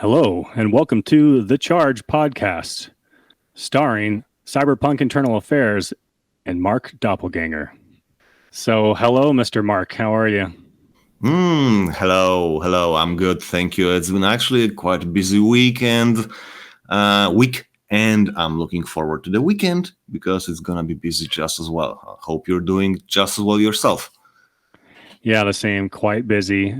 Hello, and welcome to The Charge podcast, starring Cyberpunk Internal Affairs and Mark Doppelganger. So, hello, Mr. Mark. How are you? Hello. I'm good, thank you. It's been actually quite a busy week, and I'm looking forward to the weekend because it's gonna be busy just as well. I hope you're doing just as well yourself. Yeah, the same. Quite busy.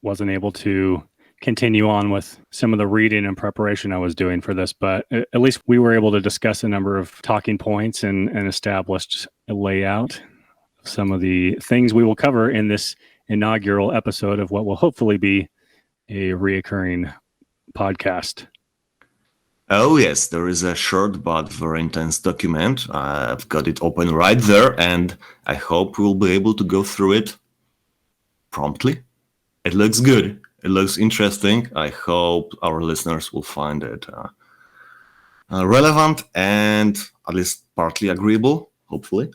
Wasn't able to continue on with some of the reading and preparation I was doing for this, but at least we were able to discuss a number of talking points and established a layout of some of the things we will cover in this inaugural episode of what will hopefully be a reoccurring podcast. Oh yes, there is a short but very intense document. I've got it open right there, and I hope we'll be able to go through it promptly. It looks good. It looks interesting. I hope our listeners will find it relevant and at least partly agreeable, hopefully.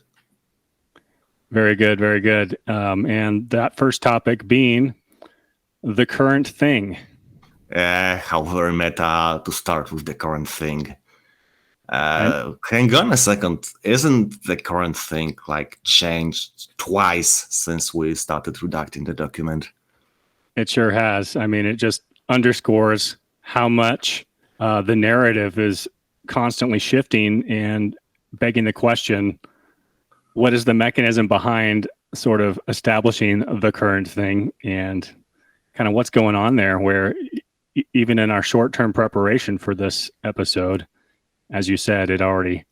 Very good, very good. And that first topic being the current thing. How very meta to start with the current thing. Hang on a second. Isn't the current thing changed twice since we started redacting the document? It sure has. I mean, it just underscores how much the narrative is constantly shifting and begging the question, what is the mechanism behind sort of establishing the current thing, and kind of what's going on there, where even in our short-term preparation for this episode, as you said, it already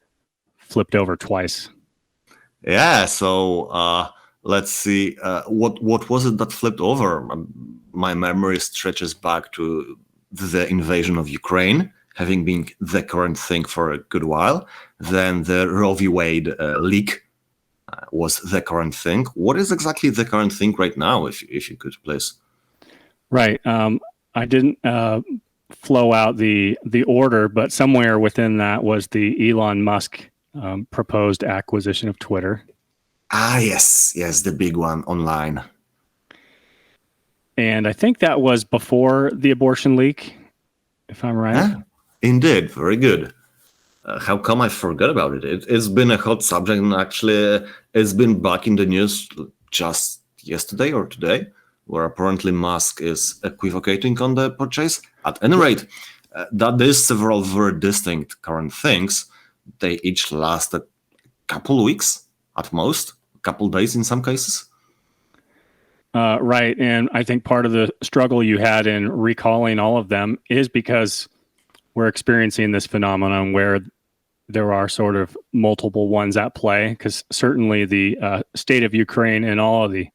flipped over twice. Yeah, so let's see. What was it that flipped over? My memory stretches back to the invasion of Ukraine, having been the current thing for a good while. Then the Roe v. Wade leak was the current thing. What is exactly the current thing right now, if you could, please? Right. I didn't flow out the order, but somewhere within that was the Elon Musk proposed acquisition of Twitter. Yes, the big one online. And I think that was before the abortion leak, if I'm right. Yeah, indeed, very good. How come I forgot about it? It's been a hot subject, and actually it's been back in the news just yesterday or today, where apparently Musk is equivocating on the purchase. At any rate, that is several very distinct current things. They each last a couple weeks at most, a couple days in some cases. Right. And I think part of the struggle you had in recalling all of them is because we're experiencing this phenomenon where there are sort of multiple ones at play, because certainly the state of Ukraine and all of the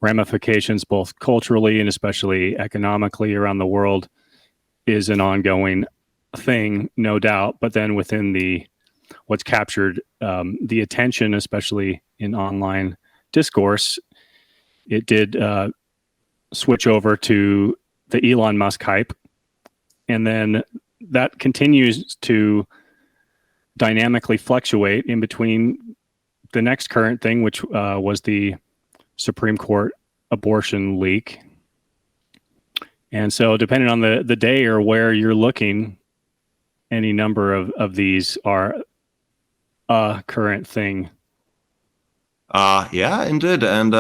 ramifications, both culturally and especially economically around the world, is an ongoing thing, no doubt. But then within what's captured the attention, especially in online discourse, it did switch over to the Elon Musk hype. And then that continues to dynamically fluctuate in between the next current thing, which was the Supreme Court abortion leak. And so depending on the day or where you're looking, any number of these are a current thing. Yeah, indeed. And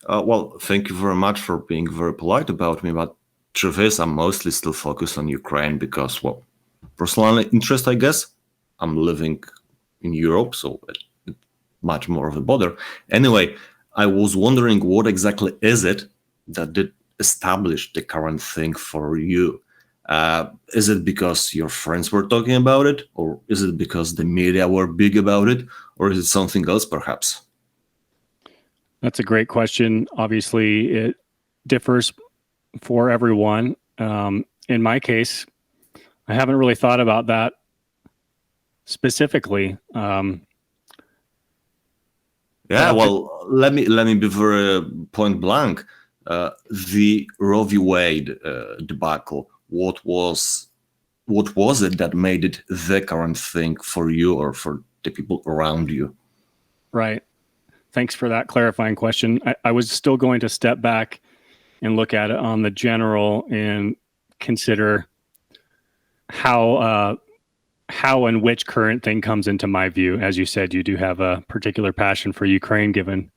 well, thank you very much for being very polite about me. But truth is, I'm mostly still focused on Ukraine because, well, personal interest, I guess. I'm living in Europe, so it's much more of a bother. Anyway, I was wondering, what exactly is it that did establish the current thing for you? Is it because your friends were talking about it, or is it because the media were big about it, or is it something else, perhaps? That's a great question. Obviously, it differs for everyone. In my case, I haven't really thought about that specifically. Well, let me be very point blank. The Roe v. Wade debacle. What was it that made it the current thing for you or for the people around you? Right. Thanks for that clarifying question. I was still going to step back and look at it on the general and consider how and which current thing comes into my view. As you said, you do have a particular passion for Ukraine, given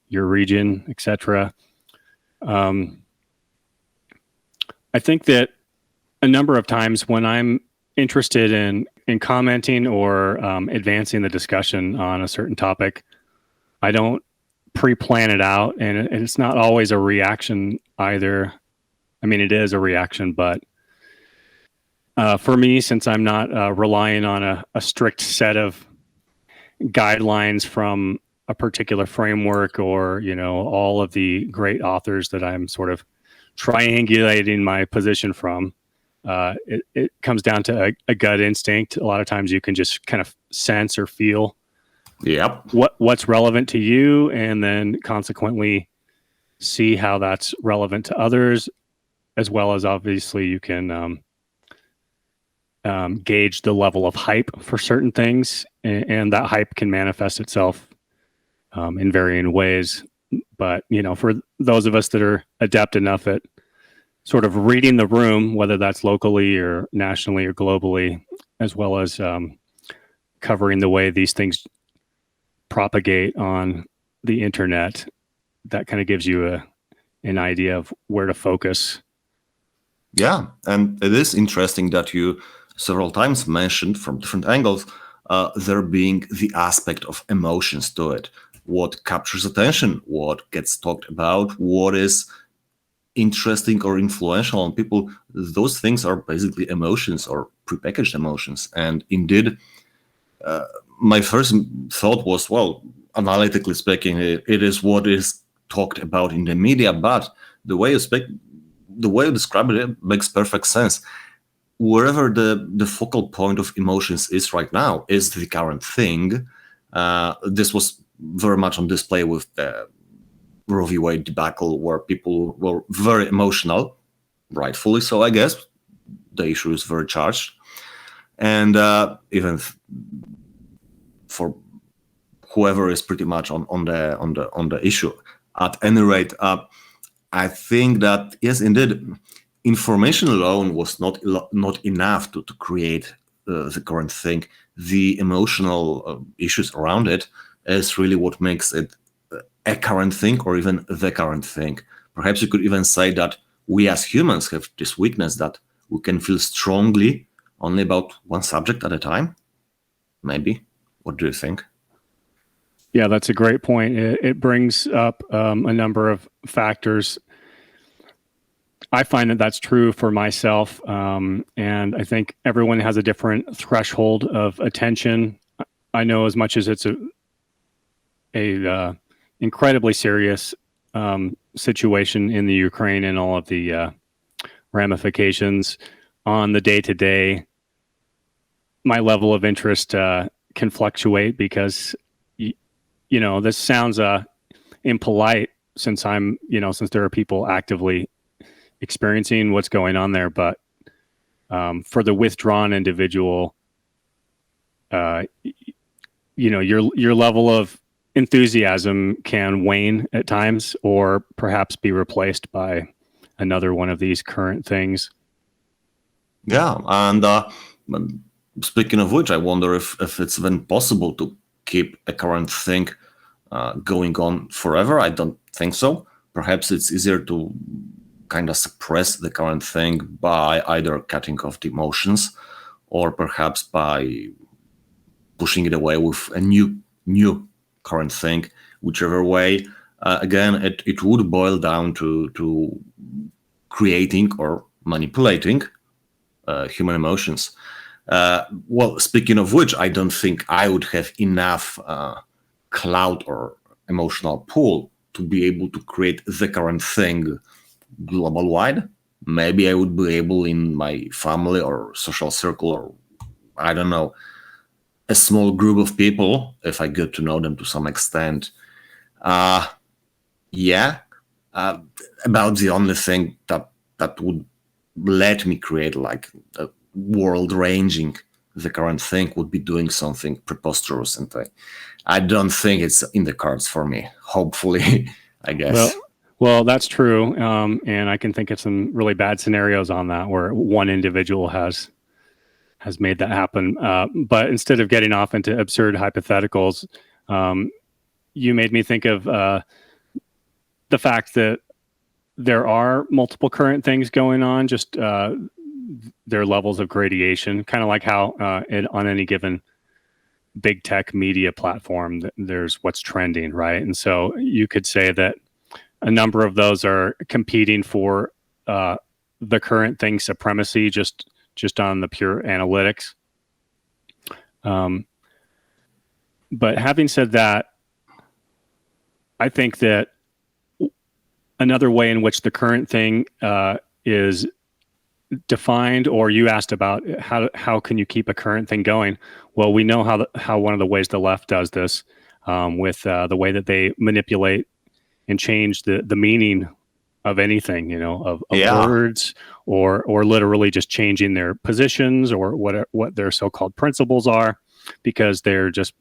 your region, etc. I think that a number of times when I'm interested in commenting or advancing the discussion on a certain topic, I don't pre-plan it out, and it's not always a reaction either. I mean, it is a reaction, but for me, since I'm not relying on a strict set of guidelines from a particular framework, or all of the great authors that I'm sort of triangulating my position from, it comes down to a gut instinct. A lot of times you can just kind of sense or feel what's relevant to you, and then consequently see how that's relevant to others, as well as obviously you can gauge the level of hype for certain things, and that hype can manifest itself in varying ways. But for those of us that are adept enough at sort of reading the room, whether that's locally or nationally or globally, as well as covering the way these things propagate on the internet, that kind of gives you an idea of where to focus. Yeah, and it is interesting that you several times mentioned from different angles there being the aspect of emotions to it. What captures attention, what gets talked about, what is interesting or influential on people. Those things are basically emotions or prepackaged emotions. And indeed, my first thought was, well, analytically speaking, it is what is talked about in the media, but the way you describe it makes perfect sense. Wherever the focal point of emotions is right now is the current thing. This was very much on display with the Roe v. Wade debacle, where people were very emotional, rightfully so, I guess. The issue is very charged, and even for whoever is pretty much on the issue. At any rate, I think that yes, indeed, information alone was not enough to create the current thing. The emotional issues around it is really what makes it a current thing, or even the current thing. Perhaps you could even say that we as humans have this weakness that we can feel strongly only about one subject at a time. Maybe. What do you think? Yeah, that's a great point. It brings up a number of factors. I find that that's true for myself, and I think everyone has a different threshold of attention. I know as much as it's a incredibly serious situation in the Ukraine and all of the ramifications on the day-to-day, my level of interest can fluctuate because, this sounds impolite since since there are people actively experiencing what's going on there. But for the withdrawn individual, your level of enthusiasm can wane at times, or perhaps be replaced by another one of these current things. Yeah, and speaking of which, I wonder if it's even possible to keep a current thing going on forever. I don't think so. Perhaps it's easier to kind of suppress the current thing by either cutting off the emotions, or perhaps by pushing it away with a new current thing. Whichever way, again, it would boil down to creating or manipulating human emotions. Well, speaking of which, I don't think I would have enough clout or emotional pull to be able to create the current thing global wide. Maybe I would be able in my family or social circle, or I don't know, a small group of people, if I get to know them to some extent. About the only thing that would let me create like a world ranging the current thing would be doing something preposterous, and I don't think it's in the cards for me. Hopefully, I guess. Well, that's true, and I can think of some really bad scenarios on that, where one individual has has made that happen. But instead of getting off into absurd hypotheticals, you made me think of the fact that there are multiple current things going on, just their levels of gradation, kind of like how on any given big tech media platform, there's what's trending, right? And so you could say that a number of those are competing for the current thing supremacy, just on the pure analytics. But having said that, I think that another way in which the current thing is defined, or you asked about how can you keep a current thing going? Well, we know how one of the ways the left does this with the way that they manipulate and change the meaning of anything, of words, or literally just changing their positions or what their so-called principles are, because they're just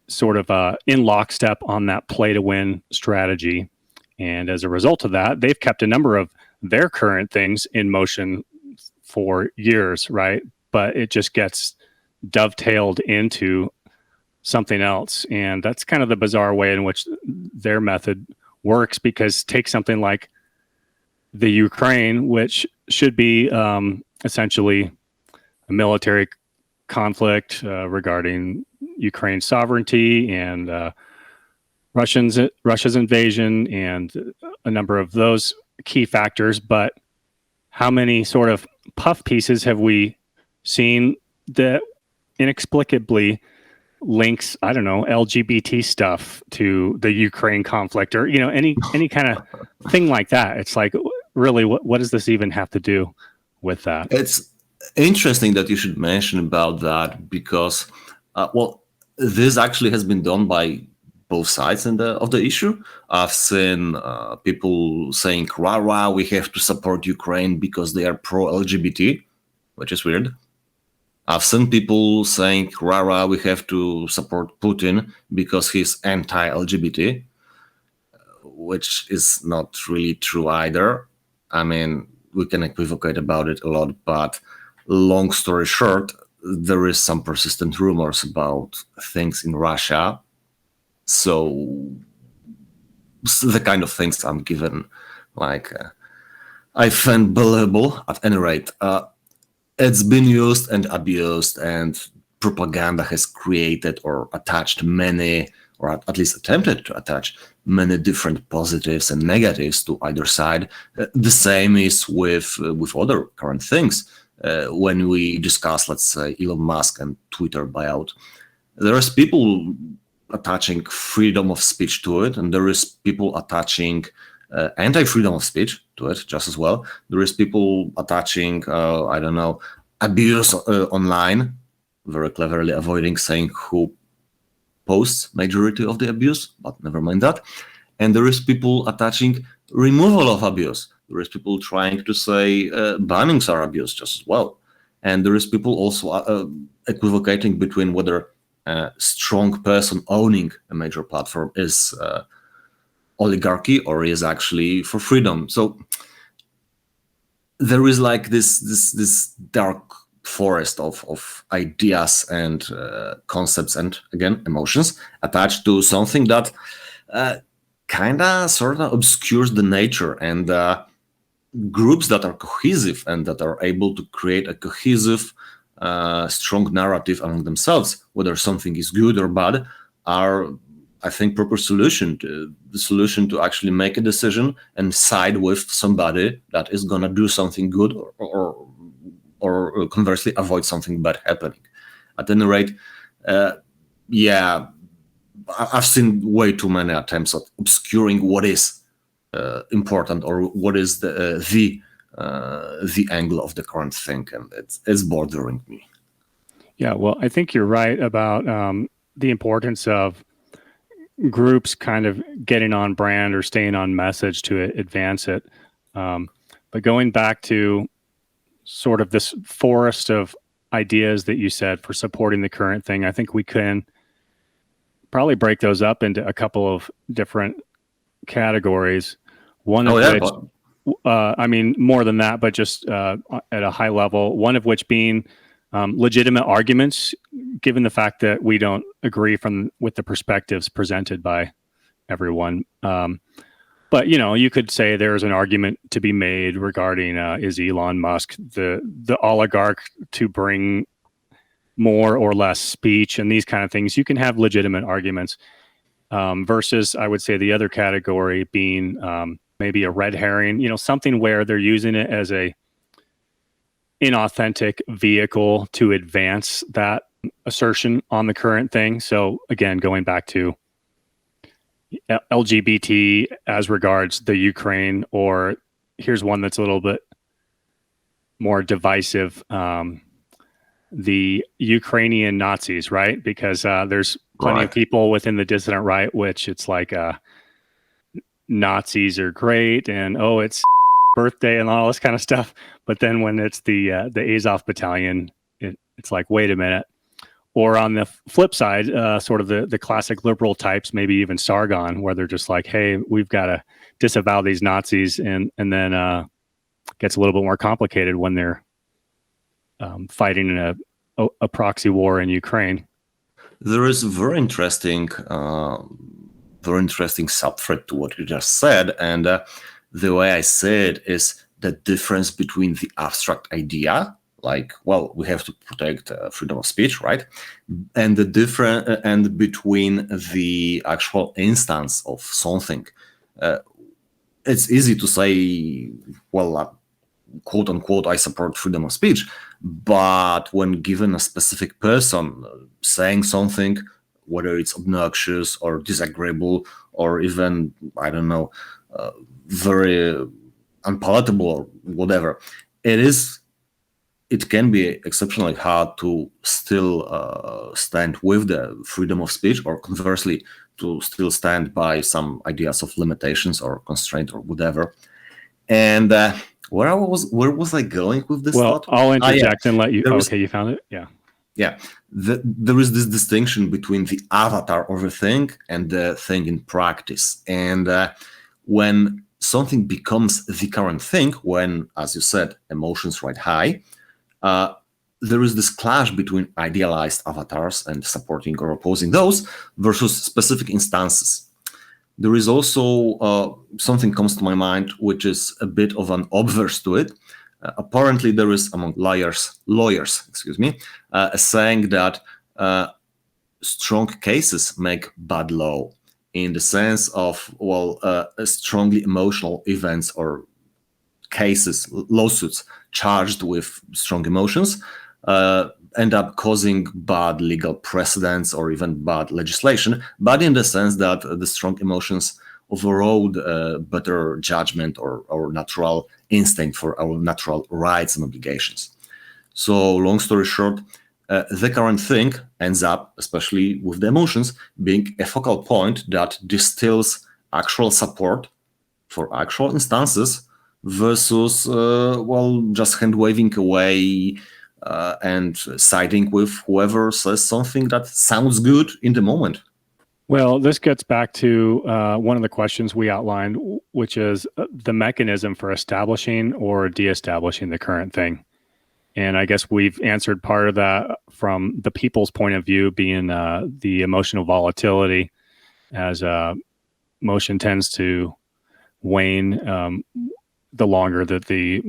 sort of in lockstep on that play to win strategy. And as a result of that, they've kept a number of their current things in motion for years, right? But it just gets dovetailed into something else. And that's kind of the bizarre way in which their method works, because take something like the Ukraine, which should be essentially a military conflict regarding Ukraine's sovereignty and Russia's invasion and a number of those key factors. But how many sort of puff pieces have we seen that inexplicably links, I don't know, LGBT stuff to the Ukraine conflict, or any kind of thing like that? It's like, really, what does this even have to do with that? It's interesting that you should mention about that, because this actually has been done by both sides of the issue. I've seen people saying, rah, we have to support Ukraine because they are pro-LGBT, which is weird. I've seen people saying, rah, we have to support Putin because he's anti-LGBT, which is not really true either. I mean, we can equivocate about it a lot, but long story short, there is some persistent rumors about things in Russia. So the kind of things I'm given, I find believable. At any rate, it's been used and abused, and propaganda has created or attached many, or at least attempted to attach many different positives and negatives to either side. The same is with other current things. When we discuss, let's say, Elon Musk and Twitter buyout, there is people attaching freedom of speech to it, and there is people attaching anti-freedom of speech to it just as well. There is people attaching, abuse online, very cleverly avoiding saying who posts majority of the abuse, but never mind that. And there is people attaching removal of abuse. There is people trying to say bannings are abuse just as well. And there is people also equivocating between whether a strong person owning a major platform is oligarchy or is actually for freedom. So there is like this dark forest of ideas and concepts and, again, emotions attached to something that kind of sort of obscures the nature, and groups that are cohesive and that are able to create a cohesive, strong narrative among themselves, whether something is good or bad, are, I think, proper solution to the solution to actually make a decision and side with somebody that is gonna do something good, or conversely avoid something bad happening. At any rate, I've seen way too many attempts at obscuring what is important, or what is the angle of the current thing, and it's bothering me. Yeah, well, I think you're right about the importance of groups kind of getting on brand or staying on message to advance it. But going back to sort of this forest of ideas that you said for supporting the current thing, I think we can probably break those up into a couple of different categories. One of which, I mean, more than that, but just at a high level, one of which being legitimate arguments, given the fact that we don't agree with the perspectives presented by everyone. But you could say there's an argument to be made regarding is Elon Musk the oligarch to bring more or less speech and these kind of things. You can have legitimate arguments versus, I would say, the other category being maybe a red herring. Something where they're using it as a inauthentic vehicle to advance that assertion on the current thing. So again, going back to LGBT as regards the Ukraine, or here's one that's a little bit more divisive, the Ukrainian Nazis, right? Because there's plenty of people within the dissident right, which it's like Nazis are great and it's birthday and all this kind of stuff. But then when it's the Azov battalion, it's like, wait a minute. Or on the flip side, sort of the classic liberal types, maybe even Sargon, where they're just like, hey, we've got to disavow these Nazis. And then gets a little bit more complicated when they're fighting in a proxy war in Ukraine. There is a very interesting subthread to what you just said. And the way I say it is the difference between the abstract idea, like, well, we have to protect freedom of speech, right? And and between the actual instance of something. It's easy to say, well, quote unquote, I support freedom of speech. But when given a specific person saying something, whether it's obnoxious or disagreeable or even, I don't know, very unpalatable or whatever, it can be exceptionally hard to still stand with the freedom of speech, or conversely, to still stand by some ideas of limitations or constraint or whatever. And where was I going with this thought? I'll interject and let you. Okay, you found it? Yeah. Yeah. There is this distinction between the avatar of a thing and the thing in practice. And when something becomes the current thing, when, as you said, emotions ride high, there is this clash between idealized avatars and supporting or opposing those versus specific instances. There is also something comes to my mind, which is a bit of an obverse to it. Apparently, there is among lawyers, a saying that strong cases make bad law, in the sense of, strongly emotional events or cases, lawsuits charged with strong emotions end up causing bad legal precedents or even bad legislation, but in the sense that the strong emotions overrode better judgment or natural instinct for our natural rights and obligations. So long story short, the current thing ends up, especially with the emotions, being a focal point that distills actual support for actual instances versus, just hand-waving away and siding with whoever says something that sounds good in the moment. Well, this gets back to one of the questions we outlined, which is the mechanism for establishing or de-establishing the current thing. And I guess we've answered part of that from the people's point of view, being the emotional volatility, as emotion tends to wane the longer that the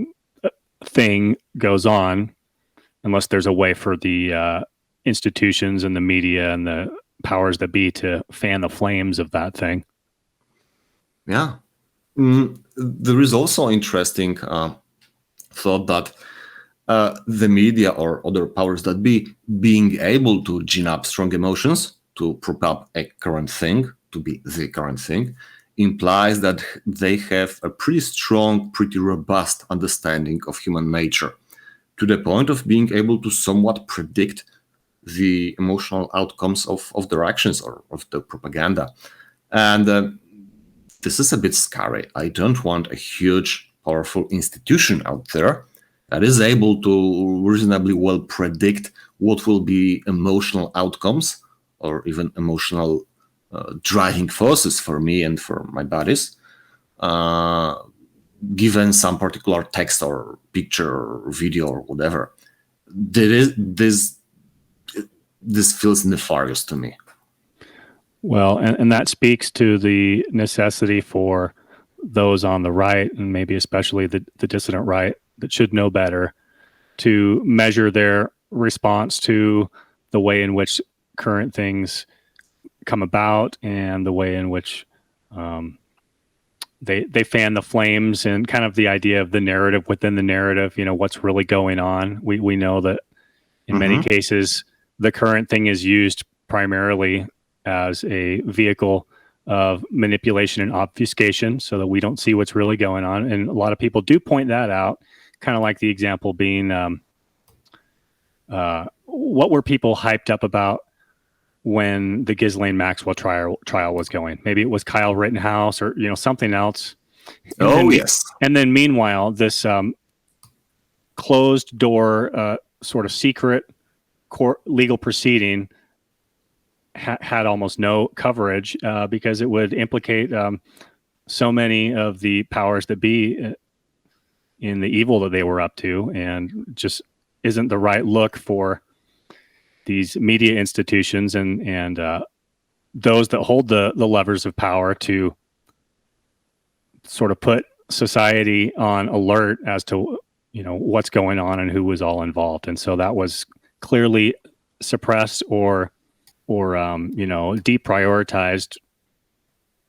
thing goes on, unless there's a way for the institutions and the media and the powers that be to fan the flames of that thing. Yeah. There is also interesting thought that the media or other powers that be being able to gin up strong emotions to prop up a current thing, to be the current thing, implies that they have a pretty strong, pretty robust understanding of human nature, to the point of being able to somewhat predict the emotional outcomes of their actions or of the propaganda. And this is a bit scary. I don't want a huge, powerful institution out there that is able to reasonably well predict what will be emotional outcomes or even emotional driving forces for me and for my buddies, given some particular text or picture or video or whatever. this feels nefarious to me. Well, and that speaks to the necessity for those on the right, and maybe especially the dissident right, that should know better, to measure their response to the way in which current things come about and the way in which they fan the flames, and kind of the idea of the narrative within the narrative. What's really going on. We know that in many cases the current thing is used primarily as a vehicle of manipulation and obfuscation, so that we don't see what's really going on. And a lot of people do point that out, kind of like the example being, what were people hyped up about when the Ghislaine Maxwell trial was going? Maybe it was Kyle Rittenhouse or something else. Yes. And then meanwhile, this closed door, sort of secret court legal proceeding had almost no coverage, because it would implicate so many of the powers that be in the evil that they were up to, and just isn't the right look for these media institutions and those that hold the levers of power to sort of put society on alert as to what's going on and who was all involved. And so that was clearly suppressed or deprioritized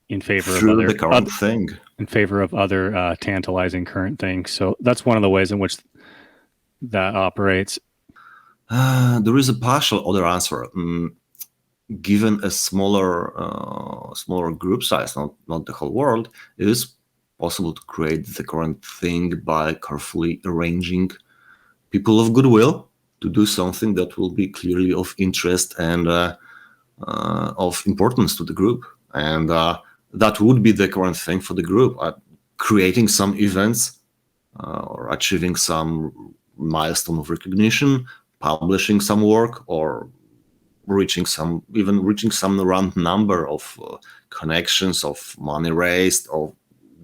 in favor through of other the current thing. In favor of other tantalizing current things. So that's one of the ways in which that operates. There is a partial other answer. Given a smaller group size, not the whole world, it is possible to create the current thing by carefully arranging people of goodwill to do something that will be clearly of interest and of importance to the group. And that would be the current thing for the group, creating some events or achieving some milestone of recognition, publishing some work, or reaching some round number of connections, of money raised, or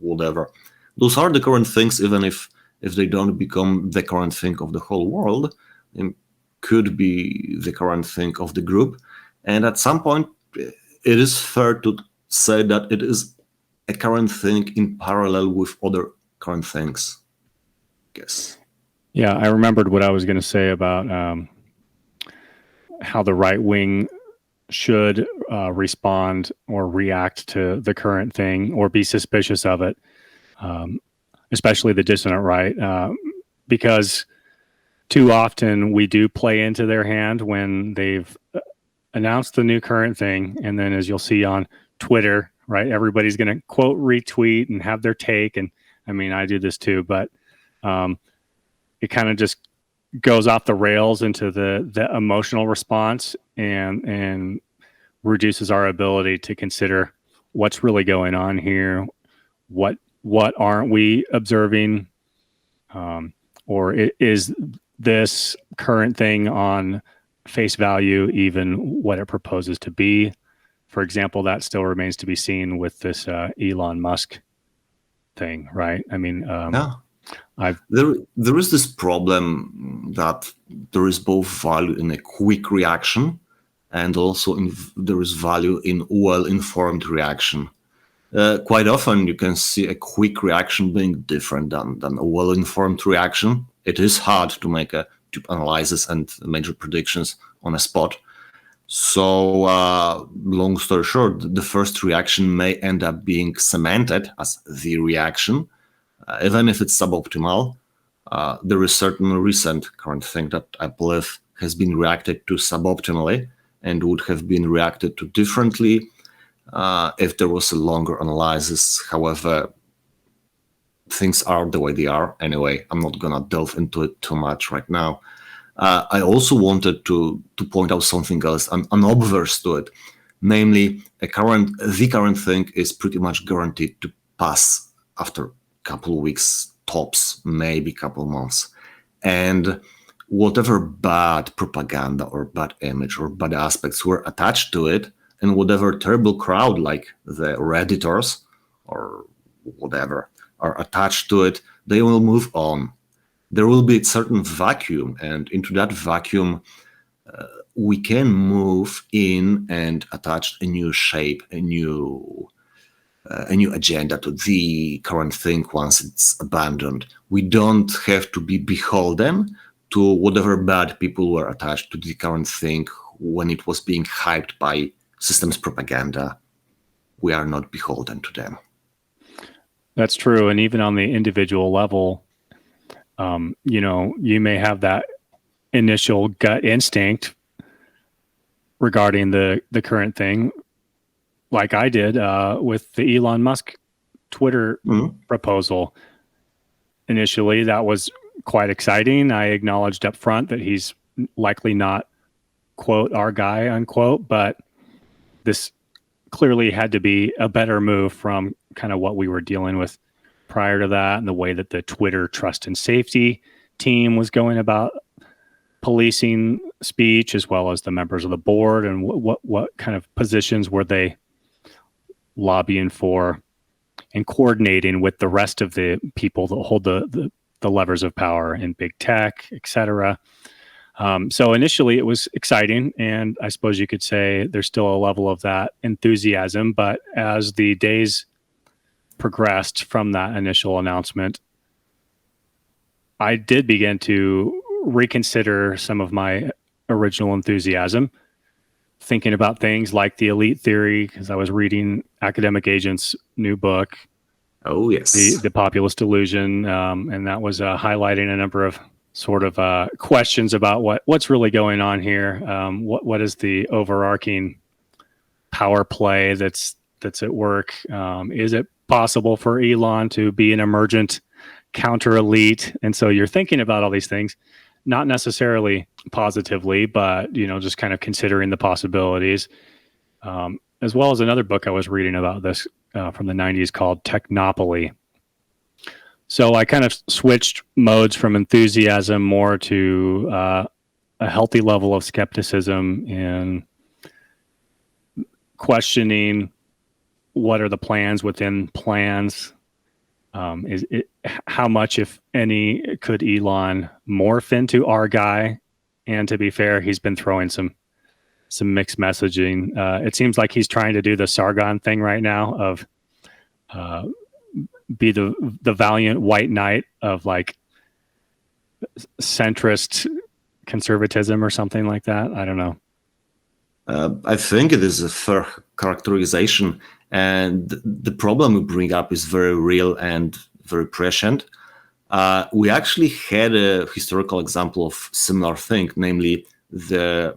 whatever. Those are the current things, even if they don't become the current thing of the whole world. It could be the current thing of the group. And at some point, it is fair to say that it is a current thing in parallel with other current things. Yes. Yeah, I remembered what I was going to say about how the right wing should respond or react to the current thing or be suspicious of it, especially the dissident right, because too often we do play into their hand when they've announced the new current thing. And then, as you'll see on Twitter, right, everybody's going to quote retweet and have their take. And I mean, I do this too, but it kind of just goes off the rails into the emotional response and reduces our ability to consider what's really going on here. What aren't we observing? Or is this current thing on face value even what it proposes to be? For example, that still remains to be seen with this Elon Musk thing, right? I mean, there is this problem that there is both value in a quick reaction, and also there is value in well-informed reaction. Quite often, you can see a quick reaction being different than a well-informed reaction. It is hard to make deep analysis and major predictions on a spot. So, long story short, the first reaction may end up being cemented as the reaction, even if it's suboptimal. There is certain recent current thing that I believe has been reacted to suboptimally and would have been reacted to differently if there was a longer analysis. However, things are the way they are. Anyway, I'm not gonna delve into it too much right now. I also wanted to point out something else, an obverse to it, namely the current thing is pretty much guaranteed to pass after a couple of weeks, tops, maybe a couple of months. And whatever bad propaganda or bad image or bad aspects were attached to it, and whatever terrible crowd like the Redditors or whatever are attached to it, they will move on. there will be a certain vacuum, and into that vacuum, we can move in and attach a new shape, a new agenda to the current thing once it's abandoned. We don't have to be beholden to whatever bad people were attached to the current thing when it was being hyped by systems propaganda. We are not beholden to them. That's true. And even on the individual level, you may have that initial gut instinct regarding the current thing, like I did with the Elon Musk Twitter proposal. Initially, that was quite exciting. I acknowledged up front that he's likely not, quote, our guy, unquote, but this clearly had to be a better move from kind of what we were dealing with prior to that, and the way that the Twitter trust and safety team was going about policing speech, as well as the members of the board, and what kind of positions were they lobbying for and coordinating with the rest of the people that hold the levers of power in big tech, etc. So initially it was exciting, and I suppose you could say there's still a level of that enthusiasm, but as the days progressed from that initial announcement, I did begin to reconsider some of my original enthusiasm, thinking about things like the elite theory, because I was reading Academic Agent's new book. Oh, yes. The Populist Delusion, and that was highlighting a number of sort of questions about what's really going on here. What is the overarching power play that's at work? Is it possible for Elon to be an emergent counter elite? And so you're thinking about all these things, not necessarily positively, but just kind of considering the possibilities. As well as another book I was reading about this from the 90s called Technopoly. So I kind of switched modes from enthusiasm more to a healthy level of skepticism and questioning what are the plans within plans. How much, if any, could Elon morph into our guy? And to be fair, he's been throwing some mixed messaging. It seems like he's trying to do the Sargon thing right now of be the valiant white knight of like centrist conservatism or something like that. I don't know. I think it is a fair characterization, and the problem you bring up is very real and very prescient. We actually had a historical example of similar thing, namely the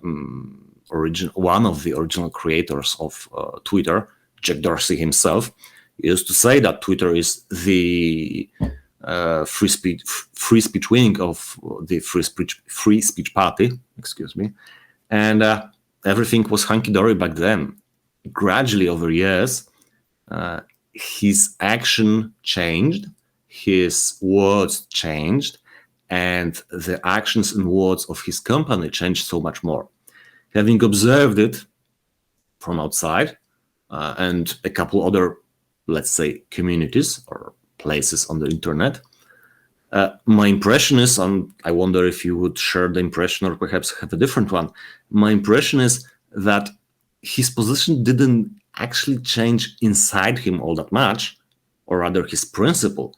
one of the original creators of Twitter, Jack Dorsey himself, used to say that Twitter is the free speech wing of the free speech party. Excuse me, and everything was hunky-dory back then. Gradually, over years, his action changed, his words changed, and the actions and words of his company changed so much more. Having observed it from outside and a couple other, let's say, communities or places on the internet, my impression is, and I wonder if you would share the impression or perhaps have a different one, my impression is that his position didn't actually change inside him all that much, or rather his principle.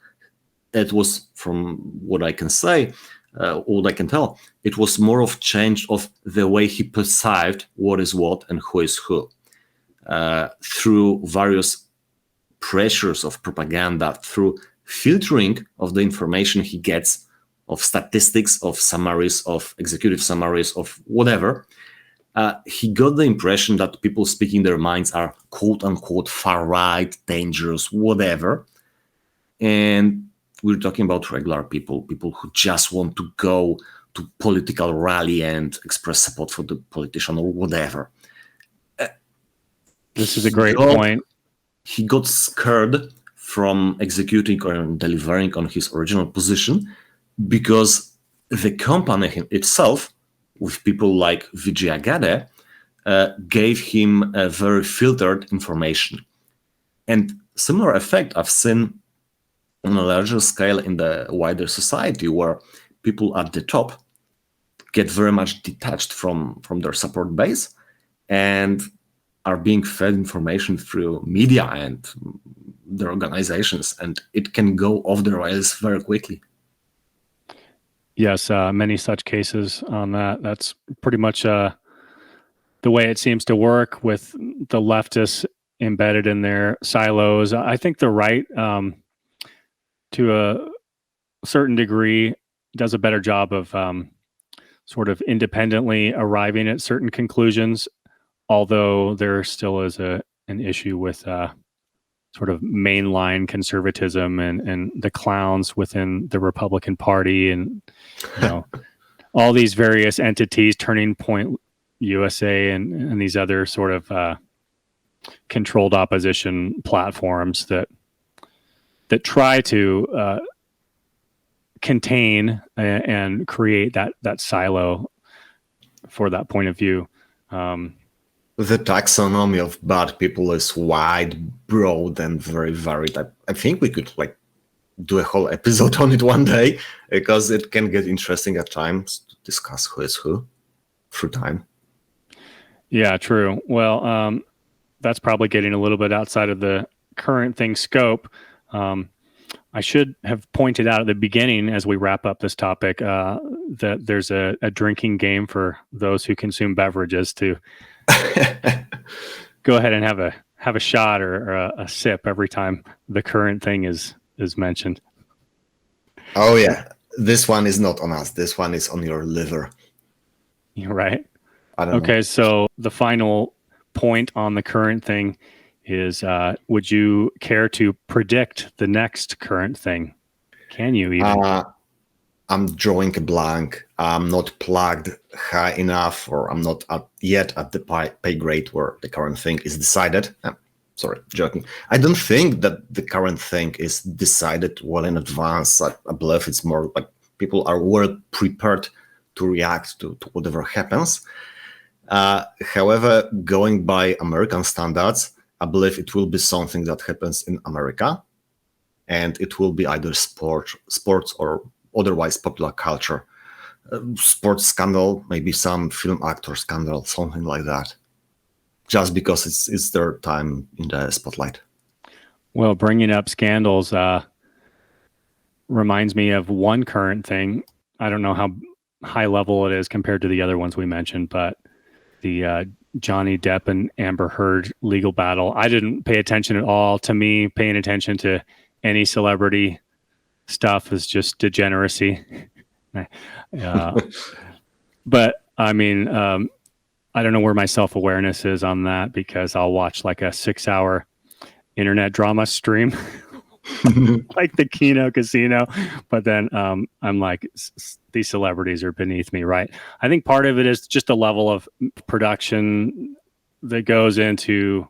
It was, from what I can say, what I can tell, it was more of change of the way he perceived what is what and who is who. Through various pressures of propaganda, through filtering of the information he gets, of statistics, of summaries, of executive summaries, of whatever, he got the impression that people speaking their minds are quote-unquote far-right, dangerous, whatever. And we're talking about regular people who just want to go to political rally and express support for the politician or whatever. This is a great point. He got scared from executing or delivering on his original position because the company itself, with people like Vijay Gadde, gave him a very filtered information. And similar effect I've seen on a larger scale in the wider society, where people at the top get very much detached from their support base and are being fed information through media and their organizations, and it can go off the rails very quickly. Yes, many such cases on that. That's pretty much the way it seems to work with the leftists embedded in their silos. I think the right, to a certain degree, does a better job of sort of independently arriving at certain conclusions, although there still is an issue with sort of mainline conservatism and the clowns within the Republican Party, and all these various entities, Turning Point USA and these other sort of controlled opposition platforms that try to contain and create that silo for that point of view. The taxonomy of bad people is wide, broad, and very varied. I think we could do a whole episode on it one day, because it can get interesting at times to discuss who is who through time. Yeah, true. Well, that's probably getting a little bit outside of the current thing scope. I should have pointed out at the beginning, as we wrap up this topic, that there's a drinking game for those who consume beverages to go ahead and have a shot or a sip every time the current thing is mentioned. Oh yeah, this one is not on us. This one is on your liver. You're right. I don't know. Okay, so the final point on the current thing is, would you care to predict the next current thing? Can you even? I'm drawing a blank. I'm not plugged high enough, or I'm not yet at the pay grade where the current thing is decided. Sorry, joking. I don't think that the current thing is decided well in advance. I believe it's more like people are well prepared to react to whatever happens. However, going by American standards, I believe it will be something that happens in America, and it will be either sports or otherwise popular culture. Sports scandal, maybe some film actor scandal, something like that. Just because it's their time in the spotlight. Well, bringing up scandals reminds me of one current thing. I don't know how high level it is compared to the other ones we mentioned, but the Johnny Depp and Amber Heard legal battle. I didn't pay attention at all. To me, paying attention to any celebrity stuff is just degeneracy. But I mean, I don't know where my self-awareness is on that, because I'll watch like a 6-hour internet drama stream like the Kino Casino, but then I'm like, these celebrities are beneath me, right? I think part of it is just a level of production that goes into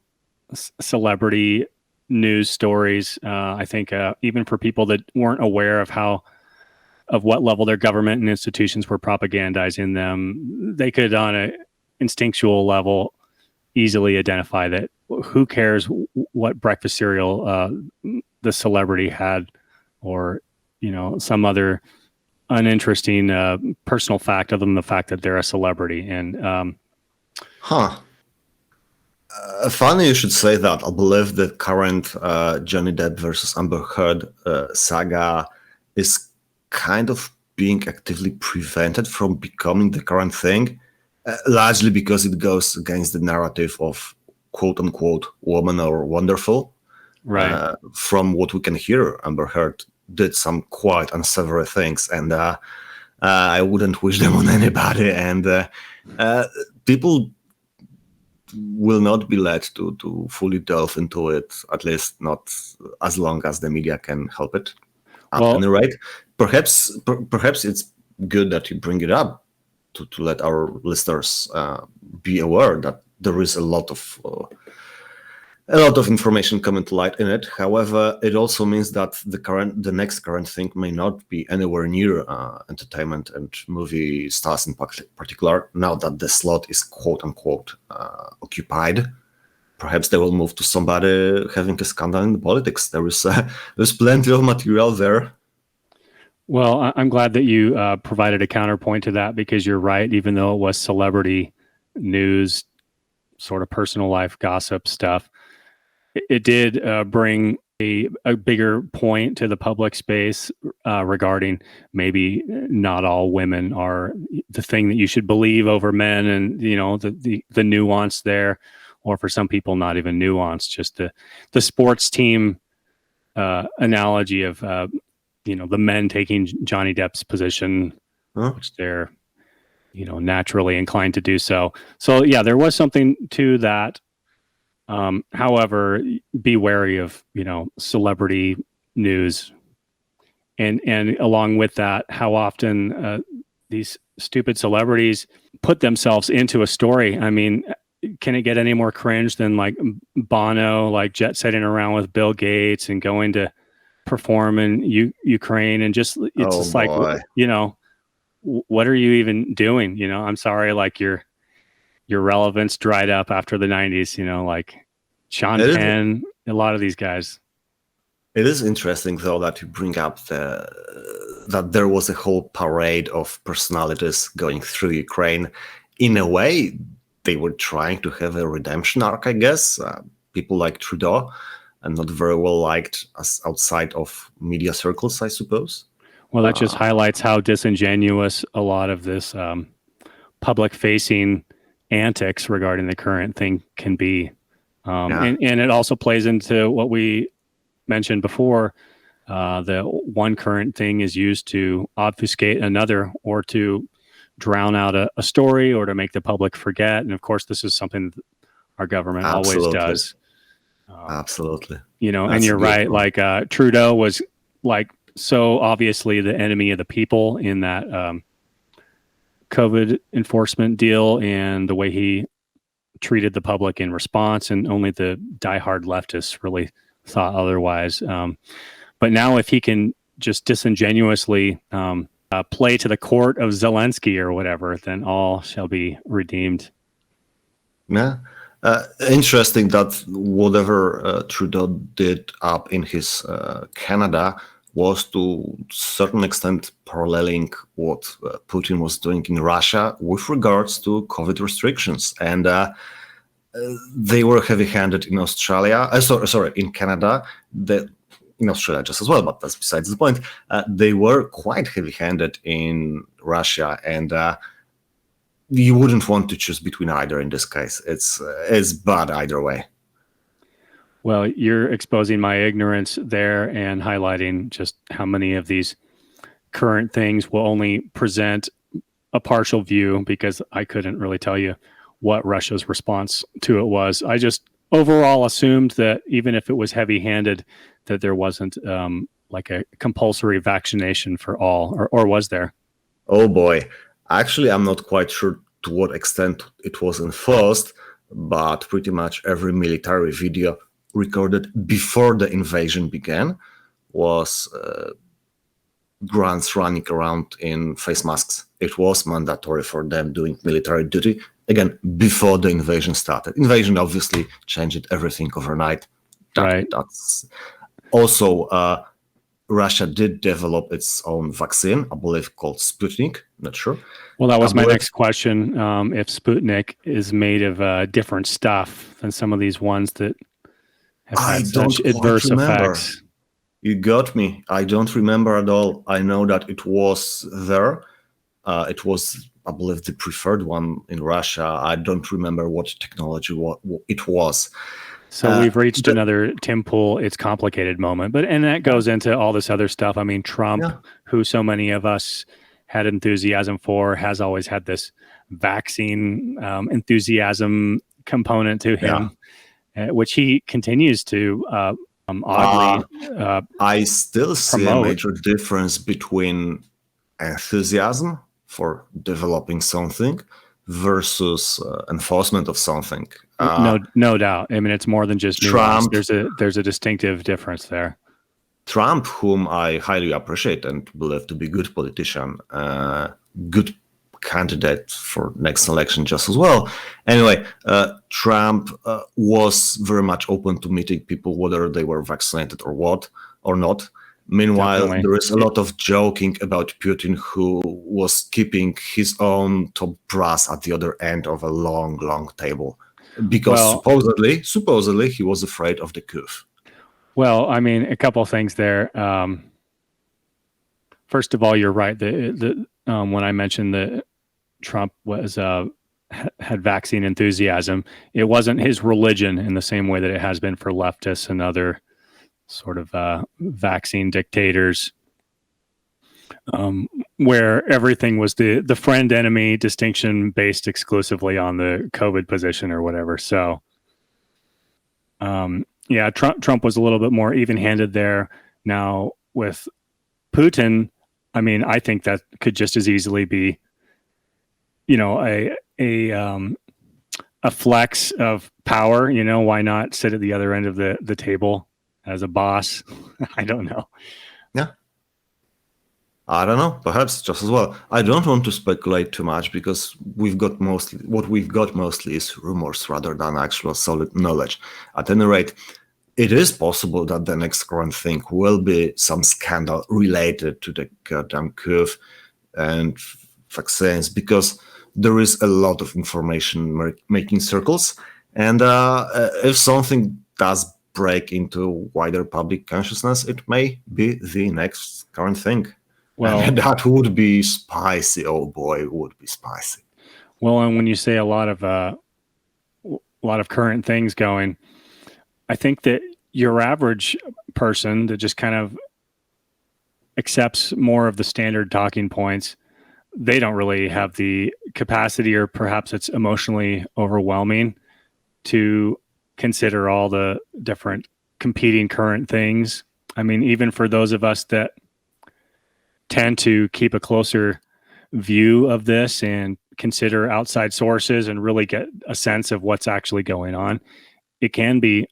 celebrity news stories. I think even for people that weren't aware of what level their government and institutions were propagandizing them, they could, on a instinctual level, easily identify that who cares what breakfast cereal the celebrity had, or some other uninteresting personal fact other than the fact that they're a celebrity. And funny you should say that. I believe the current Johnny Depp versus Amber Heard saga is kind of being actively prevented from becoming the current thing, largely because it goes against the narrative of quote-unquote woman or wonderful. right. From what we can hear, Amber Heard did some quite unsavory things, and I wouldn't wish them on anybody. And people will not be led to fully delve into it, at least not as long as the media can help it. At any rate, perhaps it's good that you bring it up to let our listeners be aware that there is a lot of information coming to light in it. However, it also means that the next current thing may not be anywhere near entertainment and movie stars in particular. Now that the slot is quote unquote occupied, perhaps they will move to somebody having a scandal in the politics. There's plenty of material there. Well, I'm glad that you provided a counterpoint to that because you're right. Even though it was celebrity news, sort of personal life gossip stuff, it did bring a bigger point to the public space regarding maybe not all women are the thing that you should believe over men, and the nuance there, or for some people not even nuance, just the sports team analogy of the men taking Johnny Depp's position, Huh? which they're naturally inclined to do so. So yeah, there was something to that. However, be wary of celebrity news, and along with that, how often these stupid celebrities put themselves into a story. I mean, can it get any more cringe than like Bono, like jet setting around with Bill Gates and going to perform in Ukraine, and it's Oh just like, boy. what are you even doing? I'm sorry, like your relevance dried up after the 90s, like Sean It is, Penn, a lot of these guys. it is interesting though that you bring up that there was a whole parade of personalities going through Ukraine. In a way, they were trying to have a redemption arc, I guess. People like Trudeau, and not very well liked as outside of media circles, I suppose. Well, that just highlights how disingenuous a lot of this public facing antics regarding the current thing can be. Yeah. And it also plays into what we mentioned before. The one current thing is used to obfuscate another, or to drown out a story, or to make the public forget. And of course, this is something that our government always Absolutely. does. Absolutely. And That's a you're good right. point. Like Trudeau was like so obviously the enemy of the people in that COVID enforcement deal, and the way he treated the public in response, and only the diehard leftists really thought otherwise. But now, if he can just disingenuously play to the court of Zelensky or whatever, then all shall be redeemed. Yeah. Interesting that whatever Trudeau did up in his Canada was to a certain extent paralleling what Putin was doing in Russia with regards to COVID restrictions. And they were heavy-handed in Australia. In Canada. In Australia just as well, but that's besides the point. They were quite heavy-handed in Russia, and you wouldn't want to choose between either in this case. It's bad either way. Well, you're exposing my ignorance there and highlighting just how many of these current things will only present a partial view, because I couldn't really tell you what Russia's response to it was. I just overall assumed that even if it was heavy-handed, that there wasn't like a compulsory vaccination for all, or was there? Oh boy. Actually, I'm not quite sure to what extent it was enforced, but pretty much every military video recorded before the invasion began was grunts running around in face masks. It was mandatory for them doing military duty, again, before the invasion started. Invasion obviously changed everything overnight. Right. That's also Russia did develop its own vaccine, I believe called Sputnik. Not sure. Well, that was my next question. If Sputnik is made of different stuff than some of these ones that have had such adverse effects. You got me. I don't remember at all. I know that it was there. It was, I believe, the preferred one in Russia. I don't remember what technology it was. So we've reached another Tim Pool, it's complicated moment. And that goes into all this other stuff. I mean, Trump, who so many of us had enthusiasm for, has always had this vaccine enthusiasm component to him, which he continues to oddly I still see promote. a major difference between enthusiasm for developing something versus enforcement of something. No doubt. I mean, it's more than just nuance. There's a distinctive difference there. Trump, whom I highly appreciate and believe to be a good politician, good candidate for next election just as well. Anyway, Trump was very much open to meeting people, whether they were vaccinated or not. Meanwhile, Definitely. there is a lot of joking about Putin, who was keeping his own top brass at the other end of a long, long table, because Well, supposedly he was afraid of the coup. well, I mean, a couple of things there. First of all, you're right. When I mentioned that Trump was had vaccine enthusiasm, it wasn't his religion in the same way that it has been for leftists and other sort of vaccine dictators, where everything was the friend enemy distinction based exclusively on the COVID position or whatever. So, yeah, Trump was a little bit more even handed there. Now with Putin, I mean, I think that could just as easily be, a flex of power. Why not sit at the other end of the table as a boss? I don't know. Yeah. I don't know, perhaps just as well. I don't want to speculate too much because we've got mostly is rumors rather than actual solid knowledge. At any rate, it is possible that the next current thing will be some scandal related to the goddamn coup and vaccines, because there is a lot of information making circles. And if something does break into wider public consciousness, it may be the next current thing. Well, and that would be spicy. Oh boy, it would be spicy. well, and when you say a lot of current things going, I think that your average person that just kind of accepts more of the standard talking points, they don't really have the capacity, or perhaps it's emotionally overwhelming to consider all the different competing current things. I mean, even for those of us that tend to keep a closer view of this and consider outside sources and really get a sense of what's actually going on, it can be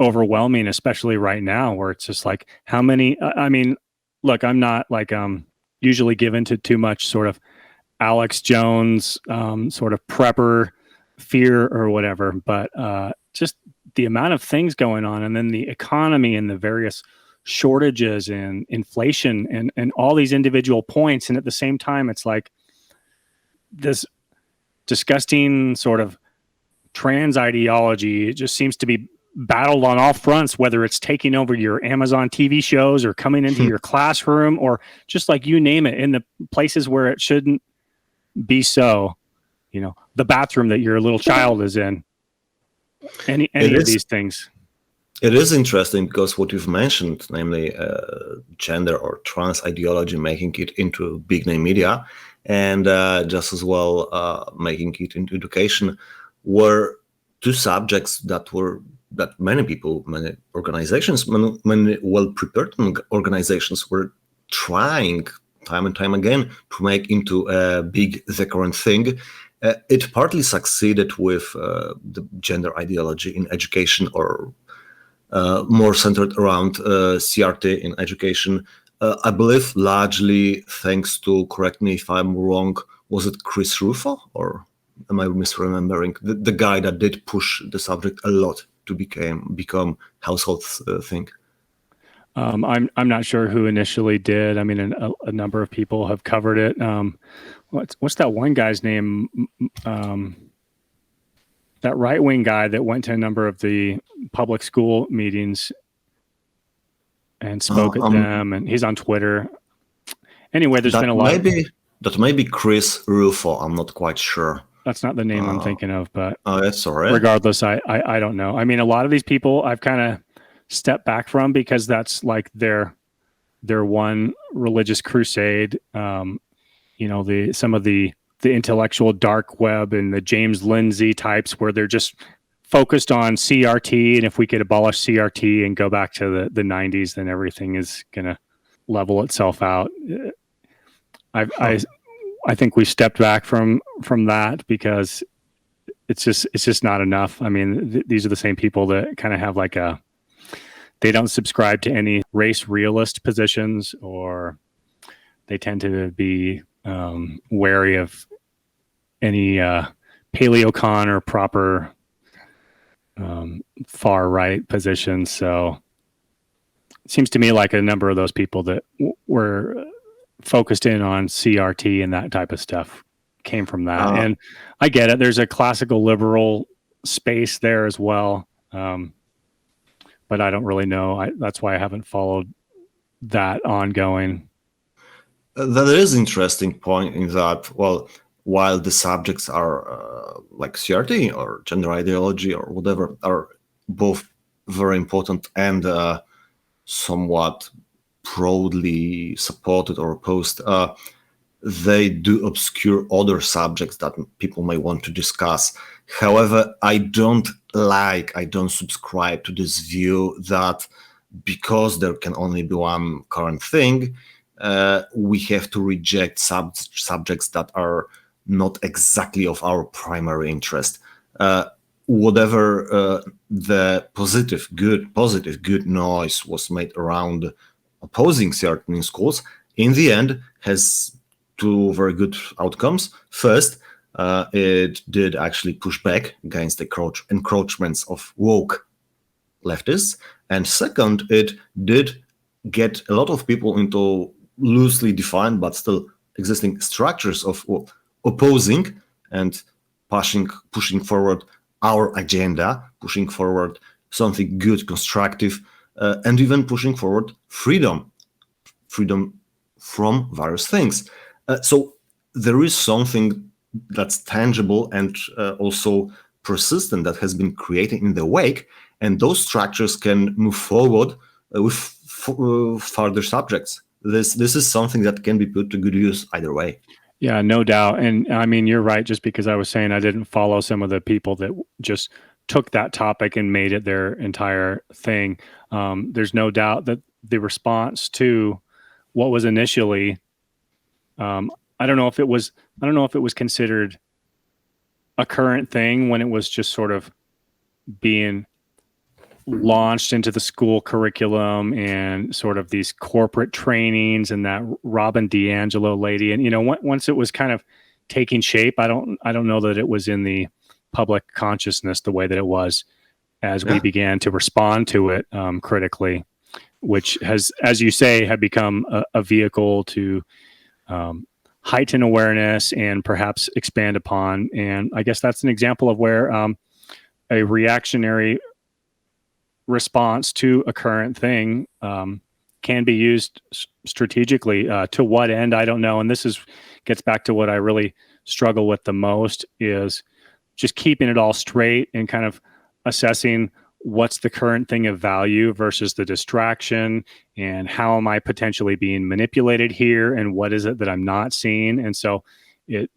overwhelming, especially right now, where it's just like, how many, I mean, look, I'm not like usually given to too much sort of Alex Jones sort of prepper fear or whatever, but just the amount of things going on, and then the economy and the various shortages and inflation and all these individual points. And at the same time, it's like this disgusting sort of trans ideology. It just seems to be battled on all fronts, whether it's taking over your Amazon TV shows or coming into your classroom, or just like you name it, in the places where it shouldn't be so, the bathroom that your little child is in, any of these things. It is interesting because what you've mentioned, namely gender or trans ideology, making it into big name media, and just as well making it into education, were two subjects that many people, many organizations, many well-prepared organizations were trying time and time again to make into a big the current thing. It partly succeeded with the gender ideology in education, or more centered around CRT in education. I believe largely thanks to, correct me if I'm wrong, was it Chris Rufo, or am I misremembering? The guy that did push the subject a lot to become household thing. I'm not sure who initially did. I mean, a number of people have covered it. What's that one guy's name? That right-wing guy that went to a number of the public school meetings and spoke at them, and he's on Twitter. Anyway, there's been a lot. That may be Chris Rufo. I'm not quite sure. That's not the name I'm thinking of, but that's all right. Regardless, I don't know. I mean, a lot of these people I've kind of stepped back from, because that's like their one religious crusade. Some of the intellectual dark web and the James Lindsay types, where they're just focused on CRT, and if we could abolish CRT and go back to the 90s, then everything is going to level itself out. I think we stepped back from that because it's just not enough. I mean, these are the same people that kind of have like they don't subscribe to any race realist positions, or they tend to be wary of any paleocon or proper far right positions. So seems to me like a number of those people that were focused in on CRT and that type of stuff came from that. And I get it. There's a classical liberal space there as well. But I don't really know. That's why I haven't followed that ongoing. That is interesting point in that, well, while the subjects are like CRT or gender ideology or whatever are both very important and somewhat broadly supported or opposed, they do obscure other subjects that people may want to discuss. However, I don't subscribe to this view that because there can only be one current thing, we have to reject subjects that are not exactly of our primary interest. Whatever the positive, good noise was made around opposing certain schools, in the end has two very good outcomes. First, it did actually push back against the encroachments of woke leftists. And second, it did get a lot of people into loosely defined but still existing structures of opposing and pushing forward our agenda, pushing forward something good, constructive, and even pushing forward freedom from various things. So there is something that's tangible and also persistent that has been created in the wake, and those structures can move forward with further subjects. This is something that can be put to good use either way. Yeah, no doubt. And I mean, you're right, just because I was saying I didn't follow some of the people that just took that topic and made it their entire thing. There's no doubt that the response to what was initially, I don't know if it was considered a current thing when it was just sort of being launched into the school curriculum and sort of these corporate trainings and that Robin DiAngelo lady. And, once it was kind of taking shape, I don't know that it was in the public consciousness the way that it was as we began to respond to it critically, which has, as you say, had become a vehicle to heighten awareness and perhaps expand upon. And I guess that's an example of where a reactionary response to a current thing can be used strategically. To what end, I don't know. And this gets back to what I really struggle with the most, is just keeping it all straight and kind of assessing what's the current thing of value versus the distraction, and how am I potentially being manipulated here, and what is it that I'm not seeing. And so it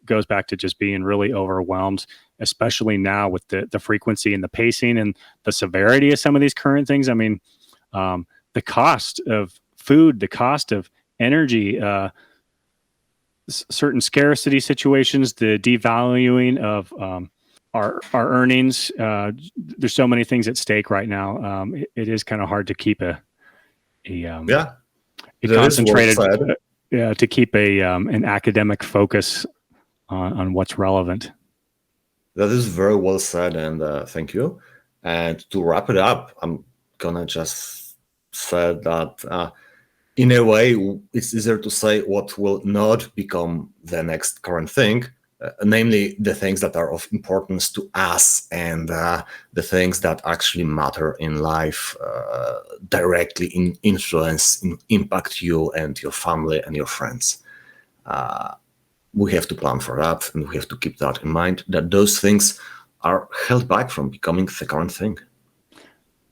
goes back to just being really overwhelmed, especially now with the frequency and the pacing and the severity of some of these current things. I mean, the cost of food, the cost of energy, certain scarcity situations, the devaluing of our earnings. There's so many things at stake right now. It is kind of hard to keep a concentrated, to keep an academic focus on what's relevant. That is very well said, and thank you. And to wrap it up, I'm gonna just say that in a way, it's easier to say what will not become the next current thing, namely the things that are of importance to us and the things that actually matter in life, directly influence, impact you and your family and your friends. We have to plan for that, and we have to keep that in mind, that those things are held back from becoming the current thing.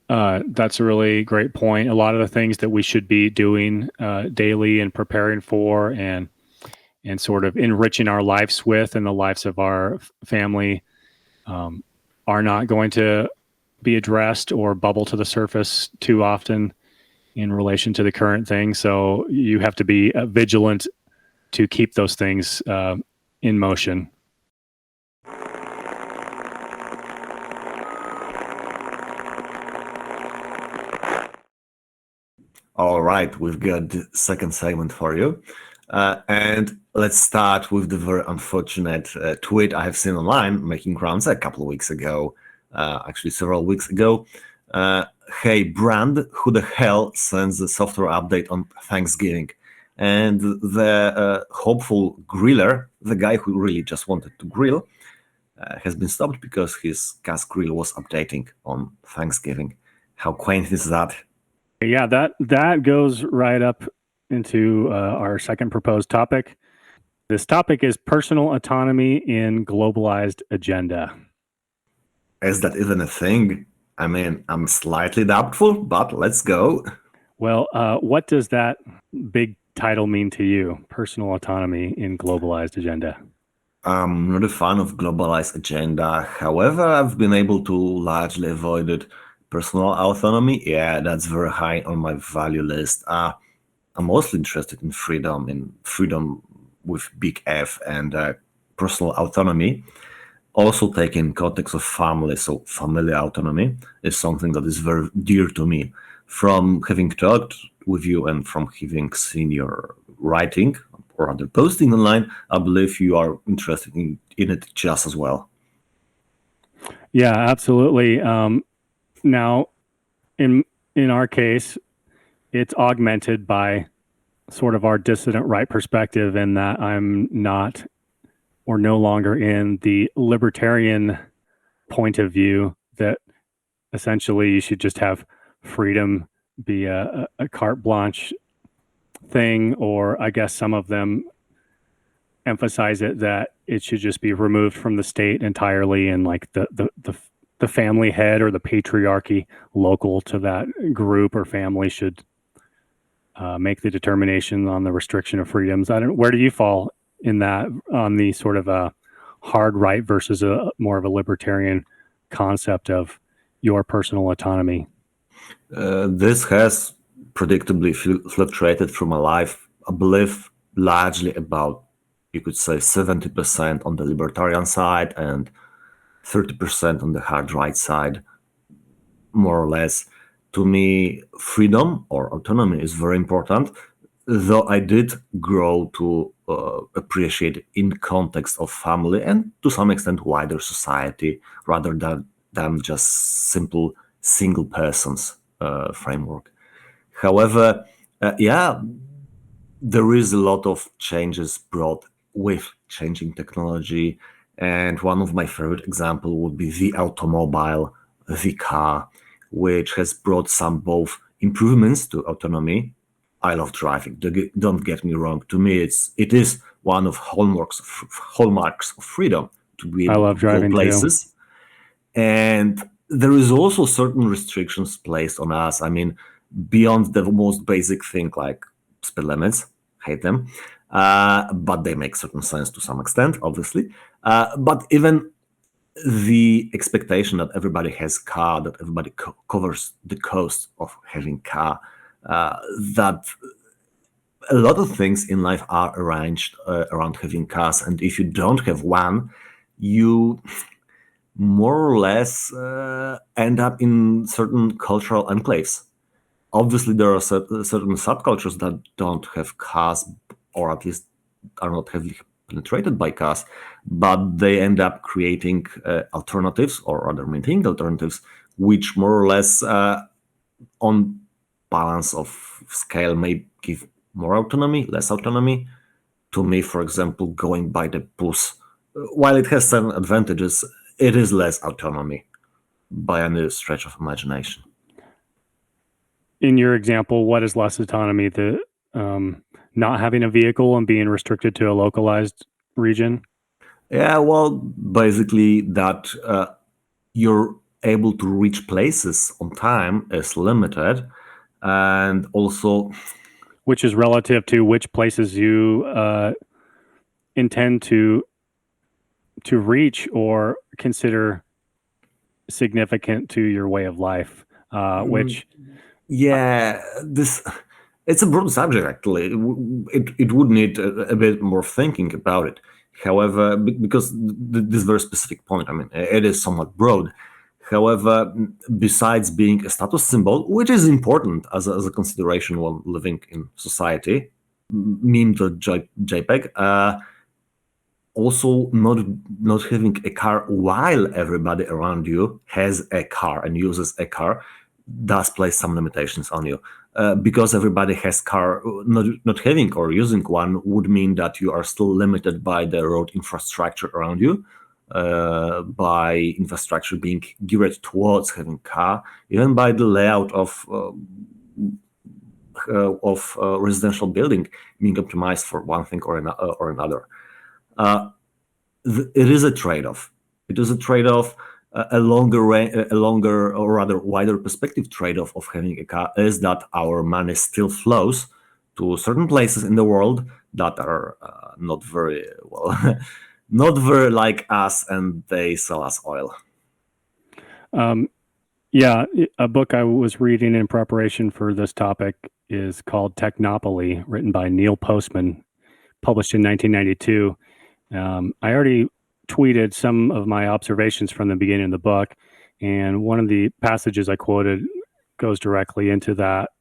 That's a really great point. A lot of the things that we should be doing daily and preparing for and sort of enriching our lives with and the lives of our family are not going to be addressed or bubble to the surface too often in relation to the current thing. So you have to be vigilant to keep those things in motion. All right, we've got the second segment for you. And let's start with the very unfortunate tweet I have seen online making rounds a couple of weeks ago, actually several weeks ago. Hey, brand, who the hell sends a software update on Thanksgiving? And the hopeful griller, the guy who really just wanted to grill, has been stopped because his gas grill was updating on Thanksgiving. How quaint is that? Yeah, that goes right up into our second proposed topic. This topic is personal autonomy in globalized agenda. Is that even a thing? I mean, I'm slightly doubtful, but let's go. Well, what does that big title mean to you? Personal autonomy in globalized agenda. I'm not a fan of globalized agenda. However, I've been able to largely avoid it. Personal autonomy, yeah, that's very high on my value list. I'm mostly interested in freedom with big F, and personal autonomy. Also taken in context of family, so family autonomy is something that is very dear to me. From having talked with you and from having seen your writing or other posting online, I believe you are interested in it just as well. Yeah, absolutely. Now, in our case, it's augmented by sort of our dissident right perspective, in that I'm not or no longer in the libertarian point of view that essentially you should just have freedom be a carte blanche thing, or I guess some of them emphasize it that it should just be removed from the state entirely, and like the family head or the patriarchy local to that group or family should make the determination on the restriction of freedoms. Where do you fall in that, on the sort of a hard right versus a more of a libertarian concept of your personal autonomy? This has predictably fluctuated through my life. I believe largely about, you could say, 70% on the libertarian side and 30% on the hard right side, more or less. To me, freedom or autonomy is very important, though I did grow to appreciate it in context of family and to some extent wider society rather than just simple single persons framework. However, yeah, there is a lot of changes brought with changing technology, and one of my favorite example would be the automobile, the car, which has brought some both improvements to autonomy. I love driving. Don't get me wrong. To me, it is one of hallmarks of freedom to be I able love to go driving too. places. And there is also certain restrictions placed on us. I mean, beyond the most basic thing like speed limits, hate them, but they make certain sense to some extent, obviously. But even the expectation that everybody has car, that everybody covers the cost of having car, that a lot of things in life are arranged around having cars, and if you don't have one, you more or less end up in certain cultural enclaves. Obviously, there are certain subcultures that don't have cars, or at least are not heavily penetrated by cars, but they end up creating alternatives or rather maintaining alternatives, which more or less, on balance of scale, may give more autonomy, less autonomy. To me, for example, going by the bus, while it has certain advantages, it is less autonomy by any stretch of imagination. In your example, what is less autonomy? The not having a vehicle and being restricted to a localized region? Yeah, well, basically that you're able to reach places on time is limited, and also, Which is relative to which places you intend to reach or consider significant to your way of life, which yeah, this it's a broad subject actually. It would need a bit more thinking about it. However, because this very specific point, I mean, it is somewhat broad. However, besides being a status symbol, which is important as a consideration while living in society, meme.jpg, also not having a car while everybody around you has a car and uses a car does place some limitations on you. Because everybody has car, not having or using one would mean that you are still limited by the road infrastructure around you, by infrastructure being geared towards having car, even by the layout of residential building being optimized for one thing or another. It is a trade-off. It is a trade-off. A longer or rather wider perspective trade-off of having a car is that our money still flows to certain places in the world that are not very well, not very like us, and they sell us oil. Yeah, a book I was reading in preparation for this topic is called Technopoly, written by Neil Postman, published in 1992. I already tweeted some of my observations from the beginning of the book, and one of the passages I quoted goes directly into that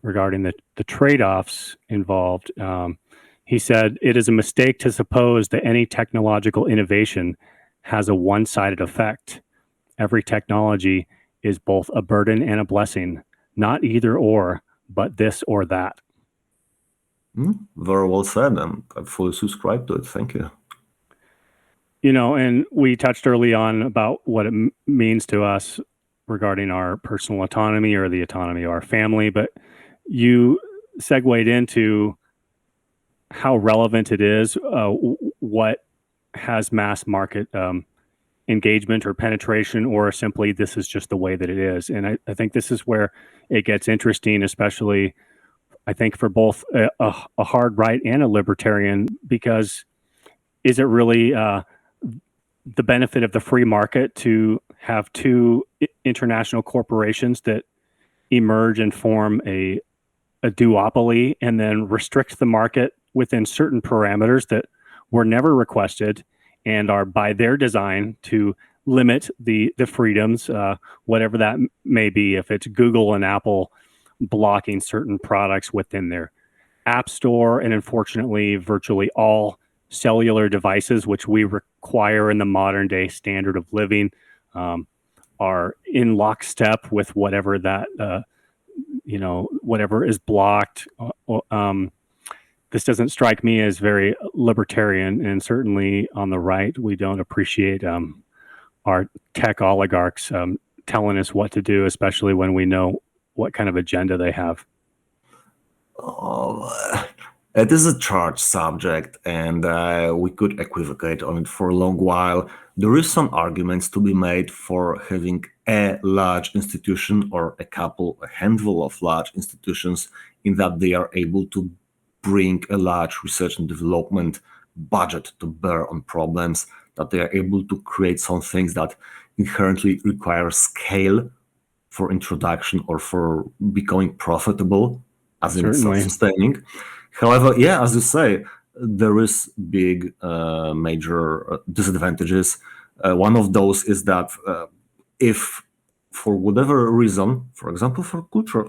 regarding the trade-offs involved. He said, "It is a mistake to suppose that any technological innovation has a one-sided effect. Every technology is both a burden and a blessing, not either or, but this or that." Very well said, and I fully subscribe to it. Thank you. And we touched early on about what it means to us regarding our personal autonomy or the autonomy of our family, but you segued into how relevant it is, what has mass market engagement or penetration, or simply this is just the way that it is. And I think this is where it gets interesting, especially I think for both a hard right and a libertarian, because is it really the benefit of the free market to have two international corporations that emerge and form a duopoly and then restrict the market within certain parameters that were never requested and are by their design to limit the freedoms, whatever that may be, if it's Google and Apple blocking certain products within their app store, and unfortunately virtually all cellular devices, which we require in the modern day standard of living, are in lockstep with whatever that whatever is blocked. This doesn't strike me as very libertarian, and certainly on the right, we don't appreciate our tech oligarchs telling us what to do, especially when we know what kind of agenda they have. It is a charged subject, and we could equivocate on it for a long while. There is some arguments to be made for having a large institution or a handful of large institutions, in that they are able to bring a large research and development budget to bear on problems, that they are able to create some things that inherently require scale for introduction or for becoming profitable, as in self-sustaining. However, yeah, as you say, there is big major disadvantages. One of those is that if for whatever reason, for example, for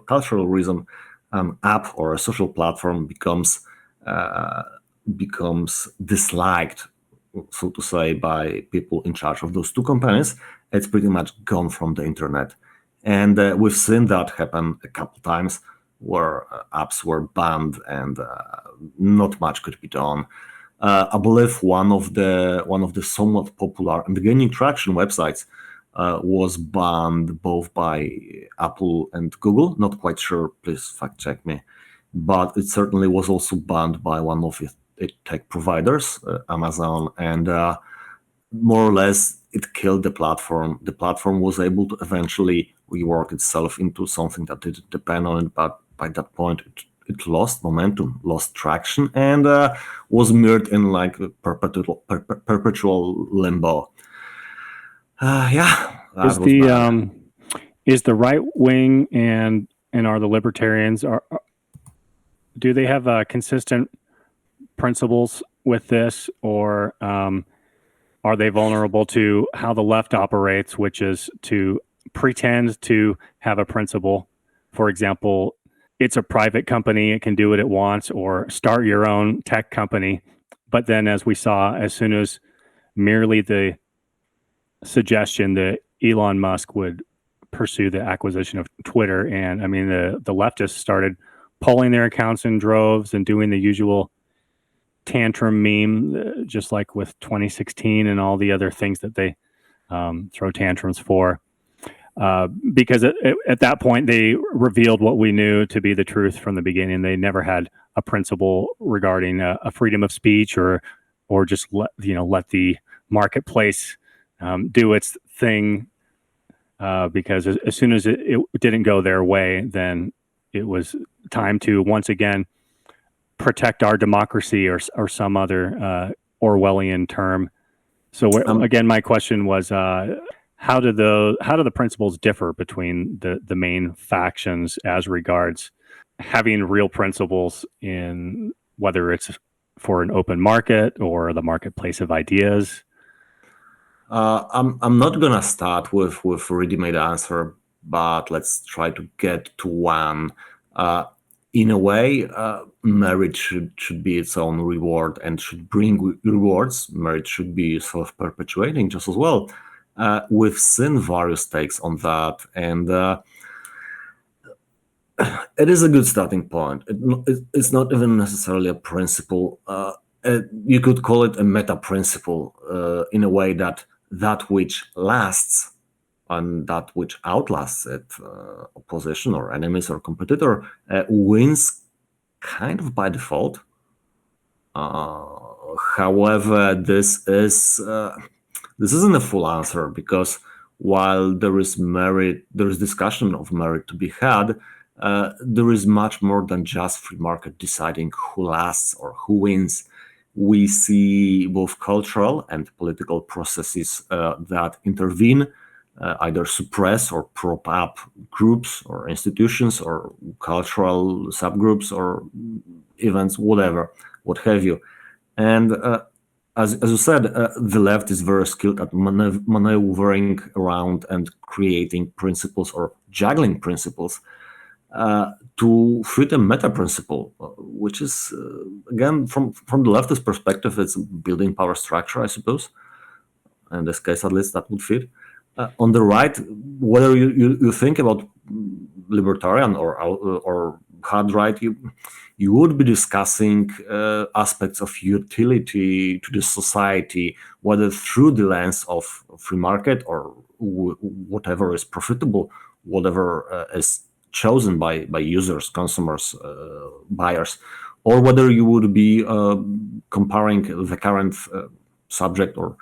cultural reason, an app or a social platform becomes disliked, so to say, by people in charge of those two companies, it's pretty much gone from the internet. And we've seen that happen a couple times, where apps were banned and not much could be done. I believe one of the somewhat popular and gaining traction websites was banned both by Apple and Google. Not quite sure, please fact check me. But it certainly was also banned by one of its tech providers, Amazon, and more or less it killed the platform. The platform was able to eventually rework itself into something that didn't depend on it, but by that point it lost momentum, lost traction, and was mirrored in like a perpetual limbo. Is the right wing and are the libertarians, do they have consistent principles with this, or are they vulnerable to how the left operates, which is to pretend to have a principle? For example, it's a private company, it can do what it wants, or start your own tech company. But then, as we saw, as soon as merely the suggestion that Elon Musk would pursue the acquisition of Twitter, and I mean the leftists started pulling their accounts in droves and doing the usual tantrum meme, just like with 2016 and all the other things that they throw tantrums for. Because at that point they revealed what we knew to be the truth from the beginning. They never had a principle regarding a freedom of speech, or just let the marketplace do its thing. Because as soon as it didn't go their way, then it was time to once again protect our democracy, or some other Orwellian term. So again, my question was, how do the principles differ between the main factions as regards having real principles in whether it's for an open market or the marketplace of ideas? I'm not gonna start with ready-made answer, but let's try to get to one. In a way, marriage should be its own reward and should bring rewards. Marriage should be self-perpetuating just as well. We've seen various takes on that, and it is a good starting point. It's not even necessarily a principle. You could call it a meta principle, in a way that which lasts and that which outlasts it, opposition or enemies or competitor, wins kind of by default. However, this isn't a full answer, because while there is discussion of merit to be had, there is much more than just free market deciding who lasts or who wins. We see both cultural and political processes that intervene, either suppress or prop up groups or institutions or cultural subgroups or events, what have you. And as you said, the left is very skilled at maneuvering around and creating principles or juggling principles to fit a meta principle, which is, again, from the leftist perspective, it's a building power structure, I suppose. In this case, at least, that would fit. On the right, whether you think about libertarian or hard right, you would be discussing aspects of utility to the society, whether through the lens of free market or whatever is profitable, whatever is chosen by users, consumers, buyers, or whether you would be comparing the current subject or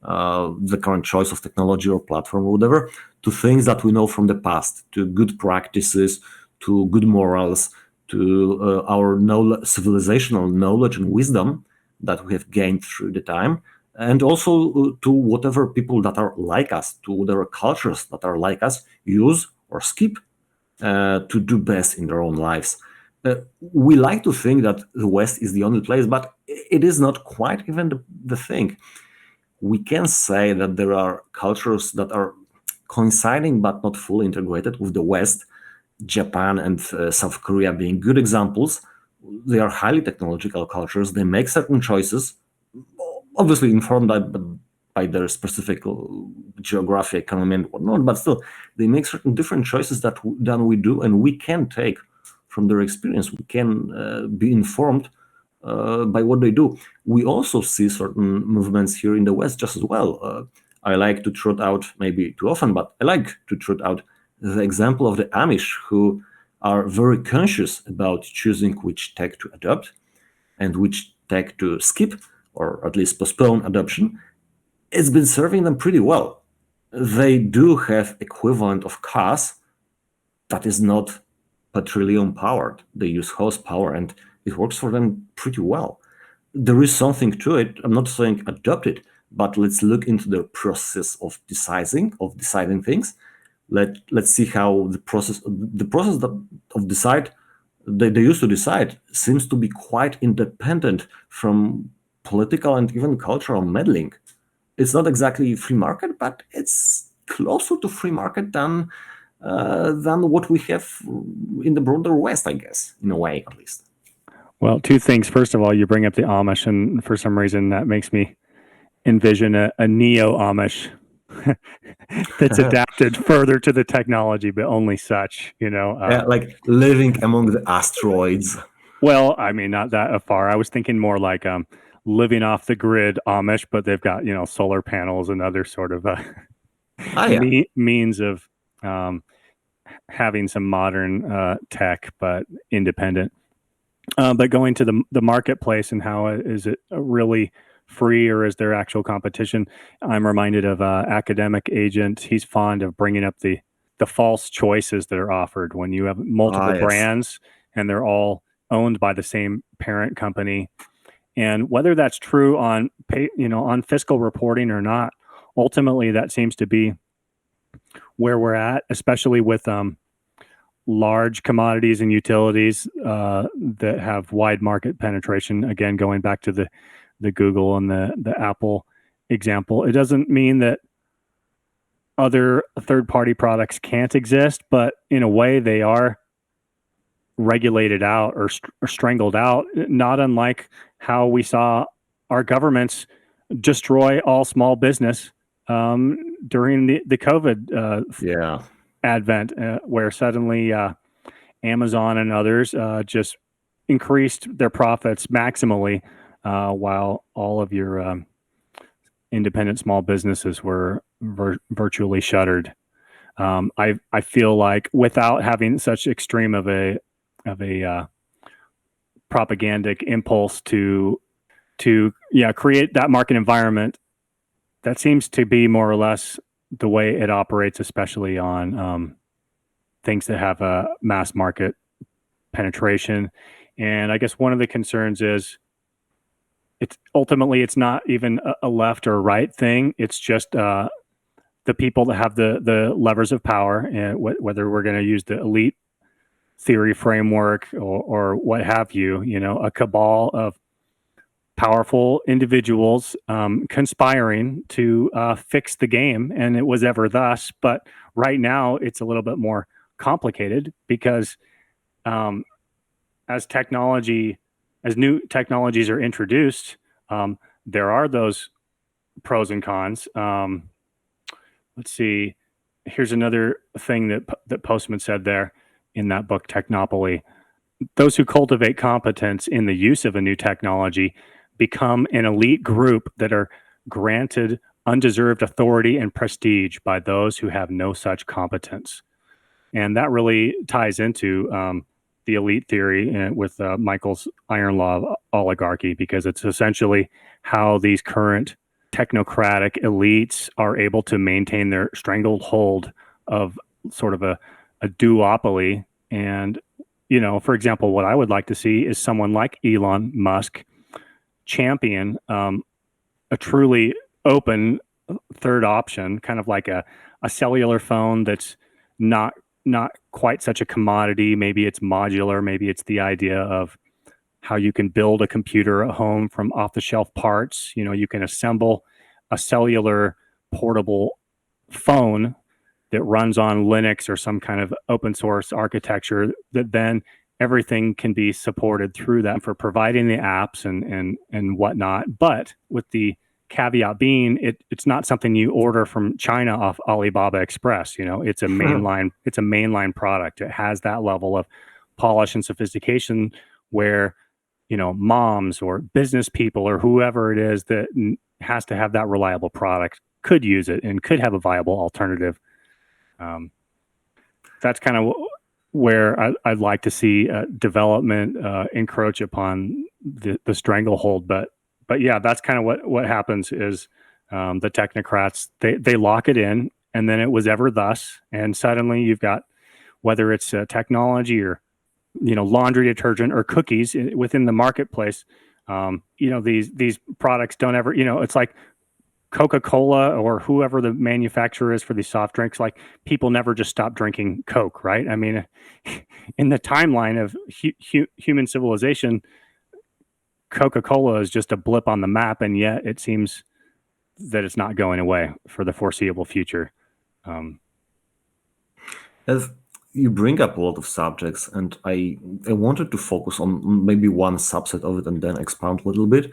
the current choice of technology or platform or whatever to things that we know from the past, to good practices, to good morals, to our civilizational knowledge and wisdom that we have gained through the time, and also to whatever people that are like us, to whatever cultures that are like us use or skip to do best in their own lives. We like to think that the West is the only place, but it is not quite even the thing. We can say that there are cultures that are coinciding but not fully integrated with the West, Japan and South Korea being good examples. They are highly technological cultures. They make certain choices, obviously informed by their specific geography, economy, and whatnot, but still, they make certain different choices than we do, and we can take from their experience. We can be informed by what they do. We also see certain movements here in the West just as well. I like to trot out, maybe too often, but I like to trot out the example of the Amish, who are very conscious about choosing which tech to adopt and which tech to skip, or at least postpone adoption. It's been serving them pretty well. They do have equivalent of cars that is not petroleum powered. They use horsepower and it works for them pretty well. There is something to it. I'm not saying adopt it, but let's look into the process of deciding things. Let's see how the process of decide they used to decide seems to be quite independent from political and even cultural meddling. It's not exactly free market, but it's closer to free market than what we have in the broader West, I guess, in a way, at least. Well, two things. First of all, you bring up the Amish, and for some reason that makes me envision a neo Amish that's adapted further to the technology, but only such, Yeah, like living among the asteroids. Well, I mean, not that far. I was thinking more like living off the grid Amish, but they've got solar panels and other sort of Ah, yeah. means of um, having some modern tech, but independent. But going to the marketplace and how is it really free or is there actual competition? I'm reminded of academic agent. He's fond of bringing up the false choices that are offered when you have multiple Ah, yes. brands and they're all owned by the same parent company. And whether that's true on on fiscal reporting or not, ultimately that seems to be where we're at, especially with large commodities and utilities that have wide market penetration. Again, going back to the Google and the Apple example, it doesn't mean that other third party products can't exist, but in a way they are regulated out or strangled out, not unlike how we saw our governments destroy all small business during the COVID Yeah. advent, where suddenly Amazon and others just increased their profits maximally, while all of your independent small businesses were virtually shuttered. I feel like without having such extreme of a propagandic impulse to create that market environment, that seems to be more or less the way it operates, especially on things that have a mass market penetration. And I guess one of the concerns is it's not even a left or right thing. It's just the people that have the levers of power, and whether we're going to use the elite theory framework or what have you, a cabal of powerful individuals conspiring to fix the game. And it was ever thus. But right now, it's a little bit more complicated because um, as new technologies are introduced, there are those pros and cons. Let's see. Here's another thing that Postman said there in that book, Technopoly. Those who cultivate competence in the use of a new technology become an elite group that are granted undeserved authority and prestige by those who have no such competence. And that really ties into the elite theory with Michael's iron law of oligarchy, because it's essentially how these current technocratic elites are able to maintain their strangled hold of sort of a duopoly. And, for example, what I would like to see is someone like Elon Musk champion a truly open third option, kind of like a cellular phone that's not quite such a commodity. Maybe it's modular. Maybe it's the idea of how you can build a computer at home from off the shelf parts. You can assemble a cellular portable phone that runs on Linux or some kind of open source architecture that then everything can be supported through that for providing the apps and whatnot. But with the caveat being, it's not something you order from China off Alibaba Express. It's a mainline product. It has that level of polish and sophistication where moms or business people or whoever it is that has to have that reliable product could use it and could have a viable alternative. That's kind of where I'd like to see development encroach upon the stranglehold. But yeah, that's kind of what happens is the technocrats, they lock it in, and then it was ever thus, and suddenly you've got, whether it's technology or laundry detergent or cookies within the marketplace. These products don't ever, it's like Coca-Cola or whoever the manufacturer is for these soft drinks. Like, people never just stop drinking Coke, right? I mean, in the timeline of human civilization, Coca-Cola is just a blip on the map, and yet it seems that it's not going away for the foreseeable future. Yes, you bring up a lot of subjects, and I wanted to focus on maybe one subset of it and then expound a little bit.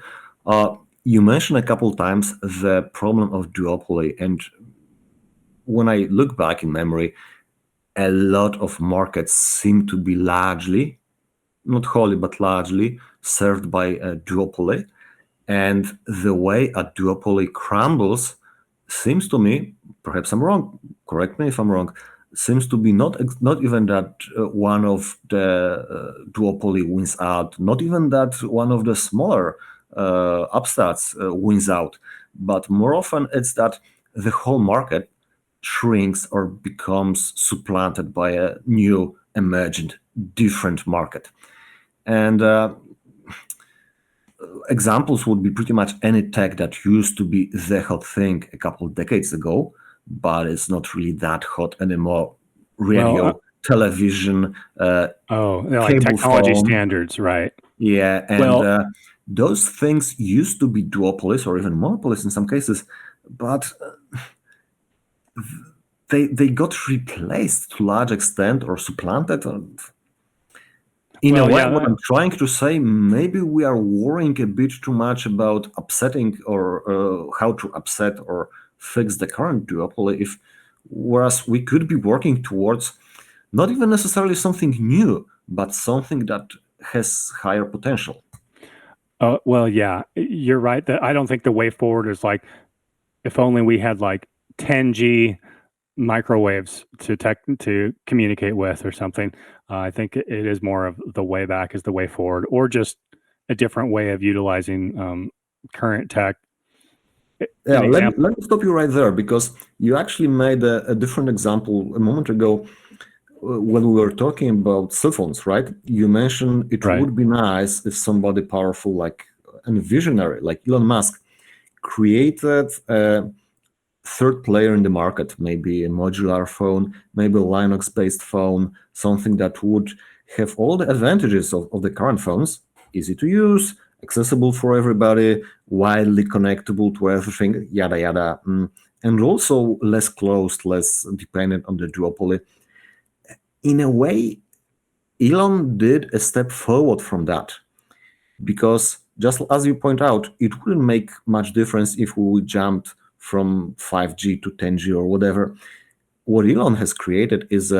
You mentioned a couple times the problem of duopoly, and when I look back in memory, a lot of markets seem to be largely, not wholly, but largely served by a duopoly. And the way a duopoly crumbles seems to me, perhaps I'm wrong, correct me if I'm wrong, seems to be not even that one of the duopoly wins out, not even that one of the smaller upstarts wins out, but more often it's that the whole market shrinks or becomes supplanted by a new emergent different market. And examples would be pretty much any tech that used to be the hot thing a couple of decades ago, but it's not really that hot anymore. Radio, Well, television, like cable technology phone. standards, right? Yeah, and Well, those things used to be duopolies or even monopolies in some cases, but they got replaced to a large extent or supplanted. In a well, way, yeah, what I'm trying to say, maybe we are worrying a bit too much about upsetting or how to upset or fix the current duopoly, if whereas we could be working towards not even necessarily something new, but something that has higher potential. well, yeah, you're right. That I don't think the way forward is like if only we had like 10G microwaves to communicate with or something. I think it is more of the way back is the way forward, or just a different way of utilizing current tech. Yeah, An example, let me stop you right there because you actually made a different example a moment ago when we were talking about cell phones, right? You mentioned it right? would be nice if somebody powerful like and visionary like Elon Musk created a third player in the market, maybe a modular phone, maybe a Linux-based phone, something that would have all the advantages of the current phones, easy to use, accessible for everybody, widely connectable to everything, yada yada, and also less closed, less dependent on the duopoly. In a way, Elon did a step forward from that because just as you point out, it wouldn't make much difference if we jumped from 5G to 10G or whatever. What Elon has created is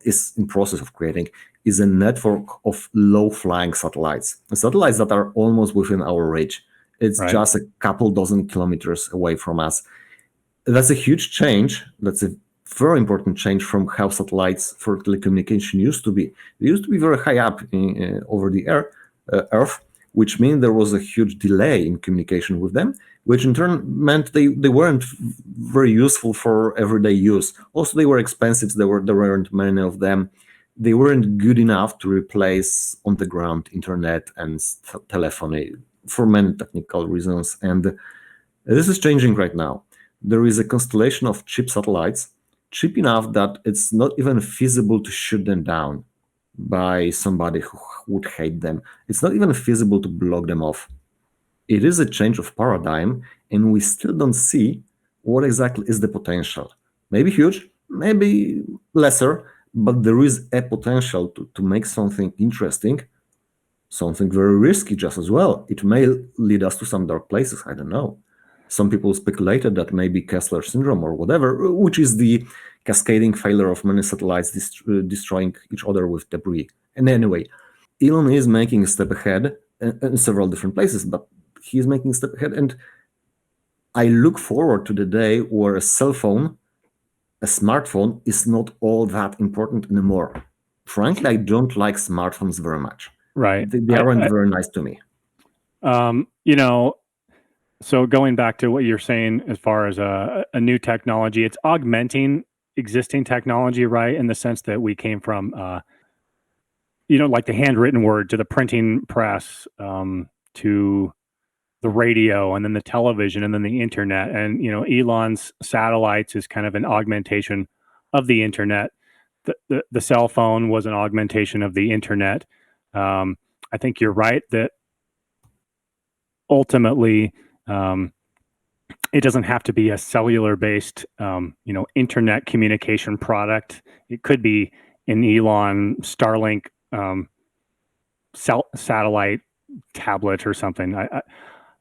is in process of creating, is a network of low-flying satellites, satellites that are almost within our reach. It's Right. just a couple dozen kilometers away from us. That's a huge change. That's a very important change from how satellites for telecommunication used to be. They used to be very high up over the Earth, which means there was a huge delay in communication with them, which in turn meant they weren't very useful for everyday use. Also, they were expensive. There weren't many of them. They weren't good enough to replace on-the-ground internet and telephony for many technical reasons. And this is changing right now. There is a constellation of cheap satellites, cheap enough that it's not even feasible to shoot them down by somebody who would hate them. It's not even feasible to block them off. It is a change of paradigm, and we still don't see what exactly is the potential. Maybe huge, maybe lesser, but there is a potential to make something interesting, something very risky just as well. It may lead us to some dark places, I don't know. Some people speculated that maybe Kessler syndrome or whatever, which is the cascading failure of many satellites destroying each other with debris. And anyway, Elon is making a step ahead in several different places, but he's making a step ahead. And I look forward to the day where a cell phone, a smartphone, is not all that important anymore. Frankly, I don't like smartphones very much. Right. They aren't very nice to me. You know, so going back to what you're saying as far as a new technology, it's augmenting existing technology, right? In the sense that we came from, like the handwritten word to the printing press, to the radio, and then the television, and then the internet. And, Elon's satellites is kind of an augmentation of the internet. The cell phone was an augmentation of the internet. I think you're right that ultimately, it doesn't have to be a cellular-based, internet communication product. It could be an Elon Starlink satellite tablet or something.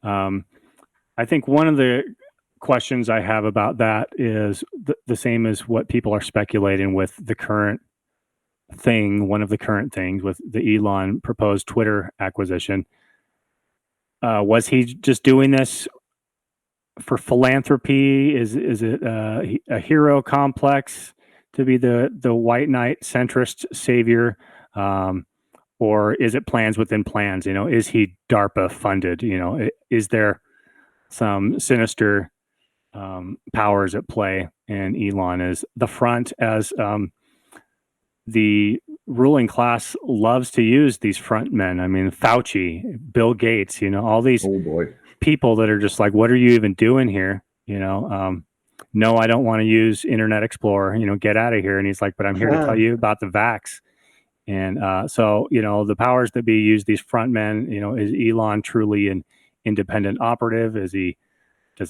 I think one of the questions I have about that is the same as what people are speculating with the current thing. One of the current things with the Elon proposed Twitter acquisition. Was he just doing this for philanthropy? Is it a hero complex to be the white knight centrist savior, or is it plans within plans? Is he DARPA funded? Is there some sinister powers at play, and Elon is the front, as the ruling class loves to use these front men. I mean, Fauci, Bill Gates, all these people that are just like, what are you even doing here? No, I don't want to use Internet Explorer, get out of here. And he's like, but I'm here to tell you about the vax. And so, the powers that be use these front men. Is Elon truly an independent operative? Does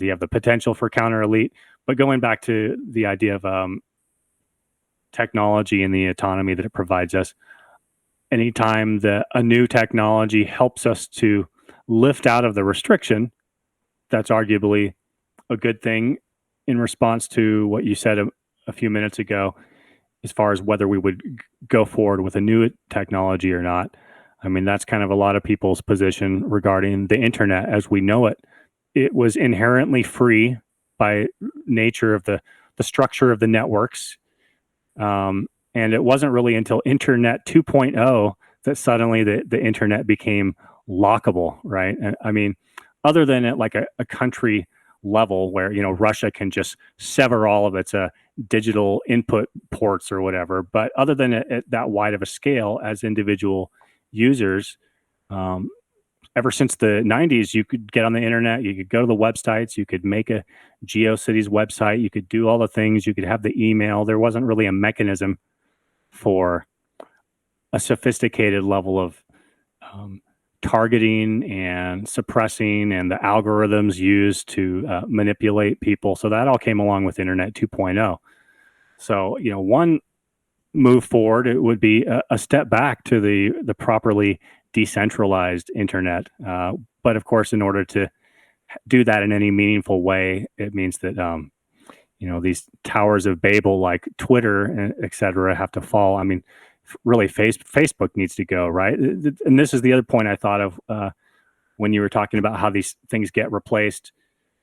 he have the potential for counter elite? But going back to the idea of technology and the autonomy that it provides us, anytime that a new technology helps us to lift out of the restriction, that's arguably a good thing in response to what you said a few minutes ago, as far as whether we would go forward with a new technology or not. I mean, that's kind of a lot of people's position regarding the internet as we know it. It was inherently free by nature of the structure of the networks. And it wasn't really until Internet 2.0 that suddenly the internet became lockable, right? And I mean, other than at like a country level where, Russia can just sever all of its digital input ports or whatever. But other than at that wide of a scale, as individual users, ever since the 90s, you could get on the internet, you could go to the websites, you could make a GeoCities website, you could do all the things, you could have the email. There wasn't really a mechanism for a sophisticated level of targeting and suppressing and the algorithms used to manipulate people. So that all came along with Internet 2.0. So, one move forward, it would be a step back to the properly decentralized internet. But of course, in order to do that in any meaningful way, it means that, these towers of Babel like Twitter, et cetera, have to fall. I mean, really, Facebook needs to go, right? And this is the other point I thought of when you were talking about how these things get replaced.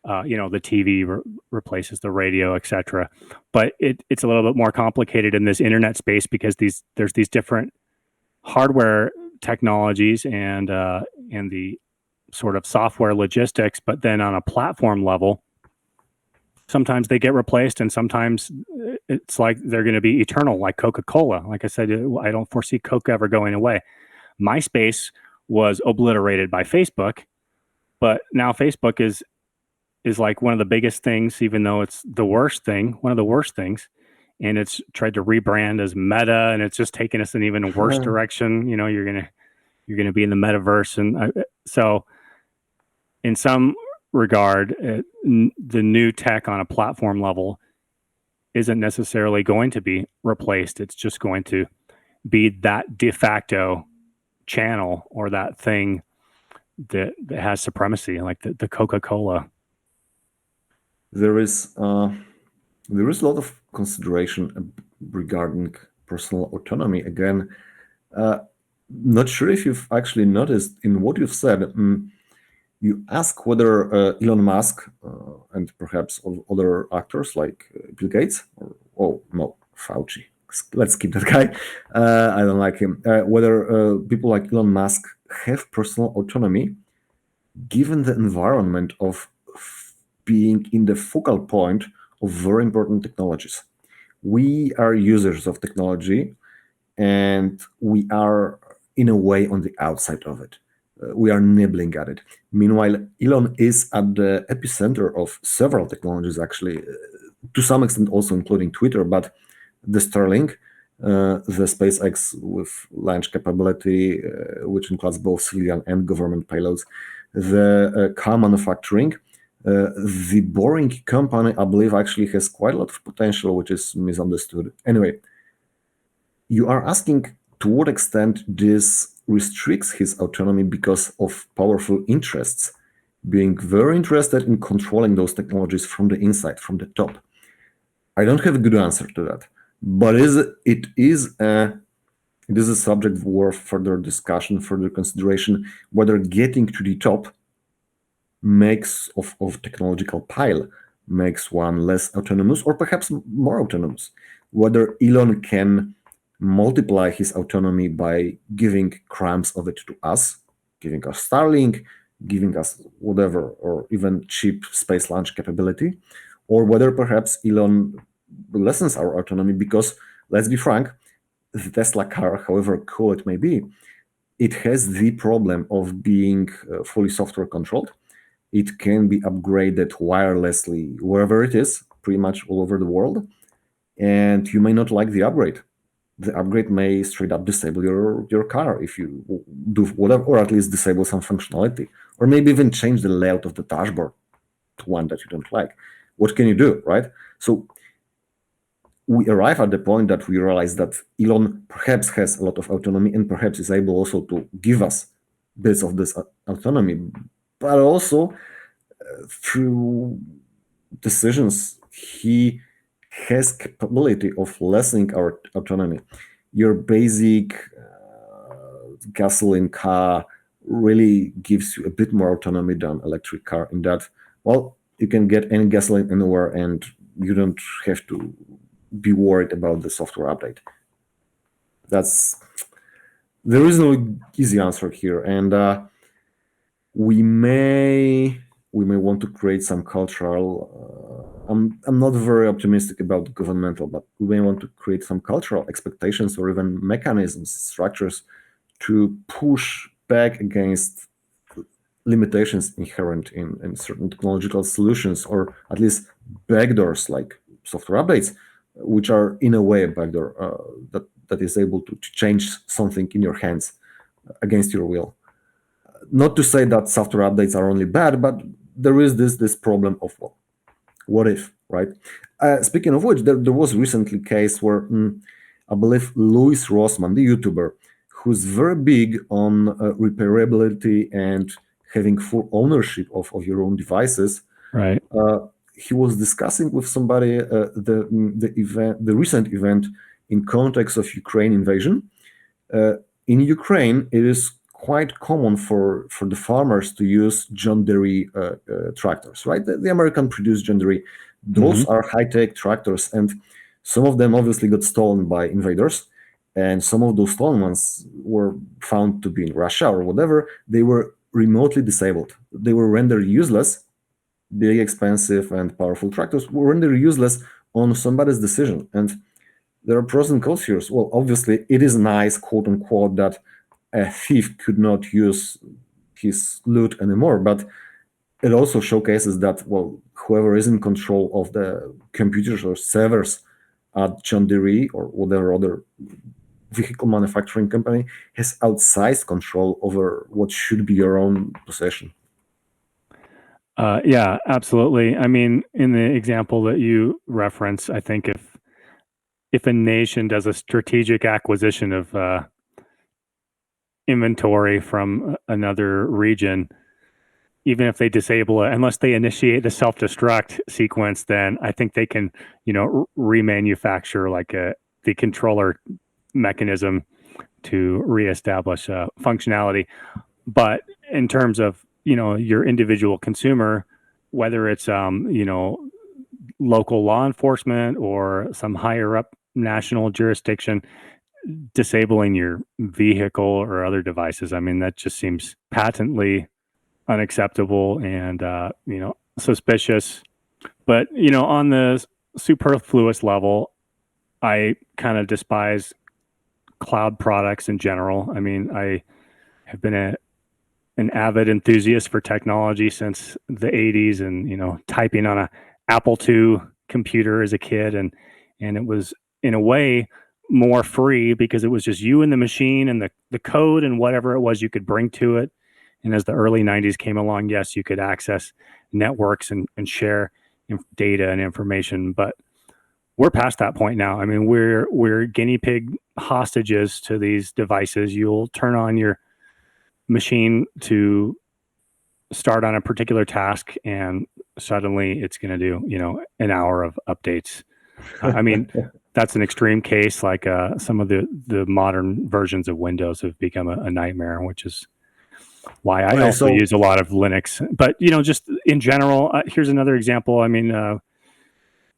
The TV replaces the radio, et cetera. But it's a little bit more complicated in this internet space because there's these different hardware technologies and the sort of software logistics, but then on a platform level, sometimes they get replaced and sometimes it's like they're going to be eternal, like Coca-Cola. Like I said, I don't foresee Coke ever going away. MySpace was obliterated by Facebook, but now Facebook is like one of the biggest things, even though it's the worst thing, one of the worst things. And it's tried to rebrand as Meta, and it's just taken us in an even worse direction. You're gonna be in the metaverse, and so in some regard, the new tech on a platform level isn't necessarily going to be replaced. It's just going to be that de facto channel or that thing that has supremacy, like the Coca-Cola. There is a lot of consideration regarding personal autonomy. Again, not sure if you've actually noticed in what you've said. You ask whether Elon Musk and perhaps other actors like Bill Gates or Fauci. Let's keep that guy. I don't like him. Whether people like Elon Musk have personal autonomy, given the environment of being in the focal point of very important technologies. We are users of technology, and we are, in a way, on the outside of it. We are nibbling at it. Meanwhile, Elon is at the epicenter of several technologies, actually, to some extent also including Twitter, but the Starlink, the SpaceX with launch capability, which includes both civilian and government payloads, the car manufacturing, The boring company, I believe, actually has quite a lot of potential, which is misunderstood. Anyway, you are asking to what extent this restricts his autonomy because of powerful interests, being very interested in controlling those technologies from the inside, from the top. I don't have a good answer to that, but it is a subject worth further discussion, further consideration, whether getting to the top makes of technological pile makes one less autonomous or perhaps more autonomous. Whether Elon can multiply his autonomy by giving crumbs of it to us, giving us Starlink, giving us whatever, or even cheap space launch capability, or whether perhaps Elon lessens our autonomy because, let's be frank, the Tesla car, however cool it may be, it has the problem of being fully software controlled. It can be upgraded wirelessly wherever it is, pretty much all over the world. And you may not like the upgrade. The upgrade may straight up disable your car if you do whatever, or at least disable some functionality, or maybe even change the layout of the dashboard to one that you don't like. What can you do, right? So we arrive at the point that we realize that Elon perhaps has a lot of autonomy and perhaps is able also to give us bits of this autonomy, but also through decisions he has capability of lessening our autonomy. Your basic gasoline car really gives you a bit more autonomy than electric car in that, well, you can get any gasoline anywhere and you don't have to be worried about the software update. There is no easy answer here, and we may want to create some cultural. I'm not very optimistic about the governmental, but we may want to create some cultural expectations or even mechanisms, structures to push back against limitations inherent in certain technological solutions, or at least backdoors like software updates, which are in a way a backdoor that is able to change something in your hands against your will. Not to say that software updates are only bad, but there is this problem of what if, right? Speaking of which, there was recently a case where I believe Louis Rossmann, the YouTuber, who's very big on repairability and having full ownership of your own devices, Right. he was discussing with somebody the recent event in context of Ukraine invasion. In Ukraine, it is quite common for the farmers to use John Deere tractors, right? The American produced John Deere. Those are high-tech tractors, and some of them obviously got stolen by invaders, and some of those stolen ones were found to be in Russia or whatever. They were remotely disabled. They were rendered useless. Big, expensive, and powerful tractors were rendered useless on somebody's decision. And there are pros and cons here. Well, obviously, it is nice, quote unquote, that a thief could not use his loot anymore, but it also showcases that, well, whoever is in control of the computers or servers at John Deere or whatever other vehicle manufacturing company has outsized control over what should be your own possession. Yeah, absolutely. I mean, in the example that you reference, I think if a nation does a strategic acquisition of inventory from another region, even if they disable it, unless they initiate the self-destruct sequence, then I think they can, remanufacture like the controller mechanism to reestablish functionality. But in terms of your individual consumer, whether it's local law enforcement or some higher up national jurisdiction disabling your vehicle or other devices, I mean, that just seems patently unacceptable and suspicious. But on the superfluous level, I kind of despise cloud products in general. I mean, I have been an avid enthusiast for technology since the 80s, and typing on a Apple II computer as a kid, and it was in a way more free because it was just you and the machine and the code and whatever it was you could bring to it. And as the early 90s came along, yes, you could access networks and share data and information, but we're past that point now. I mean, we're guinea pig hostages to these devices. You'll turn on your machine to start on a particular task, and suddenly it's going to do, an hour of updates. I mean, that's an extreme case. Like some of the modern versions of Windows have become a nightmare, which is why I also use a lot of Linux. But just in general, here's another example. I mean,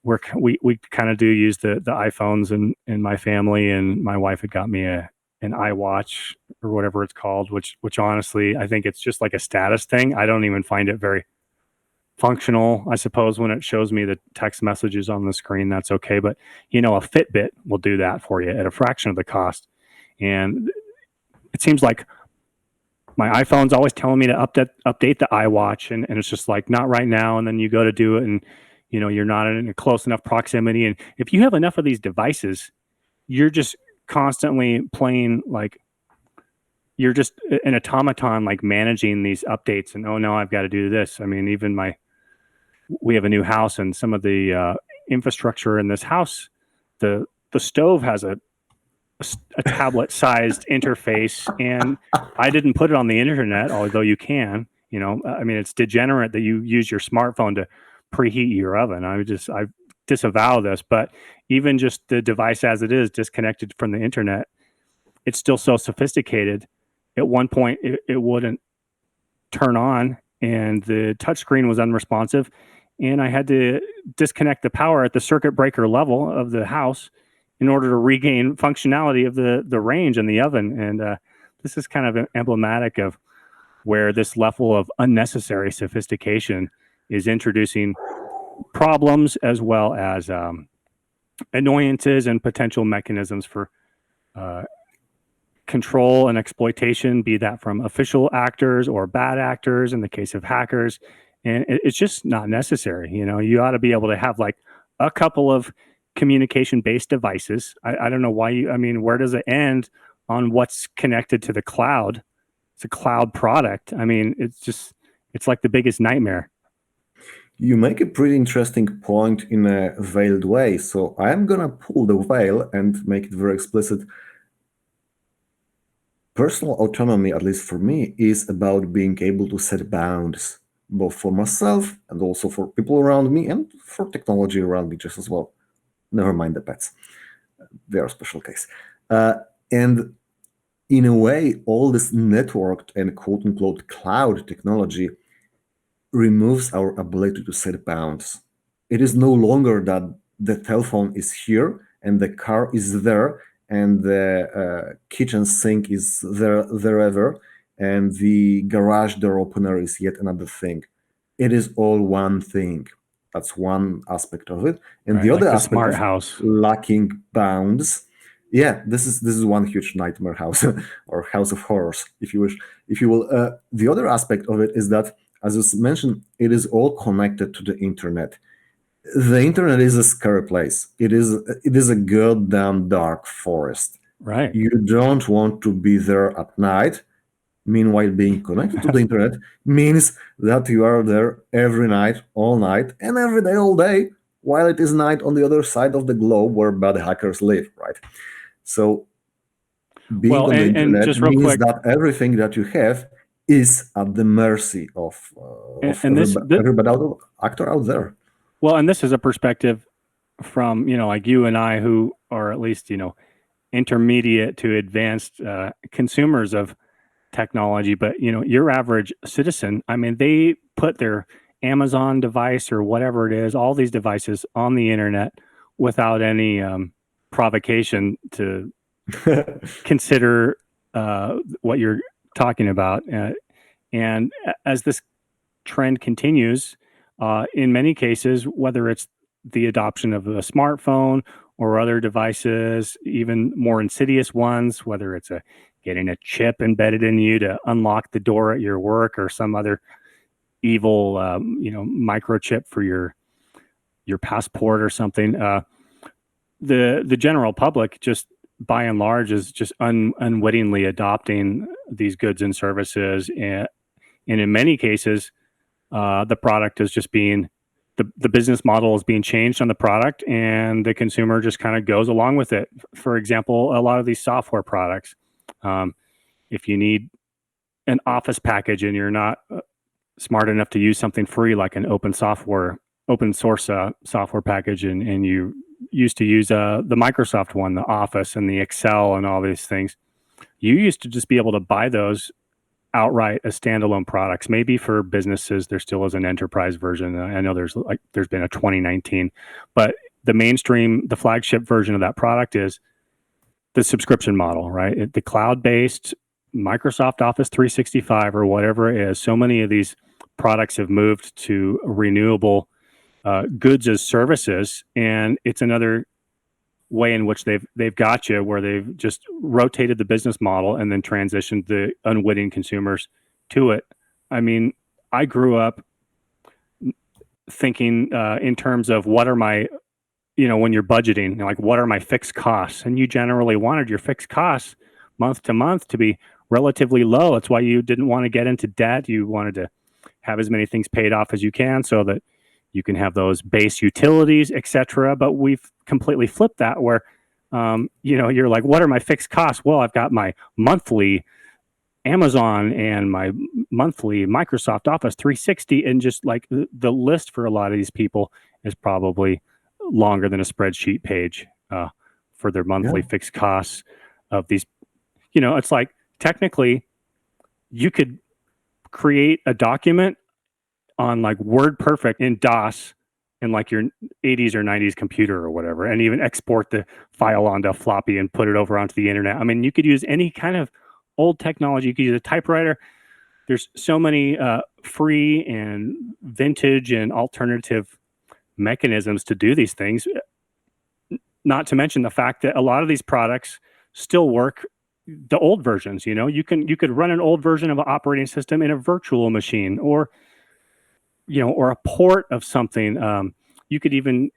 we kind of do use the iPhones in my family, and my wife had got me an iWatch or whatever it's called, which honestly, I think it's just like a status thing. I don't even find it very functional. I suppose when it shows me the text messages on the screen, that's okay. But a Fitbit will do that for you at a fraction of the cost. And it seems like my iPhone's always telling me to update the iWatch, and it's just like, not right now. And then you go to do it, and you're not in a close enough proximity. And if you have enough of these devices, you're just constantly playing, like you're just an automaton, like managing these updates. And oh no, I've got to do this. I mean, even we have a new house, and some of the infrastructure in this house, the stove has a tablet-sized interface, and I didn't put it on the internet, although you can. I mean, it's degenerate that you use your smartphone to preheat your oven. I disavow this, but even just the device as it is, disconnected from the internet, it's still so sophisticated. At one point, it wouldn't turn on, and the touchscreen was unresponsive, and I had to disconnect the power at the circuit breaker level of the house in order to regain functionality of the range and the oven. And this is kind of emblematic of where this level of unnecessary sophistication is introducing problems, as well as annoyances and potential mechanisms for control and exploitation, be that from official actors or bad actors in the case of hackers. And it's just not necessary. You ought to be able to have like a couple of communication-based devices. I don't know why where does it end on what's connected to the cloud? It's a cloud product. I mean, it's like the biggest nightmare. You make a pretty interesting point in a veiled way. So I'm going to pull the veil and make it very explicit. Personal autonomy, at least for me, is about being able to set bounds, both for myself and also for people around me and for technology around me just as well. Never mind the pets. They are a special case. And in a way, all this networked and quote-unquote cloud technology removes our ability to set bounds. It is no longer that the telephone is here and the car is there and the kitchen sink is there wherever and the garage door opener is yet another thing. It is all one thing. That's one aspect of it. And the other aspect smart of house lacking bounds. Yeah, this is one huge nightmare house or house of horrors, if you wish, if you will. The other aspect of it is that, as was mentioned, it is all connected to the internet. The internet is a scary place. It is a goddamn dark forest. Right. You don't want to be there at night. Meanwhile, being connected to the internet means that you are there every night, all night, and every day, all day, while it is night on the other side of the globe where bad hackers live, right? So being on the internet means that everything that you have is at the mercy of everybody actor out there. Well, and this is a perspective from, like you and I, who are at least, intermediate to advanced consumers of technology. But, your average citizen, I mean, they put their Amazon device or whatever it is, all these devices on the internet without any provocation to consider what you're talking about. And as this trend continues, in many cases, whether it's the adoption of a smartphone or other devices, even more insidious ones, whether it's getting a chip embedded in you to unlock the door at your work or some other evil, microchip for your passport or something. The general public, just by and large, is just unwittingly adopting these goods and services, And in many cases, the product is just being the business model is being changed on the product, and the consumer just kind of goes along with it. For example, a lot of these software products, if you need an office package and you're not smart enough to use something free like an open source software package, and you used to use the Microsoft one, the Office and the Excel and all these things, you used to just be able to buy those outright as standalone products. Maybe for businesses there still is an enterprise version. I know there's been a 2019, but the flagship version of that product is the subscription model, right? The cloud-based Microsoft Office 365 or whatever it is. So many of these products have moved to renewable goods as services, and it's another way in which they've got you, where they've just rotated the business model and then transitioned the unwitting consumers to it. I mean, I grew up thinking in terms of what are my, when you're budgeting, like what are my fixed costs? And you generally wanted your fixed costs month to month to be relatively low. That's why you didn't want to get into debt. You wanted to have as many things paid off as you can so that you can have those base utilities, etc. But we've completely flipped that, where you're like, what are my fixed costs? Well, I've got my monthly Amazon and my monthly Microsoft Office 360, and just like the list for a lot of these people is probably longer than a spreadsheet page for their monthly fixed costs of these. It's like technically you could create a document on like WordPerfect in DOS in like your 80s or 90s computer or whatever, and even export the file onto a floppy and put it over onto the internet. I mean, you could use any kind of old technology. You could use a typewriter. There's so many free and vintage and alternative mechanisms to do these things. Not to mention the fact that a lot of these products still work the old versions. You could run an old version of an operating system in a virtual machine, or a port of something. You could even,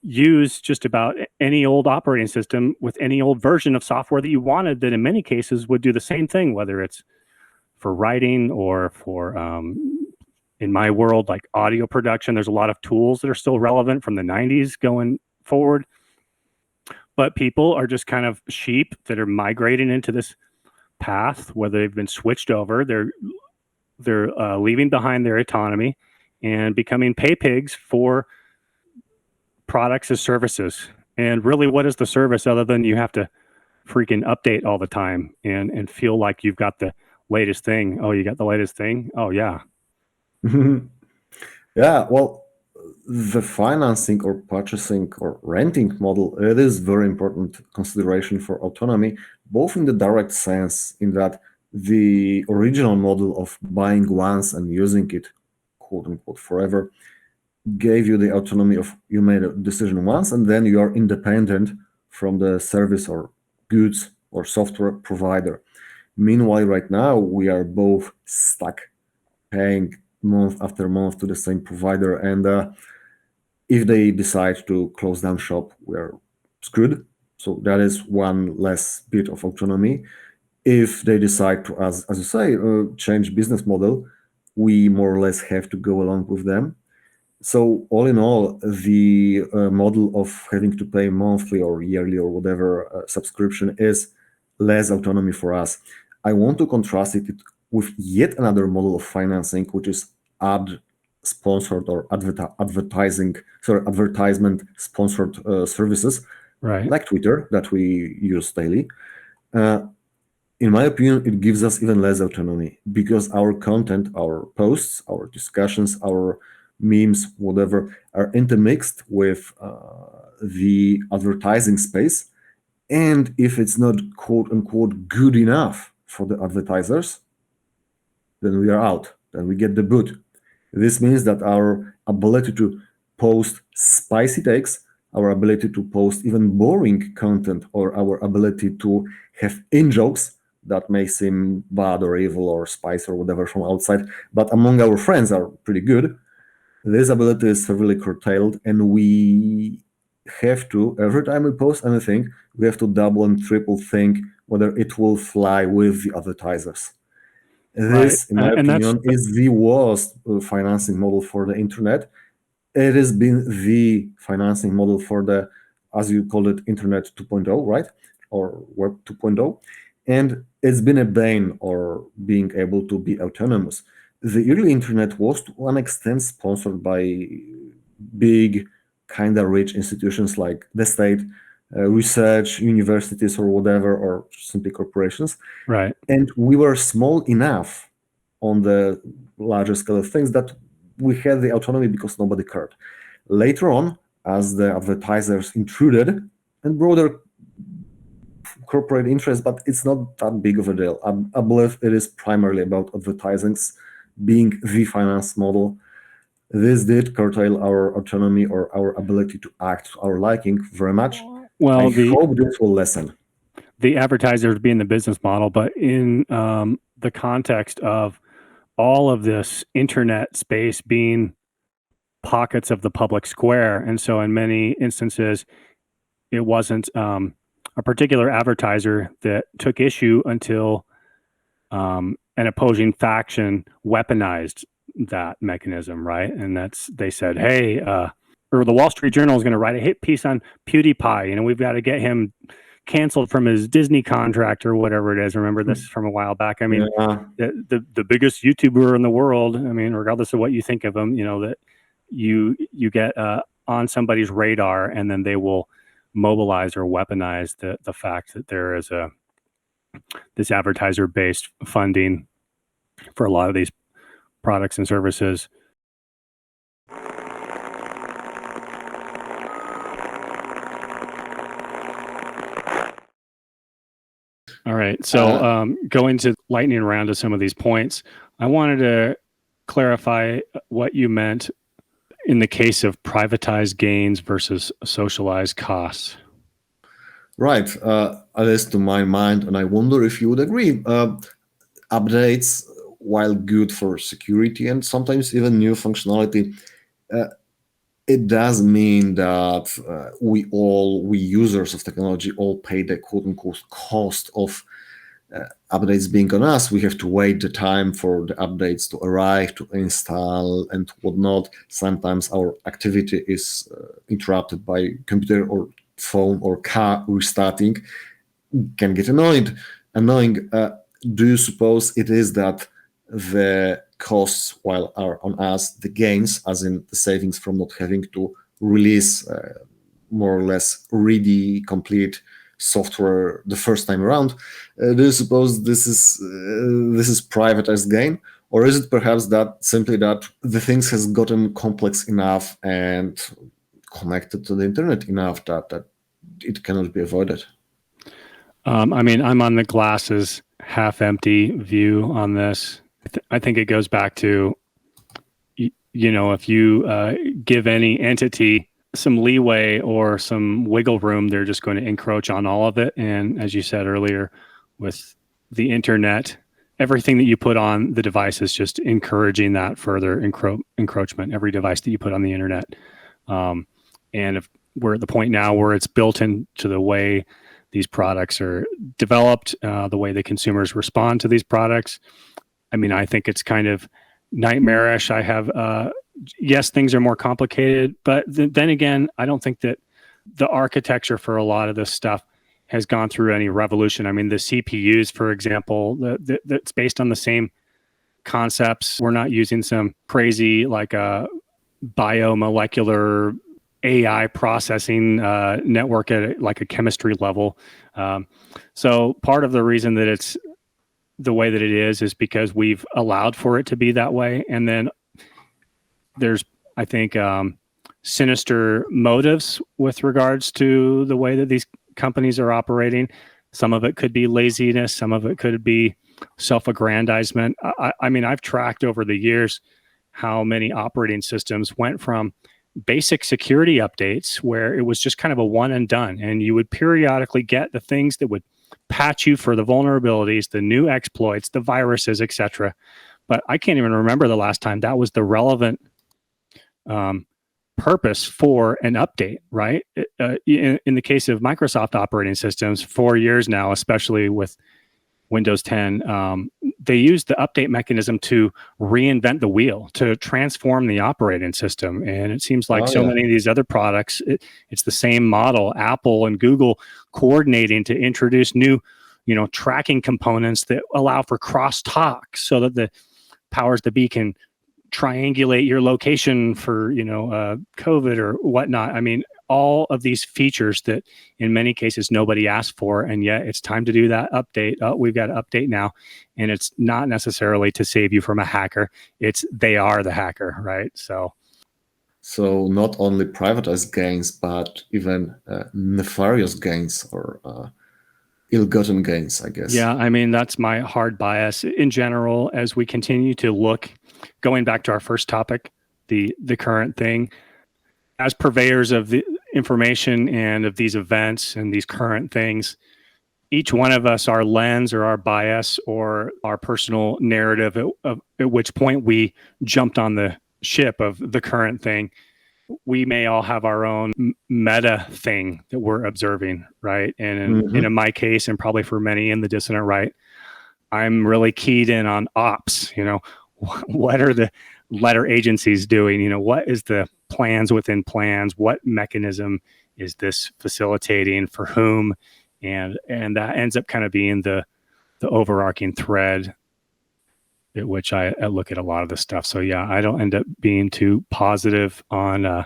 use just about any old operating system with any old version of software that you wanted, that in many cases would do the same thing, whether it's for writing or for, in my world, like audio production. There's a lot of tools that are still relevant from the 90s going forward. But people are just kind of sheep that are migrating into this path where they've been switched over. They're leaving behind their autonomy and becoming pay pigs for products as services. And really, what is the service other than you have to freaking update all the time and feel like you've got the latest thing? Oh, you got the latest thing? Oh, yeah. Yeah, well, the financing or purchasing or renting model, it is very important consideration for autonomy, both in the direct sense, in that the original model of buying once and using it, quote unquote, forever, gave you the autonomy of you made a decision once and then you are independent from the service or goods or software provider. Meanwhile, right now, we are both stuck paying month after month to the same provider, and if they decide to close down shop, we're screwed. So that is one less bit of autonomy. If they decide to, as you say, change business model, we more or less have to go along with them. So all in all, the model of having to pay monthly or yearly or whatever subscription is less autonomy for us. I want to contrast it with yet another model of financing, which is ad-sponsored or advertisement sponsored services, Right. like Twitter that we use daily. In my opinion, it gives us even less autonomy because our content, our posts, our discussions, our memes, whatever, are intermixed with the advertising space. And if it's not quote unquote good enough for the advertisers, then we are out, then we get the boot. This means that our ability to post spicy takes, our ability to post even boring content, or our ability to have in-jokes that may seem bad or evil or spicy or whatever from outside, but among our friends are pretty good. This ability is severely curtailed, and we have to, every time we post anything, we have to double and triple think whether it will fly with the advertisers. This, in my And that's opinion, is the worst financing model for the internet. It has been the financing model for the, as you call it, Internet 2.0, right? Or Web 2.0. And it's been a bane or being able to be autonomous. The early internet was to an extent sponsored by big, kind of rich institutions like the state, research, universities, or whatever, or simply corporations. right. And we were small enough on the larger scale of things that we had the autonomy because nobody cared. Later on, as the advertisers intruded and broader corporate interest, but it's not that big of a deal. I believe it is primarily about advertisings being the finance model. This did curtail our autonomy or our ability to act to our liking very much. I Well, hope this will lessen. the advertisers being the business model, but in the context of all of this internet space being pockets of the public square. And so in many instances, it wasn't a particular advertiser that took issue until an opposing faction weaponized that mechanism, right? And they said, hey, or the Wall Street Journal is going to write a hit piece on PewDiePie. We've got to get him canceled from his Disney contract or whatever it is. Remember this from a while back? I mean, the biggest YouTuber in the world. I mean, regardless of what you think of him, that you get on somebody's radar, and then they will mobilize or weaponize the fact that there is this advertiser-based funding for a lot of these products and services. All right. So going to lightning around to some of these points, I wanted to clarify what you meant in the case of privatized gains versus socialized costs. Right. At least to my mind, and I wonder if you would agree, updates, while good for security and sometimes even new functionality, it does mean that we users of technology all pay the quote-unquote cost of updates being on us. We have to wait the time for the updates to arrive, to install and whatnot. Sometimes our activity is interrupted by computer or phone or car restarting. Can get annoying. Do you suppose it is that the costs, while are on us, the gains, as in the savings from not having to release more or less ready, complete software the first time around, do you suppose this is privatized gain, or is it perhaps that simply that the things has gotten complex enough and connected to the internet enough that it cannot be avoided? I mean, I'm on the glasses half empty view on this. I think it goes back to, if you give any entity some leeway or some wiggle room, they're just going to encroach on all of it. And as you said earlier, with the internet, everything that you put on the device is just encouraging that further encroachment, every device that you put on the internet. And if we're at the point now where it's built into the way these products are developed, the way the consumers respond to these products, I mean, I think it's kind of nightmarish. I have, yes, things are more complicated, but then again, I don't think that the architecture for a lot of this stuff has gone through any revolution. I mean, the CPUs, for example, that's based on the same concepts. We're not using some crazy like a biomolecular AI processing network at like a chemistry level. So part of the reason that it's the way that it is because we've allowed for it to be that way. And then there's, I think, sinister motives with regards to the way that these companies are operating. Some of it could be laziness. Some of it could be self-aggrandizement. I mean, I've tracked over the years how many operating systems went from basic security updates where it was just kind of a one and done, and you would periodically get the things that would patch you for the vulnerabilities, the new exploits, the viruses, etc. But I can't even remember the last time that was the relevant purpose for an update, right? In the case of Microsoft operating systems, 4 years now, especially with Windows 10, they use the update mechanism to reinvent the wheel, to transform the operating system. And it seems like many of these other products, it's the same model. Apple and Google coordinating to introduce new, tracking components that allow for crosstalk, so that the powers that be can triangulate your location for, COVID or whatnot. I mean, all of these features that in many cases nobody asked for, and yet it's time to do that update. Oh, we've got to update now. And it's not necessarily to save you from a hacker. It's they are the hacker, right? So not only privatized gains, but even nefarious gains or ill-gotten gains, I guess. Yeah, I mean, that's my hard bias in general as we continue to look, going back to our first topic, the current thing. As purveyors of the information and of these events and these current things, each one of us, our lens or our bias or our personal narrative at which point we jumped on the ship of the current thing, we may all have our own meta thing that we're observing, right? And in my case, and probably for many in the dissident right, I'm really keyed in on ops. What are the letter agencies doing? What is the plans within plans? What mechanism is this facilitating for whom? And that ends up kind of being the overarching thread at which I look at a lot of this stuff. So yeah, I don't end up being too positive on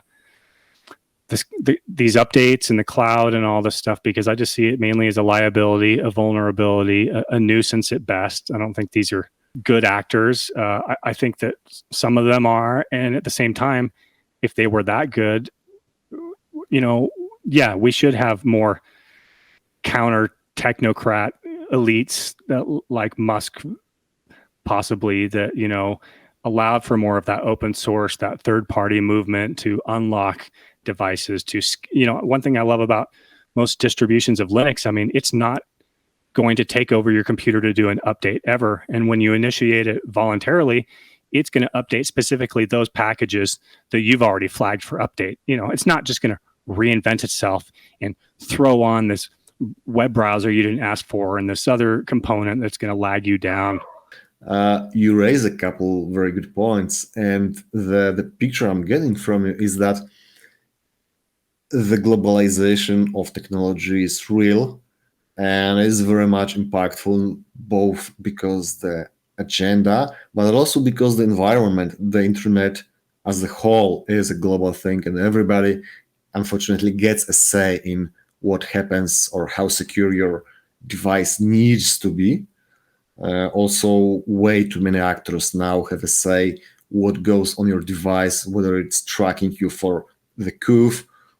these updates in the cloud and all this stuff, because I just see it mainly as a liability, a vulnerability, a nuisance at best. I don't think these are good actors. I think that some of them are, and at the same time, if they were that good, we should have more counter technocrat elites that, like Musk, possibly, that allowed for more of that open source, that third party movement to unlock devices. To one thing I love about most distributions of Linux, I mean, it's not going to take over your computer to do an update ever. And when you initiate it voluntarily, it's going to update specifically those packages that you've already flagged for update. It's not just going to reinvent itself and throw on this web browser you didn't ask for and this other component that's going to lag you down. You raise a couple very good points, and the picture I'm getting from you is that the globalization of technology is real and is very much impactful, both because the agenda, but also because the environment, the internet as a whole, is a global thing, and everybody unfortunately gets a say in what happens or how secure your device needs to be. Also, way too many actors now have a say what goes on your device, whether it's tracking you for the coup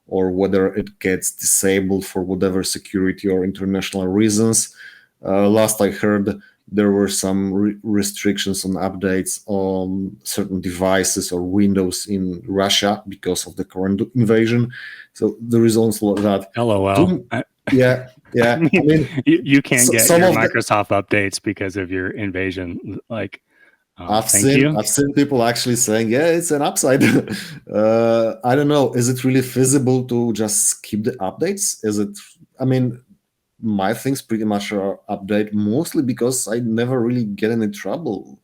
or whether it gets disabled for whatever security or international reasons. Last I heard, there were some restrictions on updates on certain devices or Windows in Russia because of the current invasion. So there is also that. LOL. Yeah. I mean, you can't get your Microsoft updates because of your invasion. Like, I've seen people actually saying, yeah, it's an upside. I don't know. Is it really feasible to just skip the updates? My things pretty much are update mostly because I never really get in trouble.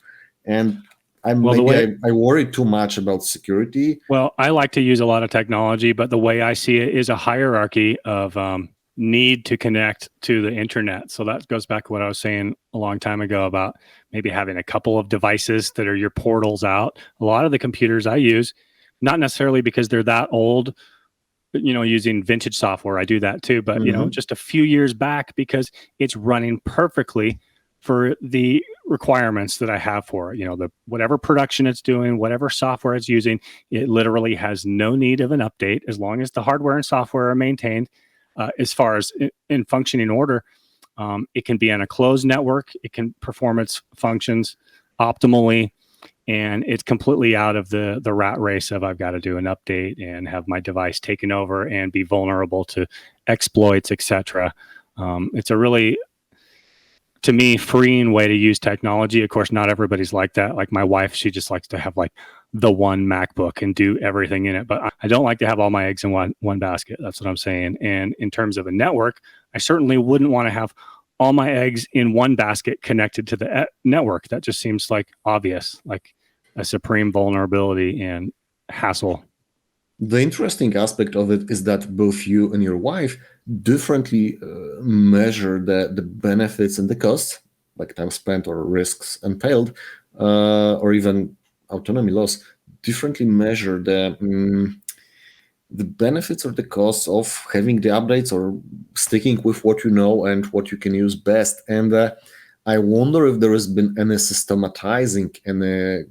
And I worry too much about security. Well, I like to use a lot of technology, but the way I see it is a hierarchy of need to connect to the internet. So that goes back to what I was saying a long time ago about maybe having a couple of devices that are your portals out. A lot of the computers I use, not necessarily because they're that old, but, using vintage software, I do that too. But, just a few years back, because it's running perfectly for the requirements that I have for it. Whatever production it's doing, whatever software it's using, it literally has no need of an update as long as the hardware and software are maintained. As far as in functioning order, it can be on a closed network. It can perform its functions optimally, and it's completely out of the rat race of I've got to do an update and have my device taken over and be vulnerable to exploits, etc. It's a really, to me, freeing way to use technology. Of course, not everybody's like that. Like my wife, she just likes to have like the one MacBook and do everything in it. But I don't like to have all my eggs in one basket. That's what I'm saying. And in terms of a network, I certainly wouldn't want to have all my eggs in one basket connected to the network. That just seems like obvious, like a supreme vulnerability and hassle. The interesting aspect of it is that both you and your wife differently measure the benefits and the costs, like time spent or risks entailed, or even autonomy loss, differently measure the benefits or the costs of having the updates or sticking with what you know and what you can use best. And I wonder if there has been any systematizing and a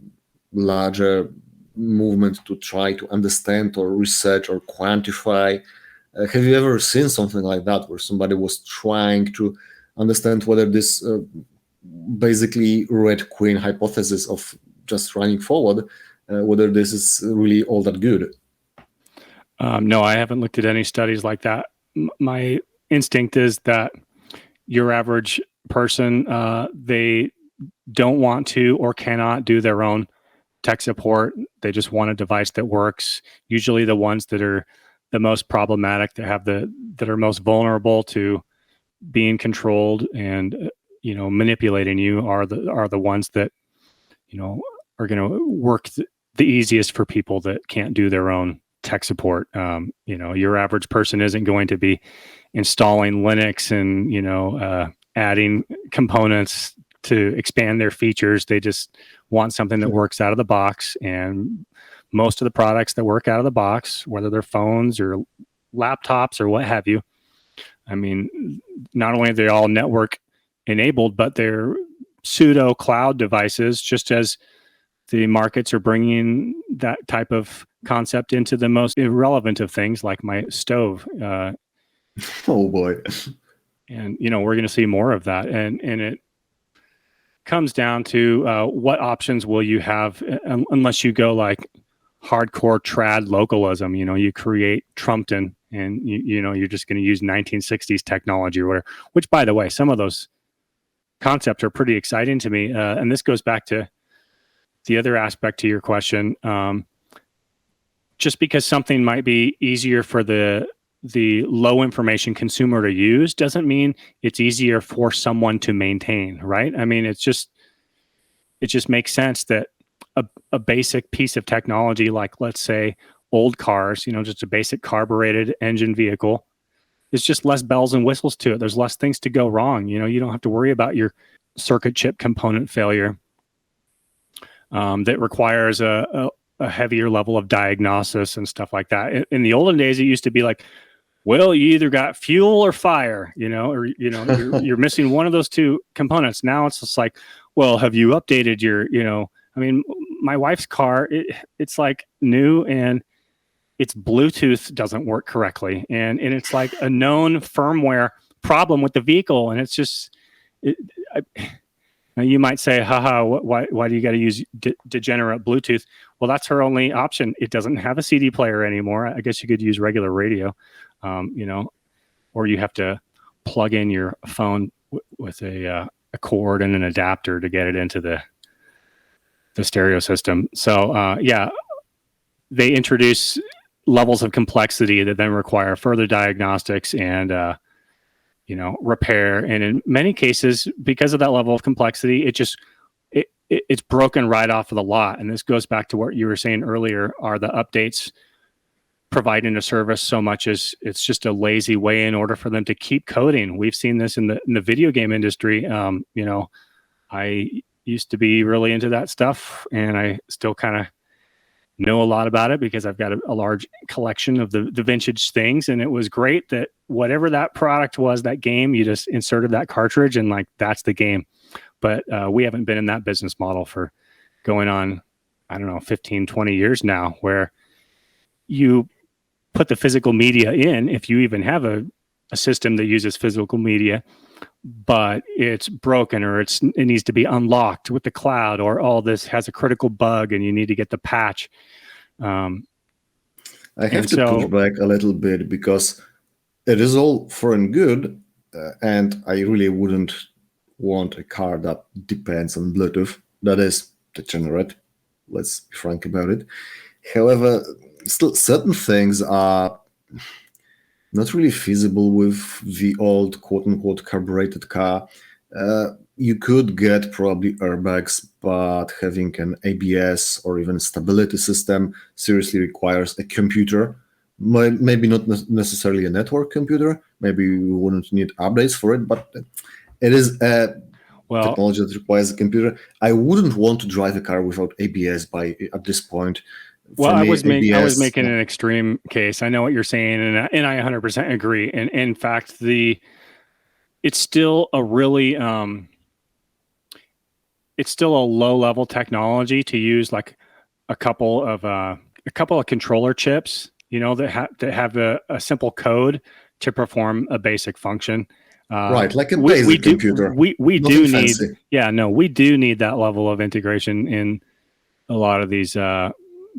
larger movement to try to understand or research or quantify. Have you ever seen something like that where somebody was trying to understand whether this basically Red Queen hypothesis of just running forward, whether this is really all that good? No, I haven't looked at any studies like that. My instinct is that your average person, they don't want to or cannot do their own tech support. They just want a device that works. Usually the ones that are the most problematic, that are most vulnerable to being controlled and manipulating you are the ones that are going to work the easiest for people that can't do their own tech support. Your average person isn't going to be installing Linux and adding components to expand their features. They just want something that works out of the box. And most of the products that work out of the box, whether they're phones or laptops or what have you, I mean, not only are they all network enabled, but they're pseudo cloud devices, just as the markets are bringing that type of concept into the most irrelevant of things, like my stove. Oh boy. And, we're going to see more of that. And it comes down to what options will you have unless you go like hardcore trad localism. You create Trumpton and you're just going to use 1960s technology or whatever, which, by the way, some of those concepts are pretty exciting to me. And this goes back to the other aspect to your question. Just because something might be easier for the low information consumer to use doesn't mean it's easier for someone to maintain, right? I mean, it just makes sense that a basic piece of technology, like let's say old cars, just a basic carbureted engine vehicle, is just less bells and whistles to it. There's less things to go wrong. You don't have to worry about your circuit chip component failure that requires a heavier level of diagnosis and stuff like that. In the olden days, it used to be like, well, you either got fuel or fire, or you're missing one of those two components. Now it's just like, well, have you updated your, I mean, my wife's car, it's like new and its Bluetooth doesn't work correctly, and it's like a known firmware problem with the vehicle, and it's just, you might say, haha, why do you got to use degenerate Bluetooth? Well, that's her only option. It doesn't have a CD player anymore. I guess you could use regular radio, or you have to plug in your phone with a cord and an adapter to get it into the stereo system. So, they introduce levels of complexity that then require further diagnostics and repair. And in many cases, because of that level of complexity, it's broken right off of the lot. And this goes back to what you were saying earlier, are the updates providing a service so much as it's just a lazy way in order for them to keep coding. We've seen this in the video game industry. I used to be really into that stuff, and I still kind of know a lot about it because I've got a large collection of the vintage things. And it was great that whatever that product was, that game, you just inserted that cartridge and like, that's the game. But we haven't been in that business model for going on, 15, 20 years now, where you put the physical media in, if you even have a system that uses physical media, but it's broken or it needs to be unlocked with the cloud, or all this has a critical bug and you need to get the patch. I have to push back a little bit because it is all for and good, and I really wouldn't want a car that depends on Bluetooth. That is degenerate. Let's be frank about it. However, still certain things are not really feasible with the old quote-unquote carbureted car. You could get probably airbags, but having an ABS or even stability system seriously requires a computer. Maybe not necessarily a network computer. Maybe you wouldn't need updates for it, but it is a technology that requires a computer. I wouldn't want to drive a car without ABS at this point. Well, I was making an extreme case. I know what you're saying, and I 100% agree. And in fact, it's still a really it's still a low level technology to use like a couple of controller chips, that have a simple code to perform a basic function. Right, like a basic computer. We do need, we do need that level of integration in a lot of these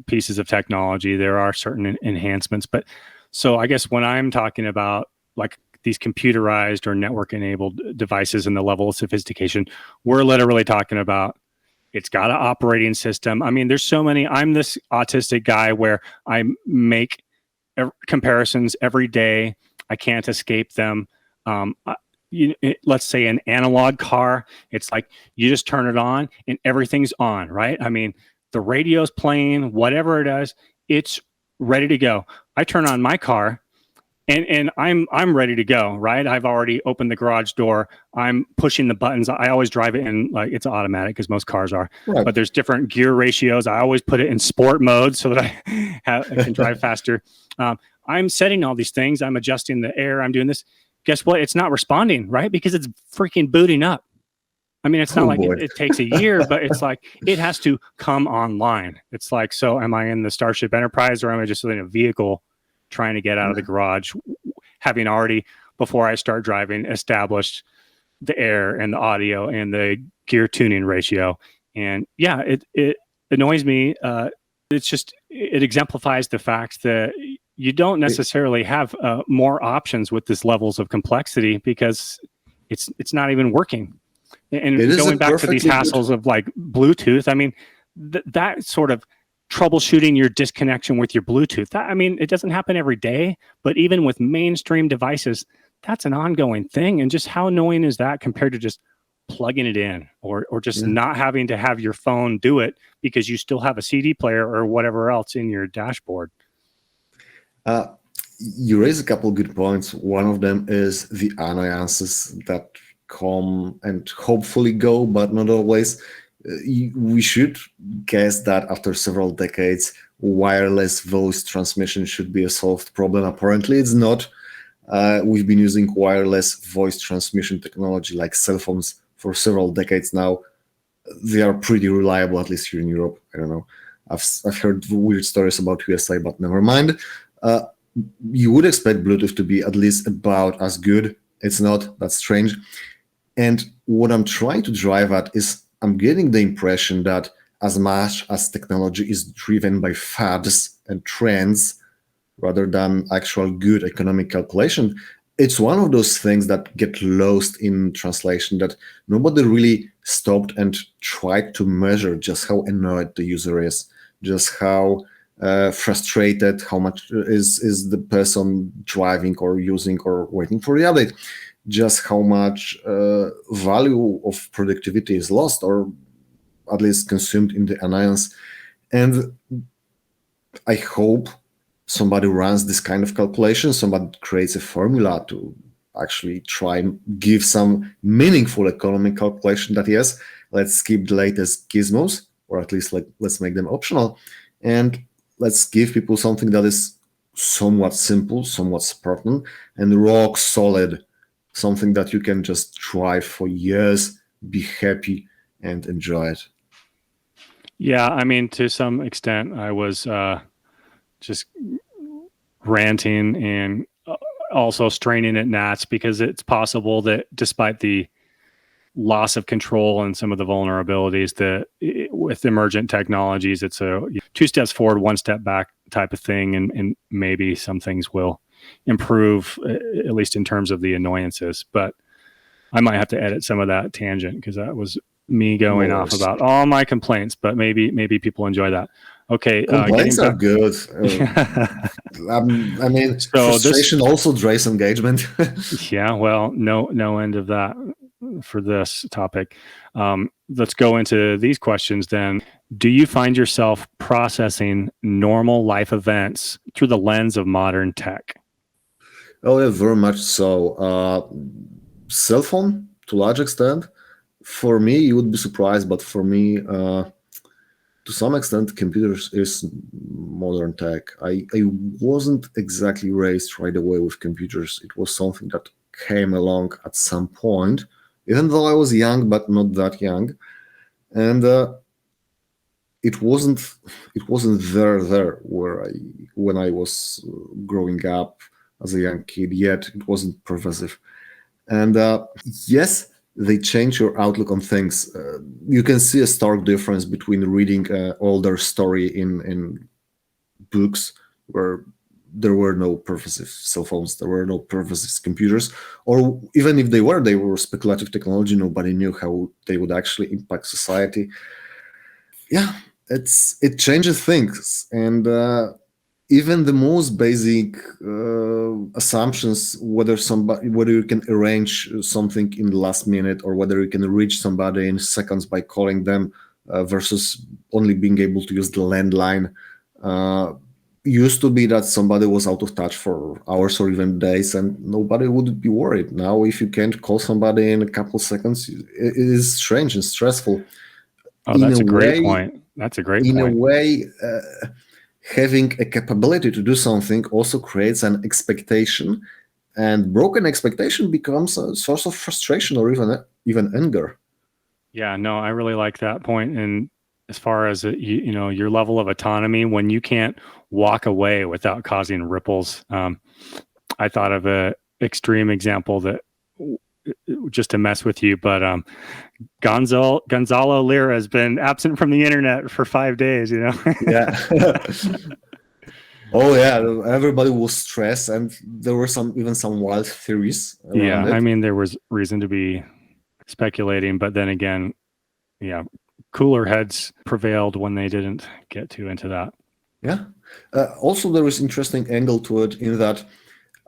pieces of technology. There are certain enhancements, but so I guess when I'm talking about like these computerized or network enabled devices and the level of sophistication, we're literally talking about it's got an operating system. I mean, there's so many. I'm this autistic guy where I make comparisons every day. I can't escape them. Let's say an analog car, it's like you just turn it on and everything's on, right? I mean, the radio's playing, whatever it is, it's ready to go. I turn on my car and I'm ready to go, right? I've already opened the garage door. I'm pushing the buttons. I always drive it in like it's automatic because most cars are, right. But there's different gear ratios. I always put it in sport mode so that I can drive faster. I'm setting all these things. I'm adjusting the air. I'm doing this. Guess what? It's not responding, right? Because it's freaking booting up. I mean, it's not like it takes a year, but it's like it has to come online. It's like, so am I in the Starship Enterprise or am I just in a vehicle trying to get out of the garage, having already, before I start driving, established the air and the audio and the gear tuning ratio? And yeah, it annoys me. It exemplifies the fact that you don't necessarily have more options with this levels of complexity because it's not even working. And going back to these hassles of like Bluetooth, I mean, that sort of troubleshooting your disconnection with your Bluetooth, I mean, it doesn't happen every day, but even with mainstream devices, that's an ongoing thing. And just how annoying is that compared to just plugging it in or just not having to have your phone do it because you still have a CD player or whatever else in your dashboard? You raise a couple good points. One of them is the annoyances that come and hopefully go, but not always. We should guess that after several decades, wireless voice transmission should be a solved problem. Apparently, it's not. We've been using wireless voice transmission technology like cell phones for several decades now. They are pretty reliable, at least here in Europe. I don't know. I've heard weird stories about USA, but never mind. You would expect Bluetooth to be at least about as good. It's not. That's strange. And what I'm trying to drive at is I'm getting the impression that as much as technology is driven by fads and trends rather than actual good economic calculation, it's one of those things that get lost in translation, that nobody really stopped and tried to measure just how annoyed the user is, just how frustrated, how much is the person driving or using or waiting for the update, just how much value of productivity is lost or at least consumed in the annoyance. And I hope somebody runs this kind of calculation, somebody creates a formula to actually try and give some meaningful economic calculation that, yes, let's skip the latest gizmos, or at least let's make them optional, and let's give people something that is somewhat simple, somewhat Spartan, and rock solid, something that you can just drive for years, be happy, and enjoy it. Yeah, I mean, to some extent, I was just ranting and also straining at gnats because it's possible that despite the loss of control and some of the vulnerabilities that with emergent technologies, it's a 2 steps forward, 1 step back type of thing. And maybe some things will improve, at least in terms of the annoyances. But I might have to edit some of that tangent because that was me going off about all my complaints, but maybe people enjoy that. Okay, Complaints are good. yeah. I mean, So frustration also drains engagement. yeah, well, no end of that for this topic. Let's go into these questions then. Do you find yourself processing normal life events through the lens of modern tech? Oh yeah, very much so. Cell phone to large extent. For me, you would be surprised, but for me, to some extent, computers is modern tech. I wasn't exactly raised right away with computers. It was something that came along at some point, even though I was young, but not that young, and it wasn't there where I when I was growing up as a young kid. Yet it wasn't pervasive. And yes, they change your outlook on things. You can see a stark difference between reading an older story in books where there were no pervasive cell phones, there were no pervasive computers, or even if they were speculative technology. Nobody knew how they would actually impact society. Yeah, it changes things, and even the most basic assumptions, whether you can arrange something in the last minute or whether you can reach somebody in seconds by calling them, versus only being able to use the landline. uh, Used to be that somebody was out of touch for hours or even days and nobody would be worried. Now if you can't call somebody in a couple seconds, it is strange and stressful. Oh, in a that's a great way point. That's a great in a point. way Having a capability to do something also creates an expectation, and broken expectation becomes a source of frustration or even anger. Yeah, no, I really like that point. And as far as your level of autonomy, when you can't walk away without causing ripples, I thought of a extreme example that just to mess with you, but Gonzalo Lira has been absent from the internet for 5 days. Yeah. Oh yeah, everybody was stressed, and there were some wild theories Yeah, around I it. mean there was reason to be speculating, but then again, yeah, cooler heads prevailed when they didn't get too into that. Yeah. Also, there is interesting angle to it in that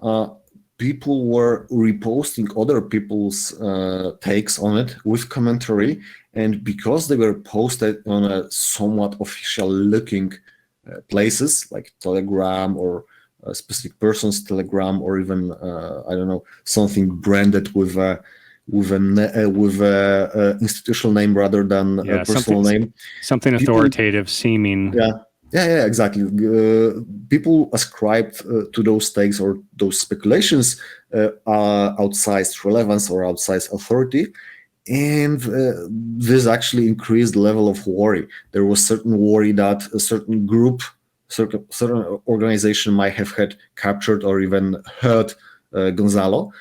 uh, people were reposting other people's takes on it with commentary, and because they were posted on a somewhat official looking places like Telegram or a specific person's Telegram, or even I don't know, something branded with a institutional name rather than a Yeah, personal name. something People, authoritative seeming. yeah, yeah, exactly. People ascribed to those takes or those speculations outsized relevance or outsized authority, and this actually increased the level of worry. There was certain worry that a certain group, certain organization might have had captured or even hurt Gonzalo.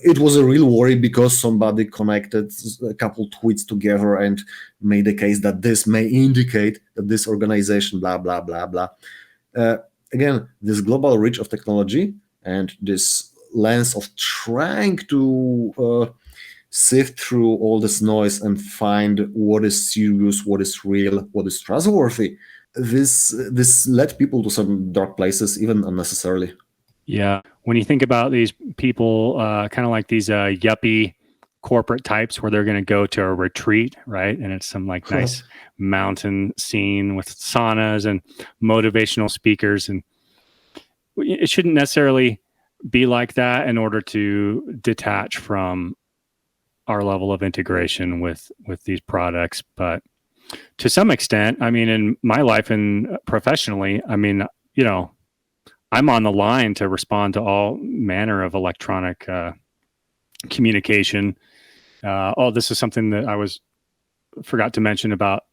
It was a real worry because somebody connected a couple tweets together and made a case that this may indicate that this organization, blah, blah, blah, blah. Again, this global reach of technology and this lens of trying to sift through all this noise and find what is serious, what is real, what is trustworthy. This led people to some dark places, even unnecessarily. Yeah. When you think about these people, kind of like these yuppie corporate types where they're going to go to a retreat, right? And it's some like nice mountain scene with saunas and motivational speakers. And it shouldn't necessarily be like that in order to detach from our level of integration with these products. But to some extent, I mean, in my life and professionally, I mean, I'm on the line to respond to all manner of electronic communication. This is something that I forgot to mention about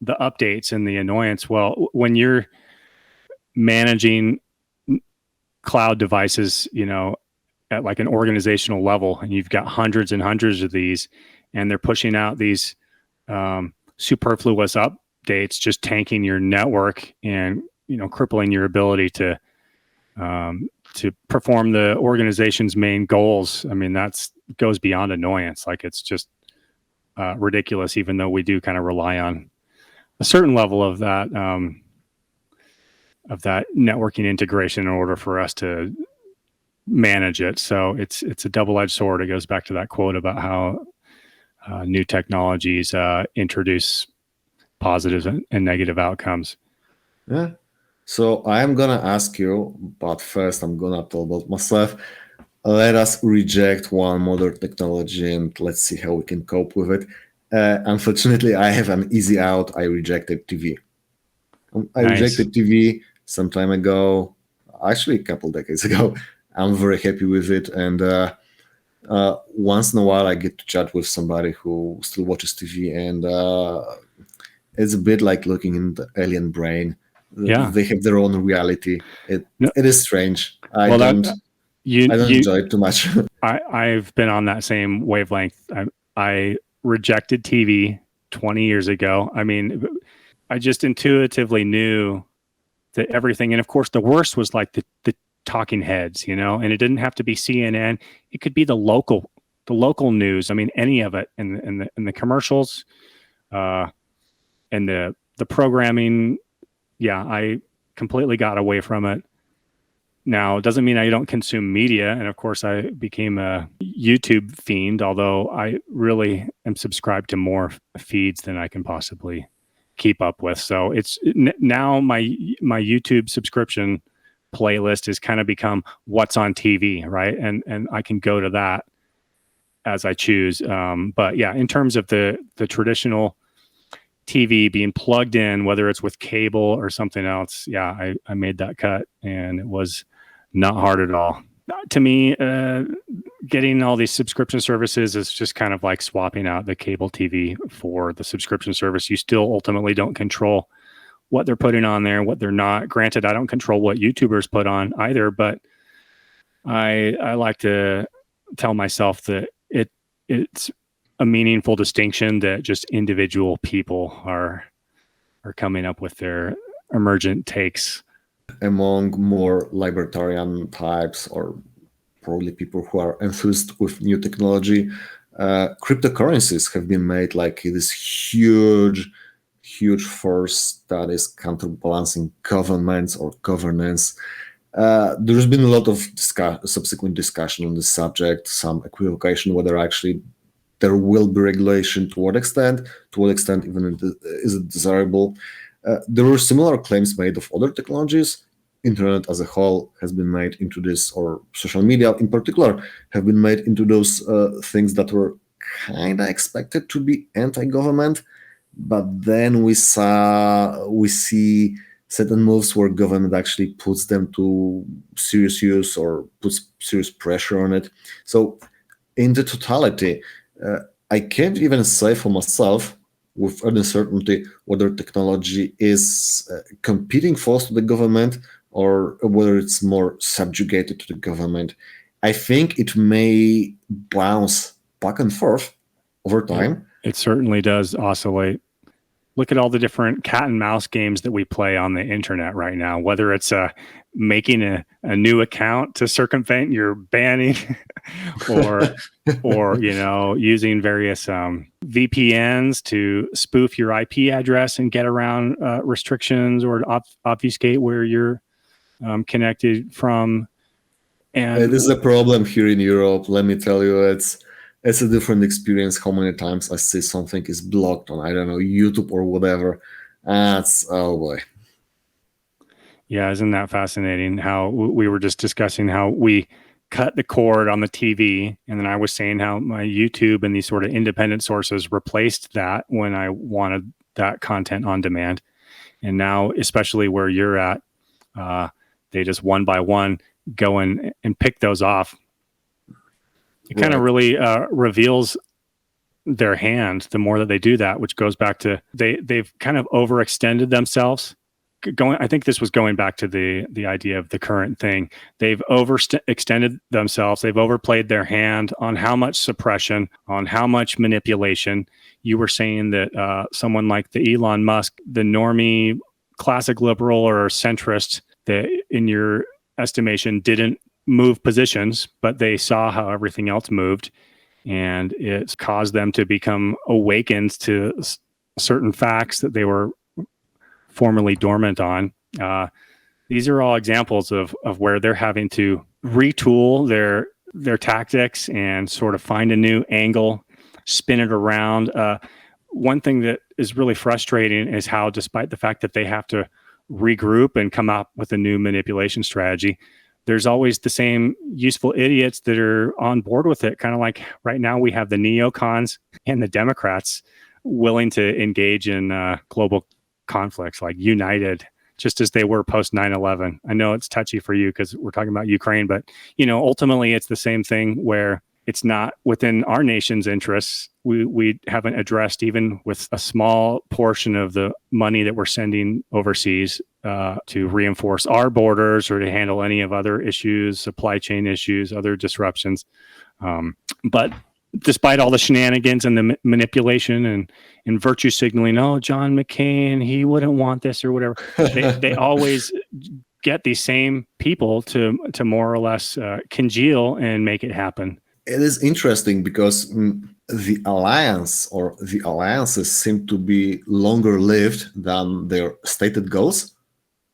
the updates and the annoyance. Well, when you're managing cloud devices, at like an organizational level, and you've got hundreds and hundreds of these, and they're pushing out these superfluous updates, just tanking your network and crippling your ability to perform the organization's main goals. I mean, goes beyond annoyance. Like it's just ridiculous, even though we do kind of rely on a certain level of that that networking integration in order for us to manage it. So it's a double-edged sword. It goes back to that quote about how new technologies introduce positive and negative outcomes. Yeah. So I am gonna ask you, but first I'm gonna talk about myself. Let us reject one modern technology and let's see how we can cope with it. Unfortunately, I have an easy out. I rejected TV. I Nice. rejected TV some time ago, actually a couple decades ago. I'm very happy with it, and once in a while I get to chat with somebody who still watches TV, and it's a bit like looking in the alien brain. Yeah. They have their own reality. It No. is strange. I Well, don't enjoy it too much. I've been on that same wavelength. I rejected TV 20 years ago. I mean, I just intuitively knew that everything, and of course the worst was like the talking heads, you know, and it didn't have to be CNN. It could be the local news. I mean, any of it, and the commercials, and the programming. Yeah, I completely got away from it. Now, it doesn't mean I don't consume media. And of course, I became a YouTube fiend, although I really am subscribed to more feeds than I can possibly keep up with. So it's now my YouTube subscription playlist has kind of become what's on TV, right? And I can go to that as I choose. But yeah, in terms of the traditional TV being plugged in, whether it's with cable or something else, yeah, I made that cut, and it was not hard at all. To me, getting all these subscription services is just kind of like swapping out the cable TV for the subscription service. You still ultimately don't control what they're putting on there, what they're not. Granted, I don't control what YouTubers put on either, but I like to tell myself that it's a meaningful distinction that just individual people are coming up with their emergent takes. Among more libertarian types, or probably people who are enthused with new technology, cryptocurrencies have been made like this huge force that is counterbalancing governments or governance. There's been a lot of subsequent discussion on this subject, some equivocation whether actually there will be regulation, to what extent even is it desirable. There were similar claims made of other technologies. Internet as a whole has been made into this, or social media in particular, have been made into those things that were kind of expected to be anti-government, but then we see certain moves where government actually puts them to serious use or puts serious pressure on it. So in the totality, I can't even say for myself with any certainty whether technology is a competing force to the government or whether it's more subjugated to the government. I think it may bounce back and forth over time. It certainly does oscillate. Look at all the different cat and mouse games that we play on the internet right now, whether it's making a new account to circumvent your banning or using various VPNs to spoof your IP address and get around restrictions or obfuscate where you're connected from. And it is a problem here in Europe. Let me tell you, it's a different experience. How many times I see something is blocked on, I don't know, YouTube or whatever. That's, oh boy. Yeah, isn't that fascinating? How we were just discussing how we cut the cord on the TV, and then I was saying how my YouTube and these sort of independent sources replaced that when I wanted that content on demand. And now, especially where you're at, they just one by one go and pick those off. It kind of really reveals their hand the more that they do that, which goes back to they've kind of overextended themselves. I think this was going back to the idea of the current thing. They've overextended themselves. They've overplayed their hand on how much suppression, on how much manipulation. You were saying that someone like the Elon Musk, the normie, classic liberal or centrist, that in your estimation didn't move positions, but they saw how everything else moved, and it's caused them to become awakened to certain facts that they were formerly dormant on. These are all examples of where they're having to retool their tactics and sort of find a new angle, spin it around. One thing that is really frustrating is how, despite the fact that they have to regroup and come up with a new manipulation strategy, there's always the same useful idiots that are on board with it. Kind of like right now we have the neocons and the Democrats willing to engage in global conflicts, like united, just as they were post 9/11. I know it's touchy for you because we're talking about Ukraine, but ultimately it's the same thing where it's not within our nation's interests. We haven't addressed, even with a small portion of the money that we're sending overseas to reinforce our borders or to handle any of other issues, supply chain issues, other disruptions. But despite all the shenanigans and the manipulation and virtue signaling, oh, John McCain, he wouldn't want this or whatever, they always get these same people to more or less congeal and make it happen. It is interesting because the alliances seem to be longer lived than their stated goals.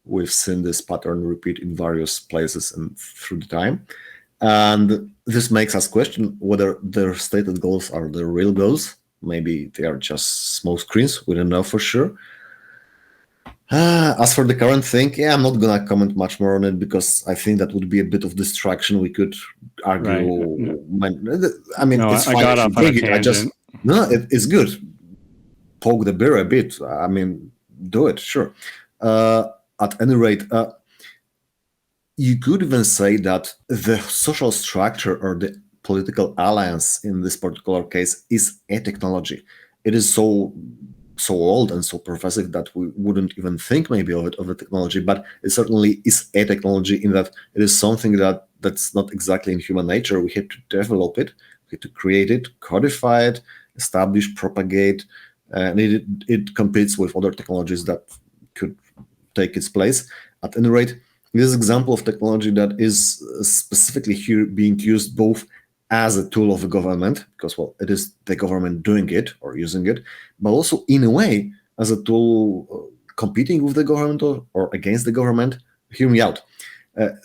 We've seen this pattern repeat in various places and through the time. And this makes us question whether their stated goals are the real goals. Maybe they are just smoke screens. We don't know for sure. As for the current thing, I'm not going to comment much more on it because I think that would be a bit of distraction. We could argue. Right. It's fine. I got off on a tangent. It's good. Poke the bear a bit. Do it, sure. At any rate, you could even say that the social structure or the political alliance in this particular case is a technology. It is so old and so pervasive that we wouldn't even think maybe of a technology, but it certainly is a technology in that it is something that's not exactly in human nature. We had to develop it, we had to create it, codify it, establish, propagate, and it competes with other technologies that could take its place. At any rate, this is an example of technology that is specifically here being used both as a tool of the government, because, it is the government doing it or using it, but also in a way as a tool competing with the government or against the government. Hear me out.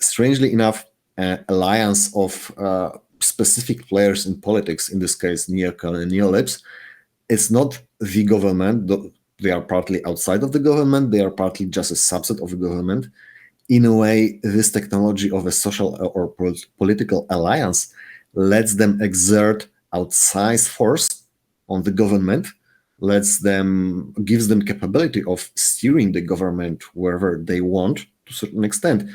Strangely enough, alliance of specific players in politics, in this case, neocon and neolibs, it's not the government. They are partly outside of the government. They are partly just a subset of the government. In a way, this technology of a social or political alliance lets them exert outsized force on the government, gives them capability of steering the government wherever they want to a certain extent.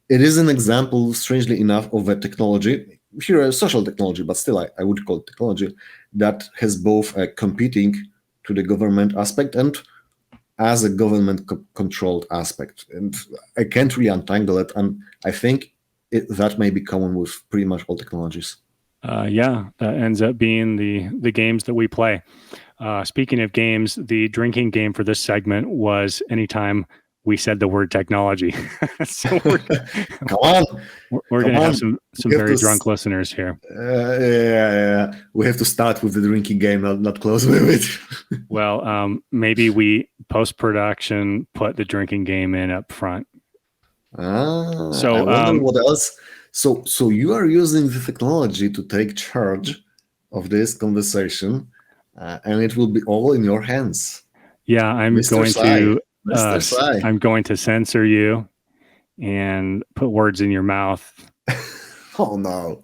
It is an example, strangely enough, of a technology, here a social technology, but still I would call it technology, that has both a competing to the government aspect and as a government-controlled aspect. And I can't really untangle it, and I think that may be common with pretty much all technologies. That ends up being the games that we play. Speaking of games, the drinking game for this segment was anytime we said the word technology. So come on, we're going to have some very drunk listeners here. Yeah. We have to start with the drinking game, not close with it. Well, maybe we post-production put the drinking game in up front. So I wonder what else. So you are using the technology to take charge of this conversation, and it will be all in your hands. Yeah, I'm going to censor you and put words in your mouth. Oh no.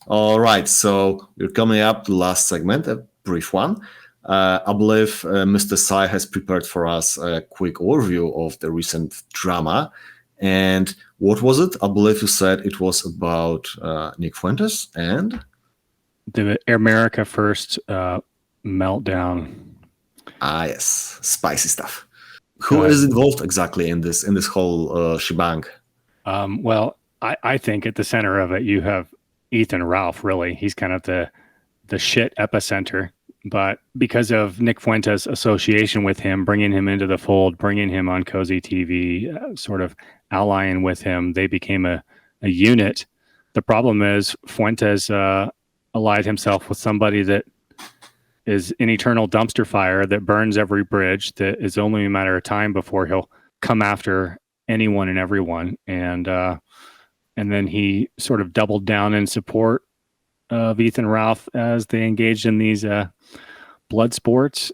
All right, so we're coming up to the last segment, a brief one. I believe Mr. Sai has prepared for us a quick overview of the recent drama. And what was it? I believe you said it was about Nick Fuentes and the America First meltdown. Ah, yes, spicy stuff. Who is involved exactly in this whole shebang? Well, I think at the center of it you have Ethan Ralph. Really, he's kind of the shit epicenter. But because of Nick Fuentes' association with him, bringing him into the fold, bringing him on Cozy TV, sort of allying with him, they became a unit. The problem is Fuentes allied himself with somebody that is an eternal dumpster fire that burns every bridge, that is only a matter of time before he'll come after anyone and everyone, and then he sort of doubled down in support of Ethan Ralph as they engaged in these blood sports,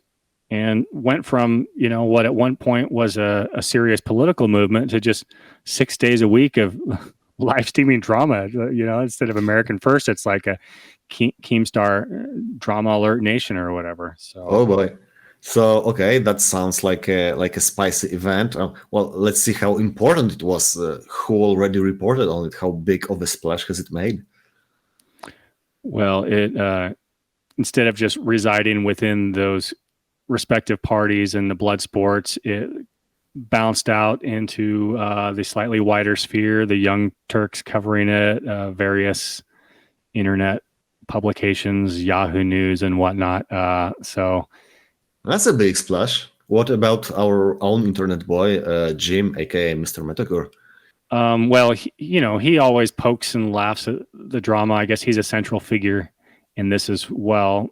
and went from, you know, what at one point was a serious political movement to just 6 days a week of live streaming drama. You know, instead of American First, it's like a Keemstar Drama Alert Nation or whatever. So, Oh boy. So okay, that sounds like a spicy event. Well, let's see how important it was. Who already reported on it? How big of a splash has it made? well, it instead of just residing within those respective parties and the blood sports, it bounced out into the slightly wider sphere, the Young Turks covering it, various internet publications, Yahoo News and whatnot. So That's a big splash. What about our own internet boy, Jim, aka Mr. Metacore? well, he always pokes and laughs at the drama. I guess he's a central figure in this as well.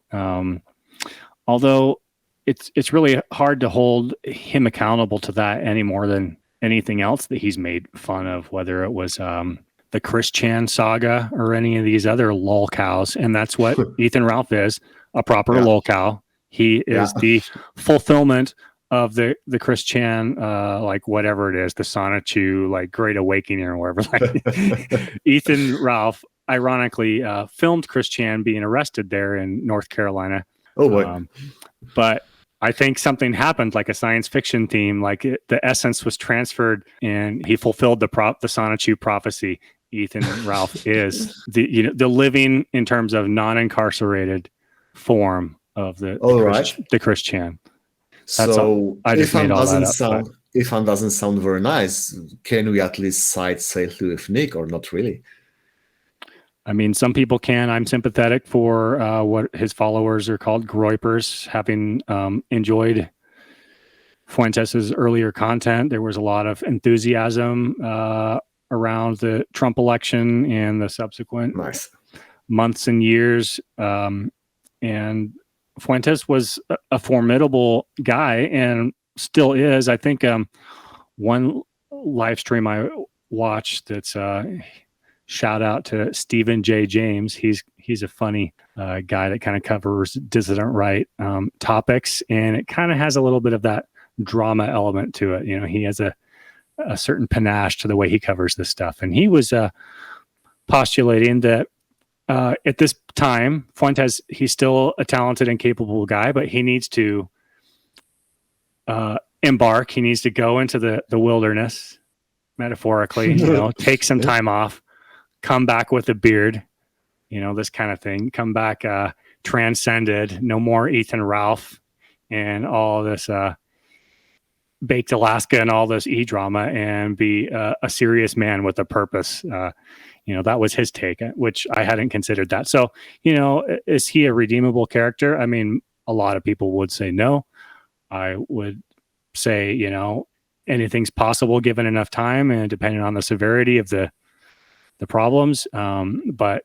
Although it's really hard to hold him accountable to that any more than anything else that he's made fun of, whether it was the Chris Chan saga or any of these other lol cows. And that's what Ethan Ralph is, a proper lol cow. He is the fulfillment of the Chris Chan, like whatever it is, the Sonichu, like Great Awakening or whatever. Like Ethan Ralph, ironically, filmed Chris Chan being arrested there in North Carolina. Oh boy. But I think something happened, like a science fiction theme, like the essence was transferred, and he fulfilled the Sonichu prophecy. Ethan Ralph is the living, in terms of non-incarcerated, form of the Chris Chan. So Ifan doesn't sound very nice. Can we at least side safely with Nick, or not really? I mean, some people can. I'm sympathetic for what his followers are called, groypers, having enjoyed Fuentes' earlier content. There was a lot of enthusiasm around the Trump election and the subsequent months and years. And Fuentes was a formidable guy and still is. I think one live stream I watched that's shout out to Stephen J. James. He's a funny guy that kind of covers dissident right topics, and it kind of has a little bit of that drama element to it. You know, he has a certain panache to the way he covers this stuff, and he was postulating that at this time, Fuentes, he's still a talented and capable guy, but he needs to embark. He needs to go into the wilderness, metaphorically, take some time off, come back with a beard, this kind of thing, come back transcended, no more Ethan Ralph and all this Baked Alaska and all this e-drama, and be a serious man with a purpose. That was his take, which I hadn't considered that. So, is he a redeemable character? I mean, a lot of people would say no. I would say, anything's possible given enough time and depending on the severity of the problems. But,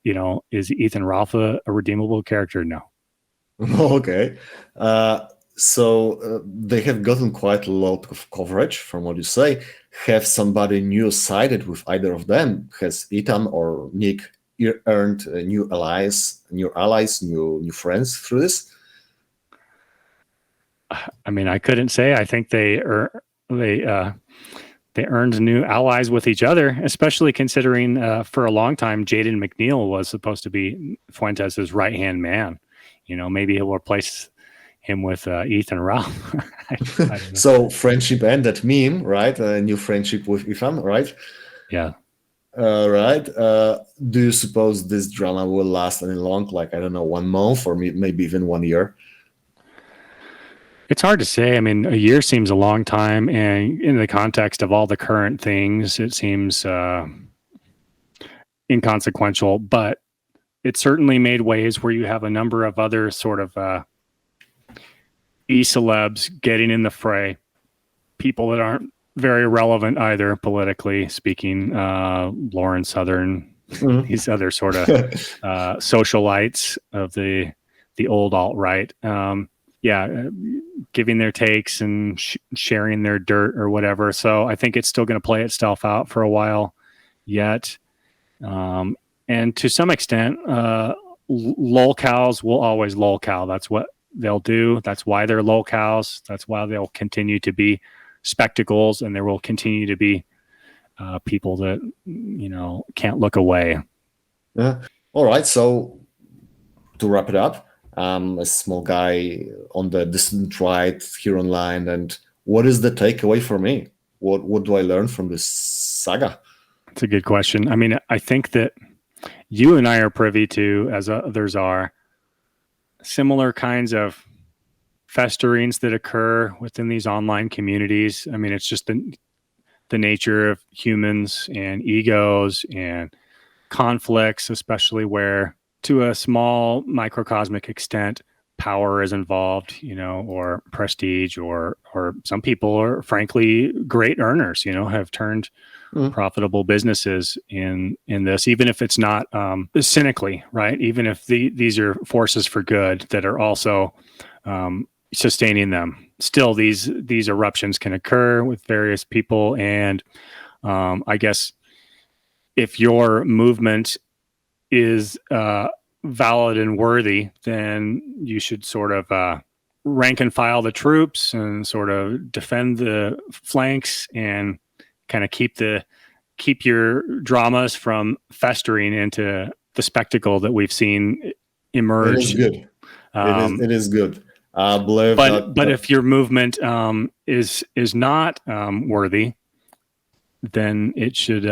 is Ethan Ralph a redeemable character? No. Okay. So they have gotten quite a lot of coverage from what you say. Have somebody new sided with either of them? Has Ethan or Nick earned new allies, new friends through this? I mean, I couldn't say. I think they earned new allies with each other, especially considering for a long time Jaden McNeil was supposed to be Fuentes' right-hand man. Maybe he'll replace him with Ethan Ralph. I don't know. So friendship ended, meme, right? A new friendship with Ethan, right? Yeah. Right. Do you suppose this drama will last any long? Like, I don't know, 1 month or maybe even 1 year? It's hard to say. I mean, a year seems a long time, and in the context of all the current things, it seems inconsequential, but it certainly made waves where you have a number of other sort of e-celebs getting in the fray, people that aren't very relevant either politically speaking, Lauren Southern, these other sort of socialites of the old alt-right. giving their takes and sharing their dirt or whatever. So I think it's still going to play itself out for a while yet. And to some extent, lolcows will always lolcow. That's what they'll do. That's why they're lolcows. That's why they'll continue to be spectacles, and there will continue to be people that, can't look away. Yeah. All right. So to wrap it up, a small guy on the distant right here online, and what is the takeaway for me? What do I learn from this saga? It's a good question. I mean, I think that you and I are privy to, as others are, similar kinds of festerings that occur within these online communities. I mean, it's just the nature of humans and egos and conflicts, especially where, to a small microcosmic extent, power is involved, or prestige, or some people are frankly great earners, have turned profitable businesses in this, even if it's not cynically, right? Even if these are forces for good that are also sustaining them. Still, these eruptions can occur with various people, and I guess if your movement is valid and worthy, then you should sort of rank and file the troops and sort of defend the flanks and kind of keep your dramas from festering into the spectacle that we've seen emerge. It is good. It is good. I believe but if your movement is not worthy, then it should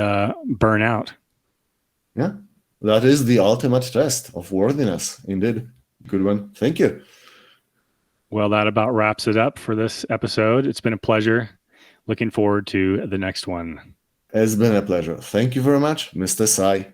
burn out. Yeah, that is the ultimate test of worthiness. Indeed. Good one. Thank you. Well, that about wraps it up for this episode. It's been a pleasure. Looking forward to the next one. It's been a pleasure. Thank you very much, Mr. Sai.